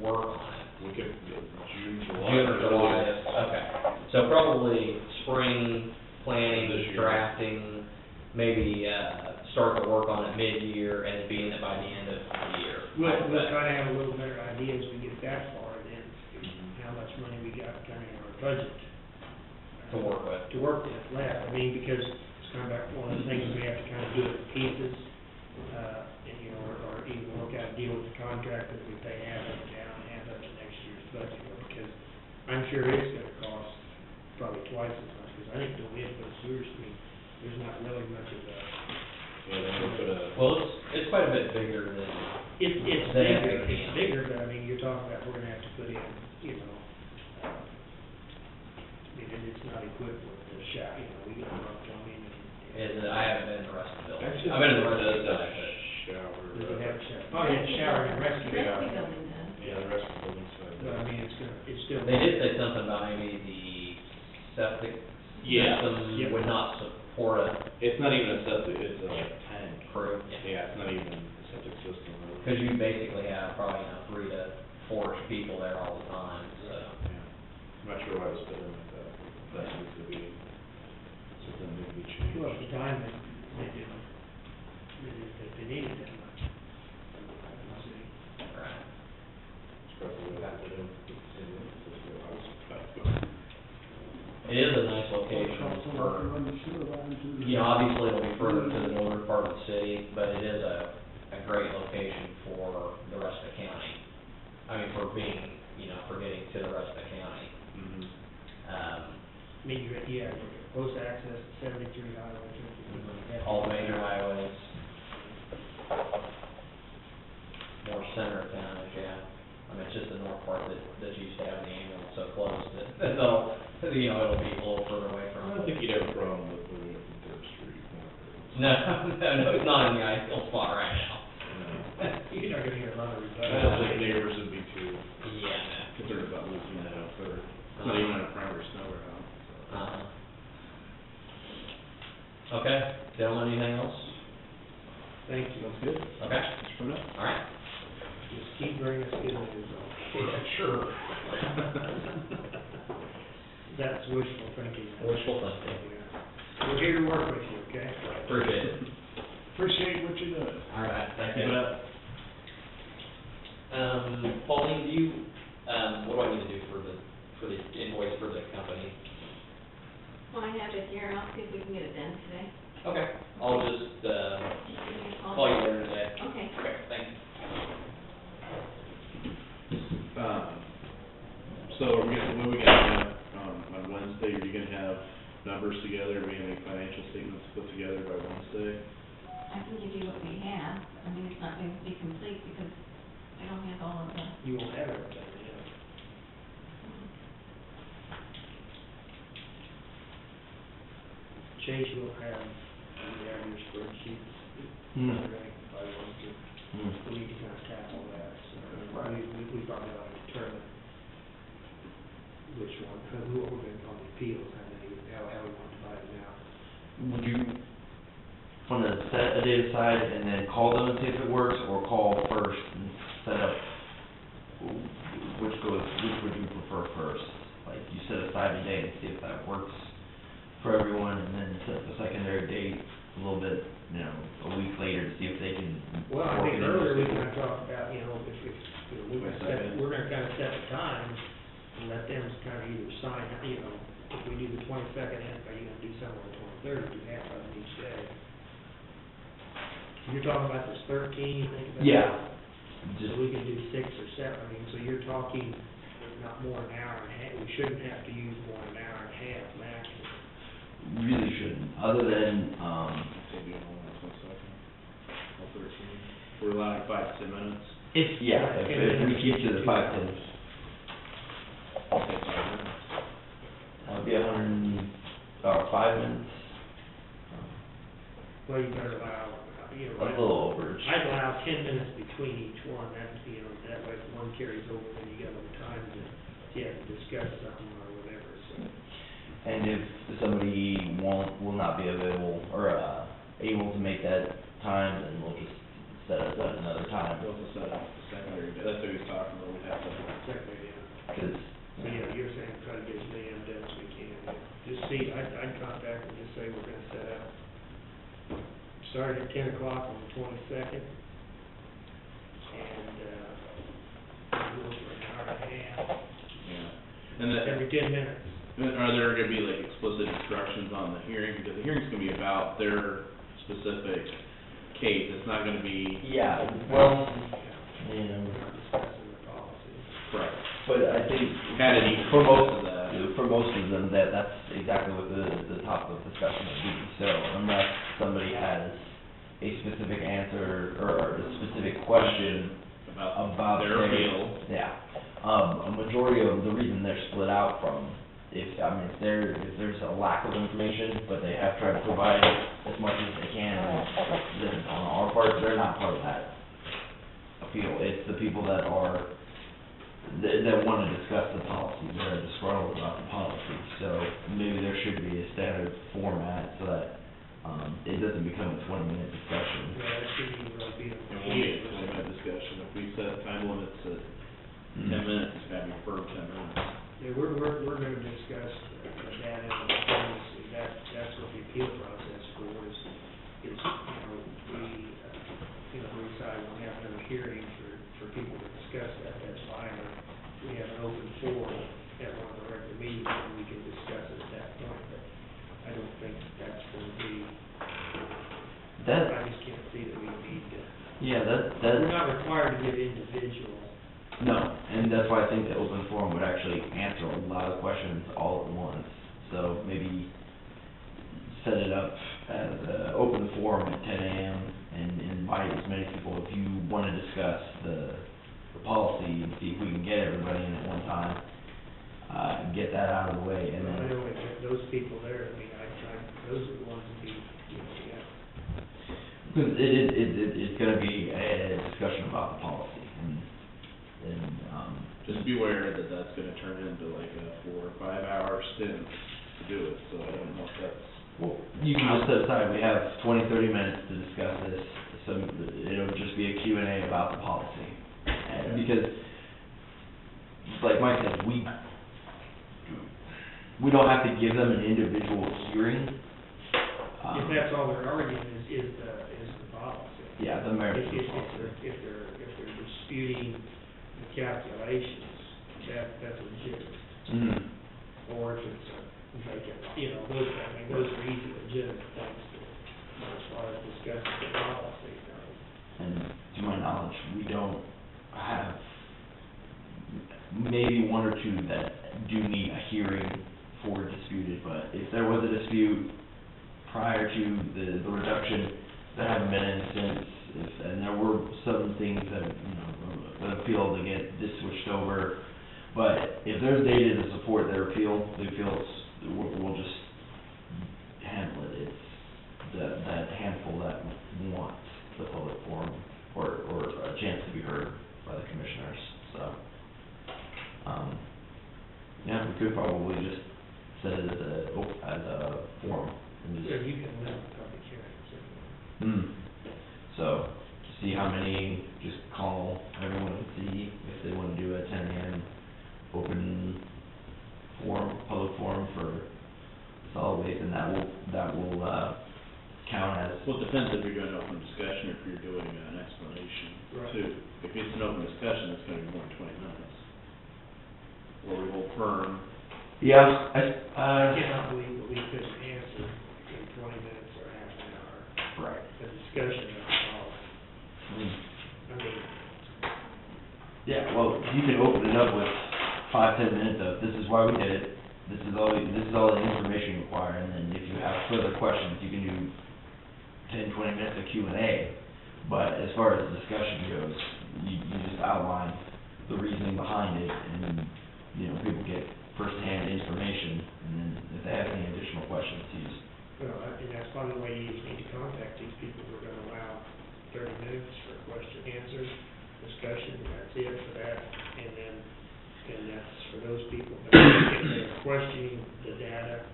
work on it? We could, June, July. June or July, okay. So probably spring planning, This year. drafting, maybe, start to work on it mid-year and be in it by the end of the year. We'll try to have a little better idea as we get that far, then, how much money we got kind of in our budget. To work with. To work with left, I mean, because it's kind of like one of the things we have to kind of do it in pieces, and, you know, or even work out a deal with the contractor, if we pay half of it down, half of it next year's budget, because I'm sure it's gonna cost probably twice as much, because I think the way it goes through, I mean, there's not really much of a. Yeah, then we put a. Well, it's quite a bit bigger than. It's They bigger, have to, it's bigger, but I mean, you're talking about, we're gonna have to put in, you know, I mean, and it's not equipped with the shower, you know, we got rough plumbing and. I haven't been in the rest of the building. Actually, I've been in the rest of the does have building, shower. Does it have a shower? Oh, yeah, shower and rescue. Rescue building does. Yeah, the rest of the building's fine. But I mean, it's still. They did say something about maybe the septic Yeah. system Yep. would not support a It's not even a septic, it's a tank. crew. Yeah, it's not even a septic system, really. Because you basically have probably, you know, 3 to 4 people there all the time, so. Yeah. I'm not sure why it was put in like that. That needs to be, something needs to be changed. Well, at the time, they didn't, they needed that much. See. Right. It's probably what I would do. It is a nice location for, you know, obviously it'll be further to the northern part of the city, but it is a great location for the rest of the county. I mean, for being, you know, for getting to the rest of the county. Mhm. I mean, you're close access to 73 highway. All the major highways. More center of town, yeah. I mean, it's just the north part that used to have the ambulance so close that, they'll, you know, it'll be a little further away I from. don't think you'd have a problem with moving it from Third Street. No, it's not in the ideal spot right now. You're not gonna get a lot of I don't think rebuttal. neighbors would be too Yeah. concerned about losing that out there. It's not even on a primary snow route. Okay, gentlemen, anything else? Thank you. Sounds good. Okay, Thanks for coming up. all right. Just keep bringing us good news on. Yeah, sure. That's wishful thinking. Wishful thinking. Yeah. We're here to work with you, okay? Appreciate it. Appreciate what you're doing. All right, thank you. Pauline, do you, what do I need to do for the invoice for the company? Well, I have it here, I'll see if we can get it done today. Okay, I'll just, Give me a call you later today. Okay. Okay, thanks. So are we gonna, what we got, on Wednesday, are you gonna have numbers together, we have any financial statements put together by Wednesday? I can give you what we have, I mean, it's not going to be complete because I don't have all of the. You won't have everything, yeah. Chase will have, you have your spreadsheets. Right, if I want to. We can kind of tackle that, so, we probably ought to determine which one, who we're going to, on the appeals, how we want to divide it out. Would you wanna set a day aside and then call them and see if it works, or call first and set up, which would you prefer first? Like, you set aside a day and see if that works for everyone, and then set the secondary date a little bit, you know, a week later to see if they can. Well, I work think it in. earlier we kind of talked about, you know, if, you know, we're gonna kind of set the time and let them kind of either sign, you know, if we do the 22nd, are you gonna do something on the 23rd, do half of them each day? You're talking about this 13, you think about? Yeah. So we can do 6 or 7, I mean, so you're talking, 9, not more than an hour and a half, we shouldn't have to use more than an hour and a half maximum. Really shouldn't, other than, Maybe hold on 1 second. 13. We're allowing 5 to 10 minutes. if we keep to the 5 to, I'll say 5 minutes. that would be 5 minutes. Well, you better allow, you know. A little overage. I'd allow 10 minutes between each one, that's, you know, that way if one carries over, then you got a little time to, discuss something or whatever, so. And if somebody will not be available, or, able to make that time, then we'll just set it at another time. We'll just set up the secondary, that's what he was talking about, we'd have to. Secondary, yeah. 'Cause, So, yeah, you're saying try to get as many of them done as we can, yeah. Just see, I'd contact them, just say we're gonna set up, start at 10 o'clock on the 22nd, and, we'll go for an hour and a half, Yeah. And that, every 10 minutes. are there gonna be like explicit instructions on the hearing? Because the hearing's gonna be about their specific case, it's not gonna be. yeah, well, We're yeah, not discussing the policy. Correct. but I think Had any for most of that. For most of them, that's exactly what the topic of discussion would be. So unless somebody has a specific answer or a specific question about their appeal. Yeah. A majority of the reason they're split out from, if there's a lack of information, but they have tried to provide as much as they can, then on our part, they're not part of that appeal. It's the people that want to discuss the policy, they're disgruntled about the policy. So maybe there should be a standard format so that it doesn't become a 20-minute discussion. Yeah, that shouldn't even really be a. It won't be a 20-minute discussion, if we set time limits at 10 minutes, it's gotta be per 10 minutes. Yeah, we're gonna discuss the data and the policy, that's what the appeal process for is, we decide we'll have another hearing for people to discuss that's fine. We have an open forum at one of the regular meetings, and we can discuss it at that point, but I don't think that's gonna be, I just can't see that we need to. Yeah, We're not required to give individual. No, and that's why I think the open forum would actually answer a lot of questions all at once. So maybe set it up as an open forum at 10 a.m. and invite as many people if you want to discuss the policy and see if we can get everybody in at one time, get that out of the way, and I then. don't think that those people there, I mean, those are the ones that be, yeah. Because it's gonna be a discussion about the policy, and, Just beware that that's gonna turn into like a 4 or 5 hour stint to do it, so I don't know if that's. well, you can just set aside, we have 20, 30 minutes to discuss this, so it'll just be a Q&A about the policy. And because, like Mike said, we don't have to give them an individual hearing. If that's all they're arguing is the policy. Yeah, the merits of the If policy. they're disputing the calculations, that's legitimate. Mm-hmm. Or if it's those are easy legitimate things as far as discussing the policy goes. And to my knowledge, we don't have maybe one or two that do need a hearing for disputed, but if there was a dispute prior to the reduction, there haven't been any since, and there were some things that, the appeal to get this switched over, but if there's data to support their appeal, the appeals, we'll just handle it. It's that handful that wants the public forum or a chance to be heard by the commissioners, so. Yeah, we could probably just set it as a forum and just. Yeah, you can limit public hearings. So, see how many, just call everyone and see if they wanna do a 10 a.m. open forum, public forum for solid waste, and that will count as. Well, it depends if you're doing an open discussion or if you're doing an explanation Right. too. If it's an open discussion, it's gonna be more than 20 minutes. Or we hold firm. Yeah, I cannot believe that we couldn't answer in 20 minutes or half an hour. Right. A discussion of the policy. I mean, Yeah, well, you can open it up with 5-10 minutes of, this is why we did it, this is all the information required, and then if you have further questions, you can do 10-20 minutes of Q&A. But as far as the discussion goes, you just outline the reasoning behind it, and, you know, people get first-hand information, and then if they have any additional questions, you just... Well, I think that's probably the way you need to contact these people. We're gonna allow 30 minutes for question, answer, discussion, that's it for that, and that's for those people. But if they're questioning the data,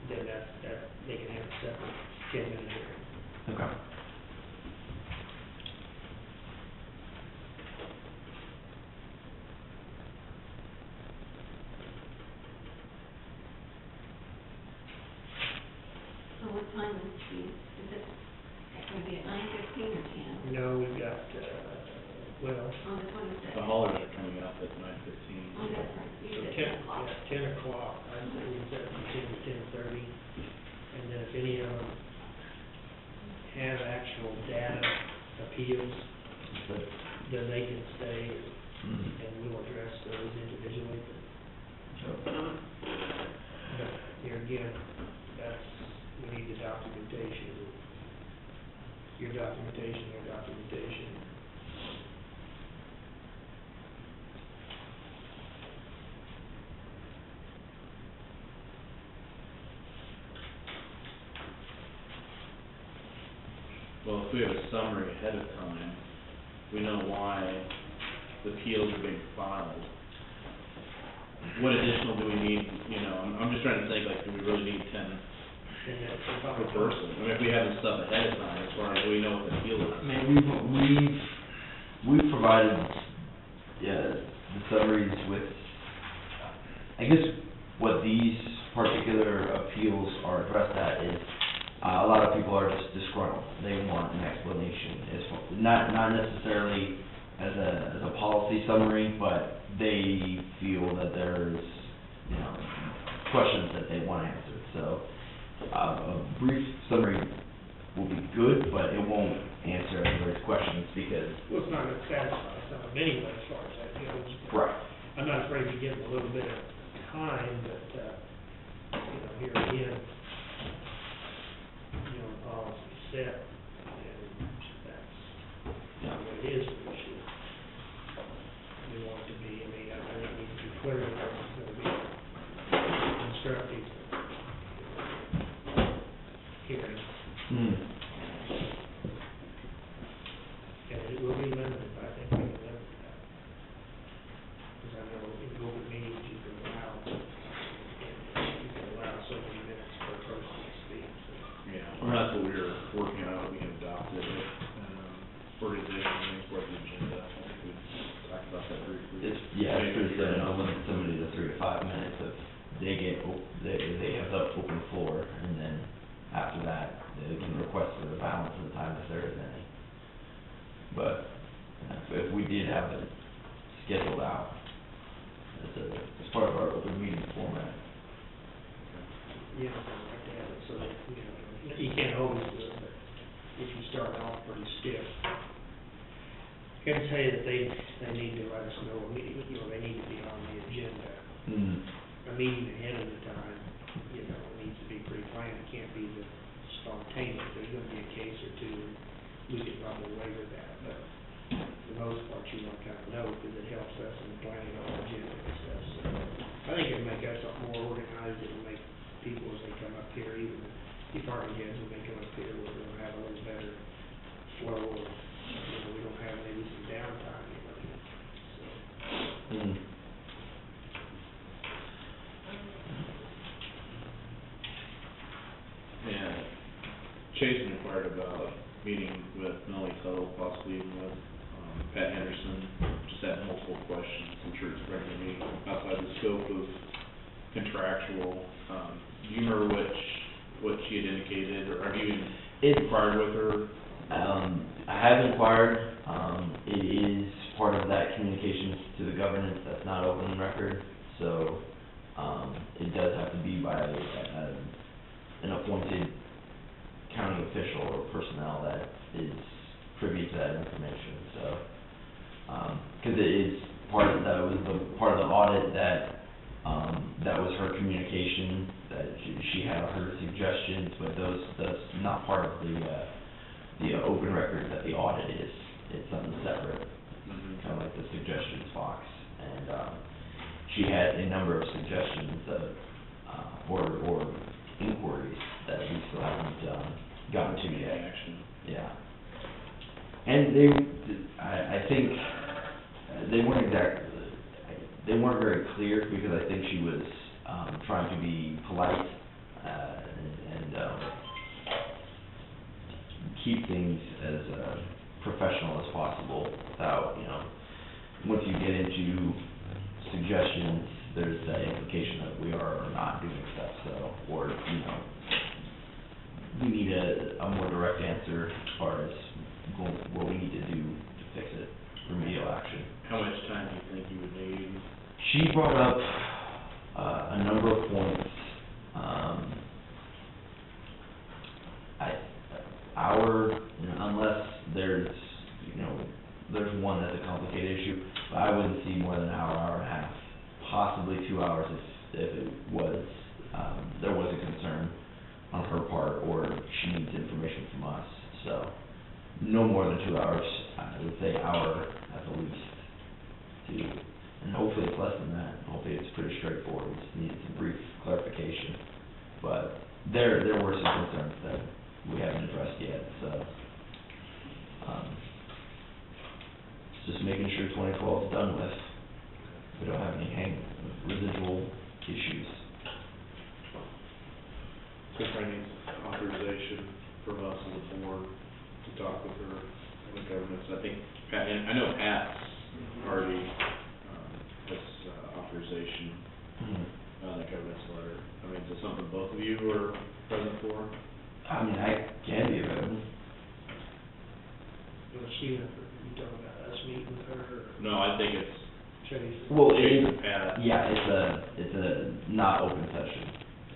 then that they can have a separate 10-minute hearing. Okay. So what time is it gonna be at 9:15 or 10? No, we've got, well, On the 26th? The haulers are coming up at 9:15. Oh, that's right, you so said 10 o'clock. 10 o'clock, I'd say we set it from 10 to 10:30, and then if any of them have actual data appeals, then they can stay, and we'll address those individually. But here again, we need the documentation, your documentation. Well, if we have a summary ahead of time, we know why the appeals are being filed. What additional do we need, you know, I'm just trying to think, like, do we really need 10 per person? I mean, if we have the stuff ahead of time, as far as we know what the appeal is. I mean, we've provided, the summaries with, I guess, what these particular appeals are addressed at is, a lot of people are just disgruntled. They want an explanation. It's not necessarily as a policy summary, but they feel that there's, you know, questions that they want answered. So, a brief summary will be good, but it won't answer everybody's questions because... Well, it's not going to satisfy some of them anyway, as far as that goes. Right. I'm not afraid to give them a little bit of time, but, you know, here again, you know, policy set, and that's not what it is for this year. We want it to be, I mean, I think it needs to be clear that it's going to be constructive hearing. And it will be limited, I think we can limit that. Because I know in open meetings, you can allow so many minutes per person to speak, so. Yeah, well, that's what we were working on, we had adopted it, organization, things for the agenda, I think we talked about that briefly. It's pretty good, and I'll limit somebody to 3 to 5 minutes of, they have the open floor, and then after that, they can request for the balance of the time if there is any. But, if we did have it scheduled out, it's part of our open meeting format. Yeah, I'd like to have it so that, you know, you can't always do it, but if you start off pretty stiff, I can tell you that they need to let us know immediately, you know, they need to be on the agenda. A meeting ahead of the time, you know, it needs to be pre-planned, it can't be the spontaneous, there's gonna be a case or two, we could probably waiver that, but for the most part, you want to kind of know, because it helps us in planning our agenda and stuff, so. I think it'll make us more organized, it'll make people as they come up here, even department heads, when they come up here, we're gonna have a little better flow of, you know, we don't have maybe some downtime, you know, so. And Chase inquired about meeting with Melanie Tuttle, possibly even with, Pat Henderson, just had multiple questions, I'm sure it's going to be outside the scope of contractual, do you remember what she had indicated, or have you inquired with her? I have inquired, it is part of that communications to the governance that's not open record, so, it does have to be by an appointed county official or personnel that is privy to that information, so, 'cause it is that was the part of the audit that, that was her communication, that she had her suggestions, but that's not part of the open record that the audit is. It's something separate, kind of like the suggestions box. And, she had a number of suggestions of, or inquiries that we still haven't, gotten to yet. Action. Yeah. And I think, they weren't very clear, because I think she was, trying to be polite, and keep things as, professional as possible, without, once you get into suggestions, there's that implication that we are or not doing stuff, so, or, we need a more direct answer as far as what we need to do to fix it, remedial action. How much time do you think you would need? She brought up, a number of points, unless there's, there's one that's a complicated issue, but I wouldn't see more than an hour, hour and a half, possibly 2 hours if it was, there was a concern on her part, or she needs information from us, so, no more than 2 hours, I would say hour at the least, and hopefully it's less than that, hopefully it's pretty straightforward, we just needed some brief clarification, but there were some concerns that we haven't addressed yet, so, just making sure 2012 is done with, we don't have any residual issues. So if I need authorization from us as a board to talk with her and the government, so I think Pat, and I know Pat's already, has authorization on the government's letter. I mean, is it something both of you are present for? I mean, I can be available. You want to see if you talking about us meeting with her, or No, I think it's Chase? Well, Jason and Pat. yeah, it's a not open session.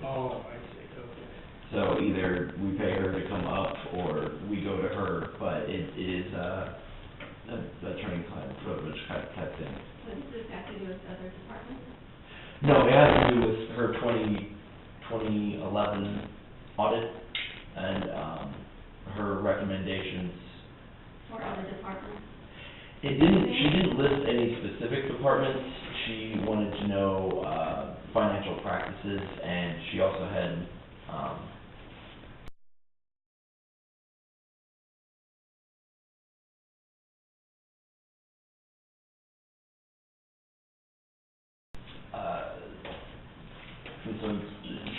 Oh, I see, okay. So either we pay her to come up, or we go to her, but it is, a attorney-client privilege type thing. What does this have to do with other departments? No, it has to do with her 2011 audit, and, her recommendations. For other departments? She didn't list any specific departments, she wanted to know, financial practices, and she also had,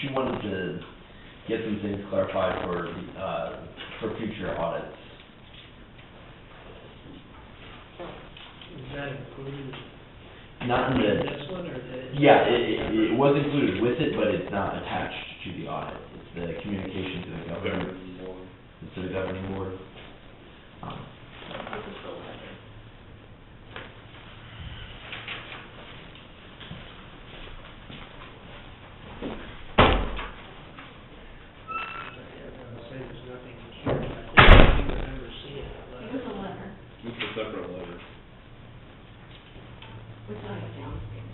she wanted to get some things clarified for future audits. Is that included Not in in the, this one, or the? yeah, it was included with it, but it's not attached to the audit. It's the communication to the government, to the governing board. This is the letter. I'm gonna say there's nothing here, I think I remember seeing it. Here's a letter. It's a separate letter. Which one is downstairs?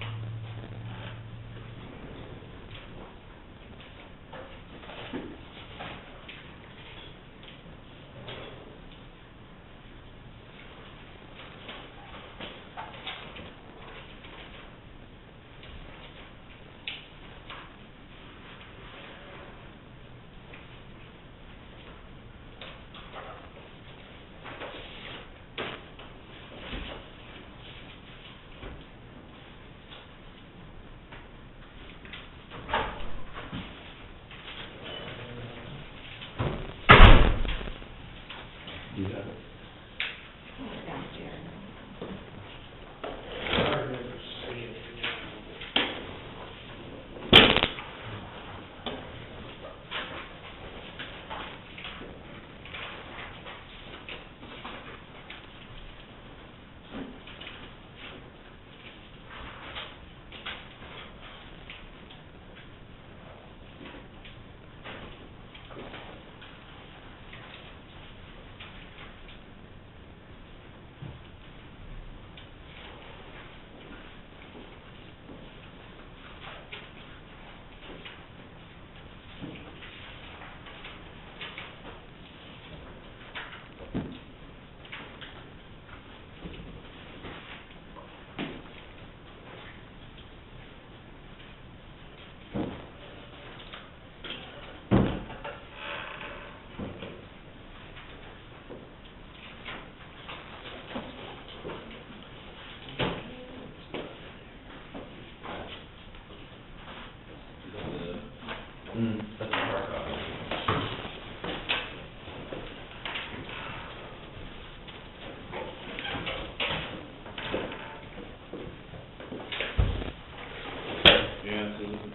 That's a hard copy. Yeah, so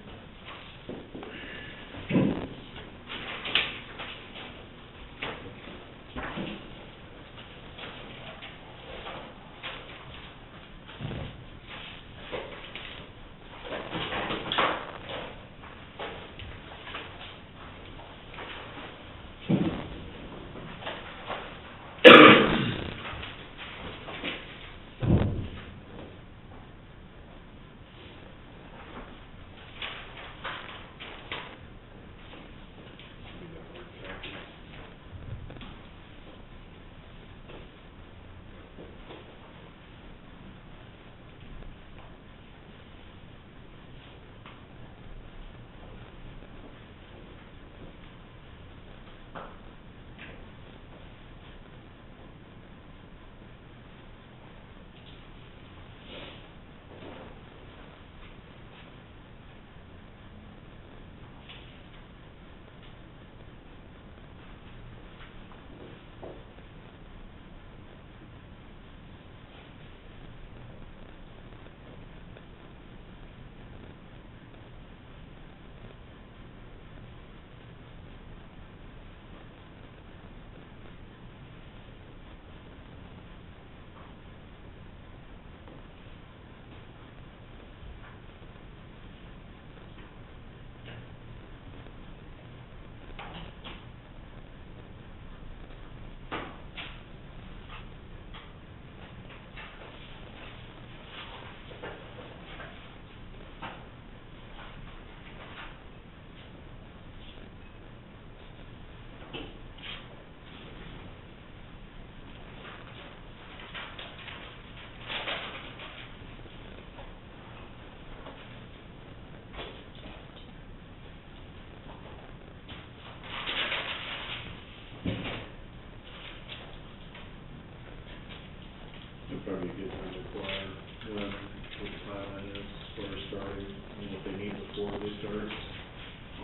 it'd probably be a good time to inquire when, what the timeline is for starting, and what they need before they start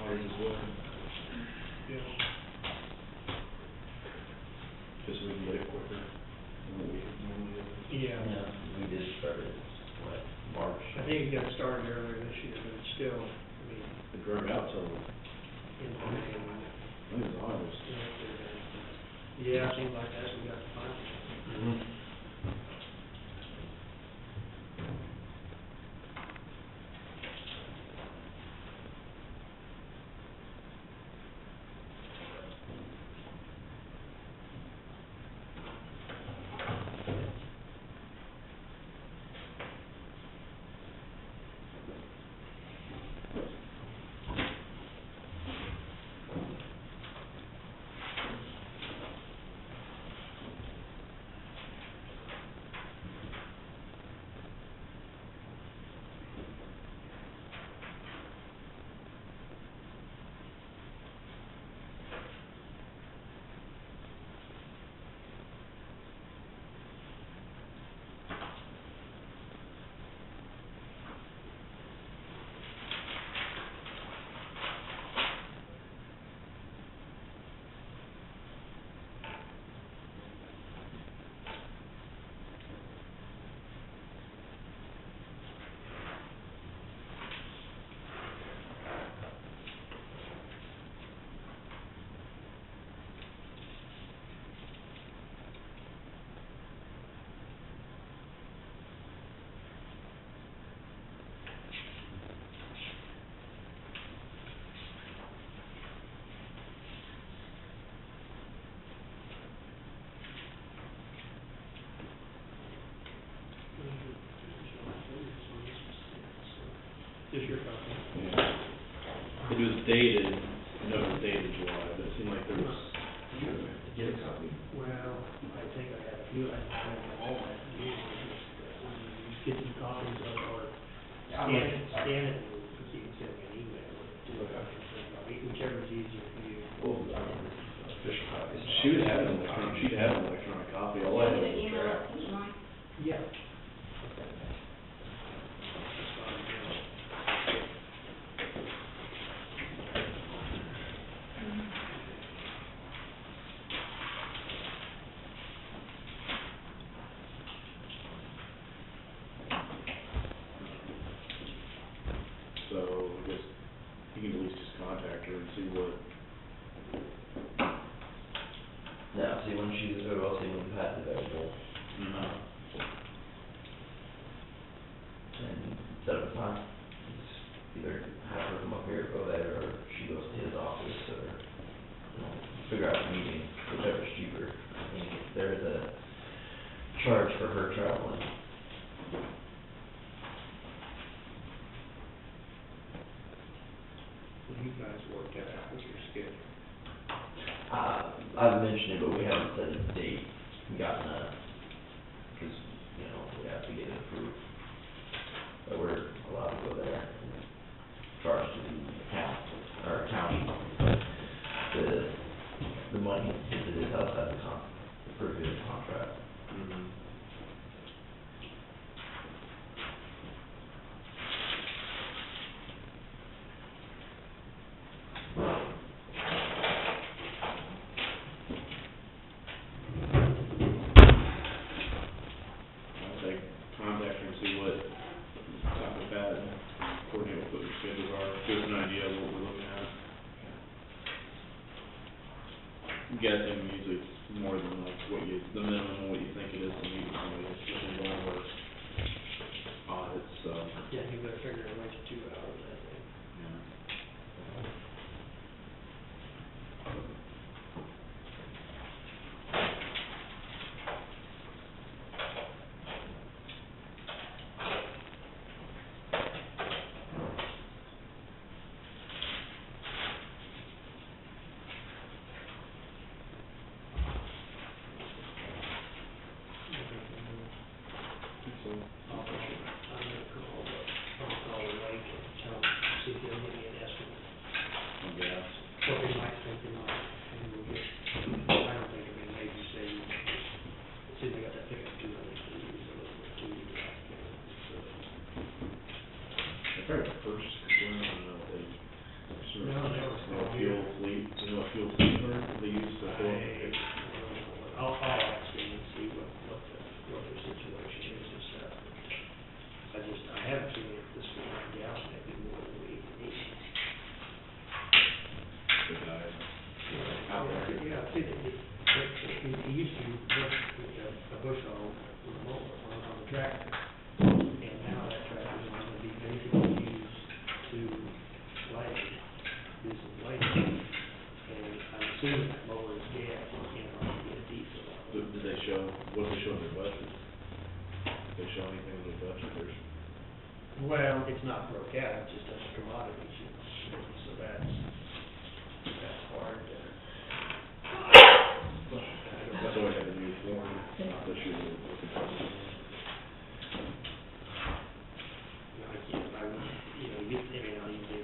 audits as well. Yeah. Just so we can get it quicker than what we normally do. Yeah. We did start it, what, March? I think it got started earlier this year, but it's still, I mean, It drug out till, in the beginning. I think it was August. Yeah, it seems like that's we got the final. Mm-hmm. Just your copy. Yeah. It was dated, I know it was dated July, but it seemed like there was, did you get a copy? Well, I think I had a few, I don't know all that, just get some copies of, or scan it, because you can send me an email with it too. Whichever's easier for you. Well, official copies. She would have an electronic, she'd have an electronic copy, all I had was a Email draft. it to Mike. Yeah. you can at least just contact her and see what, Yeah, see when she's available, see when Pat's available. And set up a time. Just either have her come up here, go there, or she goes to his office, or, you know, figure out a meeting, whichever's cheaper. I mean, there is a charge for her traveling. You guys work that out with your schedule. I've mentioned it, but we haven't set a date, gotten a, cause, you know, we have to get it approved. But we're allowed to go there and charge to the account, or county, the money, if it is outside the purview of the contract. I'd say contact her and see what, talk with Pat and coordinate what their schedules are, give us an idea of what we're looking at. I'm guessing usually it's more than like what you, the minimum of what you think it is to meet with somebody, especially going over audits, so. Yeah, you better figure a way to 2 hours, I think. Yeah. So, I'm gonna call the lake and tell them, see if they'll give me an estimate, I guess. what they might think they might, and we'll get, I don't think, I mean, maybe say, see, they got that pickup 200, so you use a little bit too, so. They're probably the first, I don't know, they, No, they always call fuel fleet, you know what fuel fleet are, they use to fill. I'll ask them and see what their situation is and stuff. I haven't seen it this one gal, maybe more than we need. The guys. Out there. Yeah, I see that he used to work with a bush hog with a mower on the tractor. And now that tractor is going to be basically used to do some blade. And I'm assuming that mower is gas, you know, get diesel. Did they show, what did they show in their budget? Did they show anything in their budget, or? Well, it's not broke out, it's just a commodity, so that's hard to. That's why I had a new form, not that you were looking for. They may not even do it.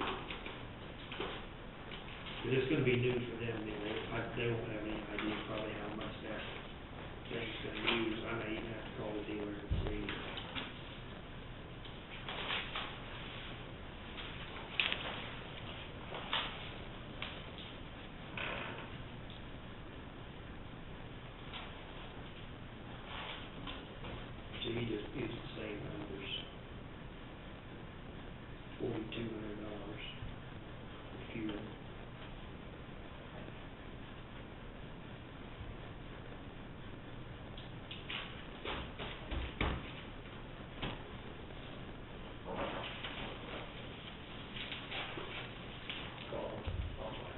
But it's gonna be new for them, they won't have any idea probably how much that thing's gonna use. I may even have to call the dealer and see. So he just used the same numbers. $4,200 for fuel.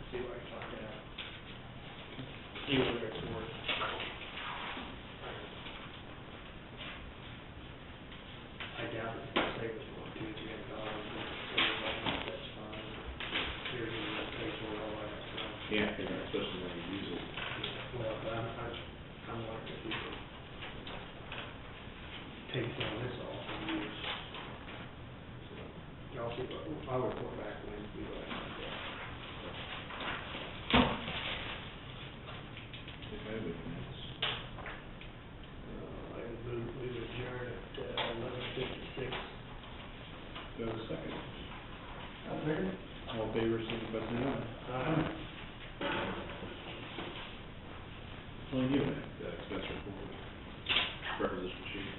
See what I can find out. See whether it's worth. I doubt it's gonna save us more, $200-300, but that's fine. Here's the pay for all that stuff. Yeah, especially when you use it. Well, but I'm wondering if we can take some of this off and use. So, I'll see, I'll report back when we go ahead and do that. Okay, we can, I would move, we would adjourn at 11:56. do I have a second? All in favor, signify by saying aye. Well, you have that expense report, requisition sheet.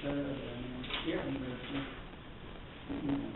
stuff, and, yeah, but,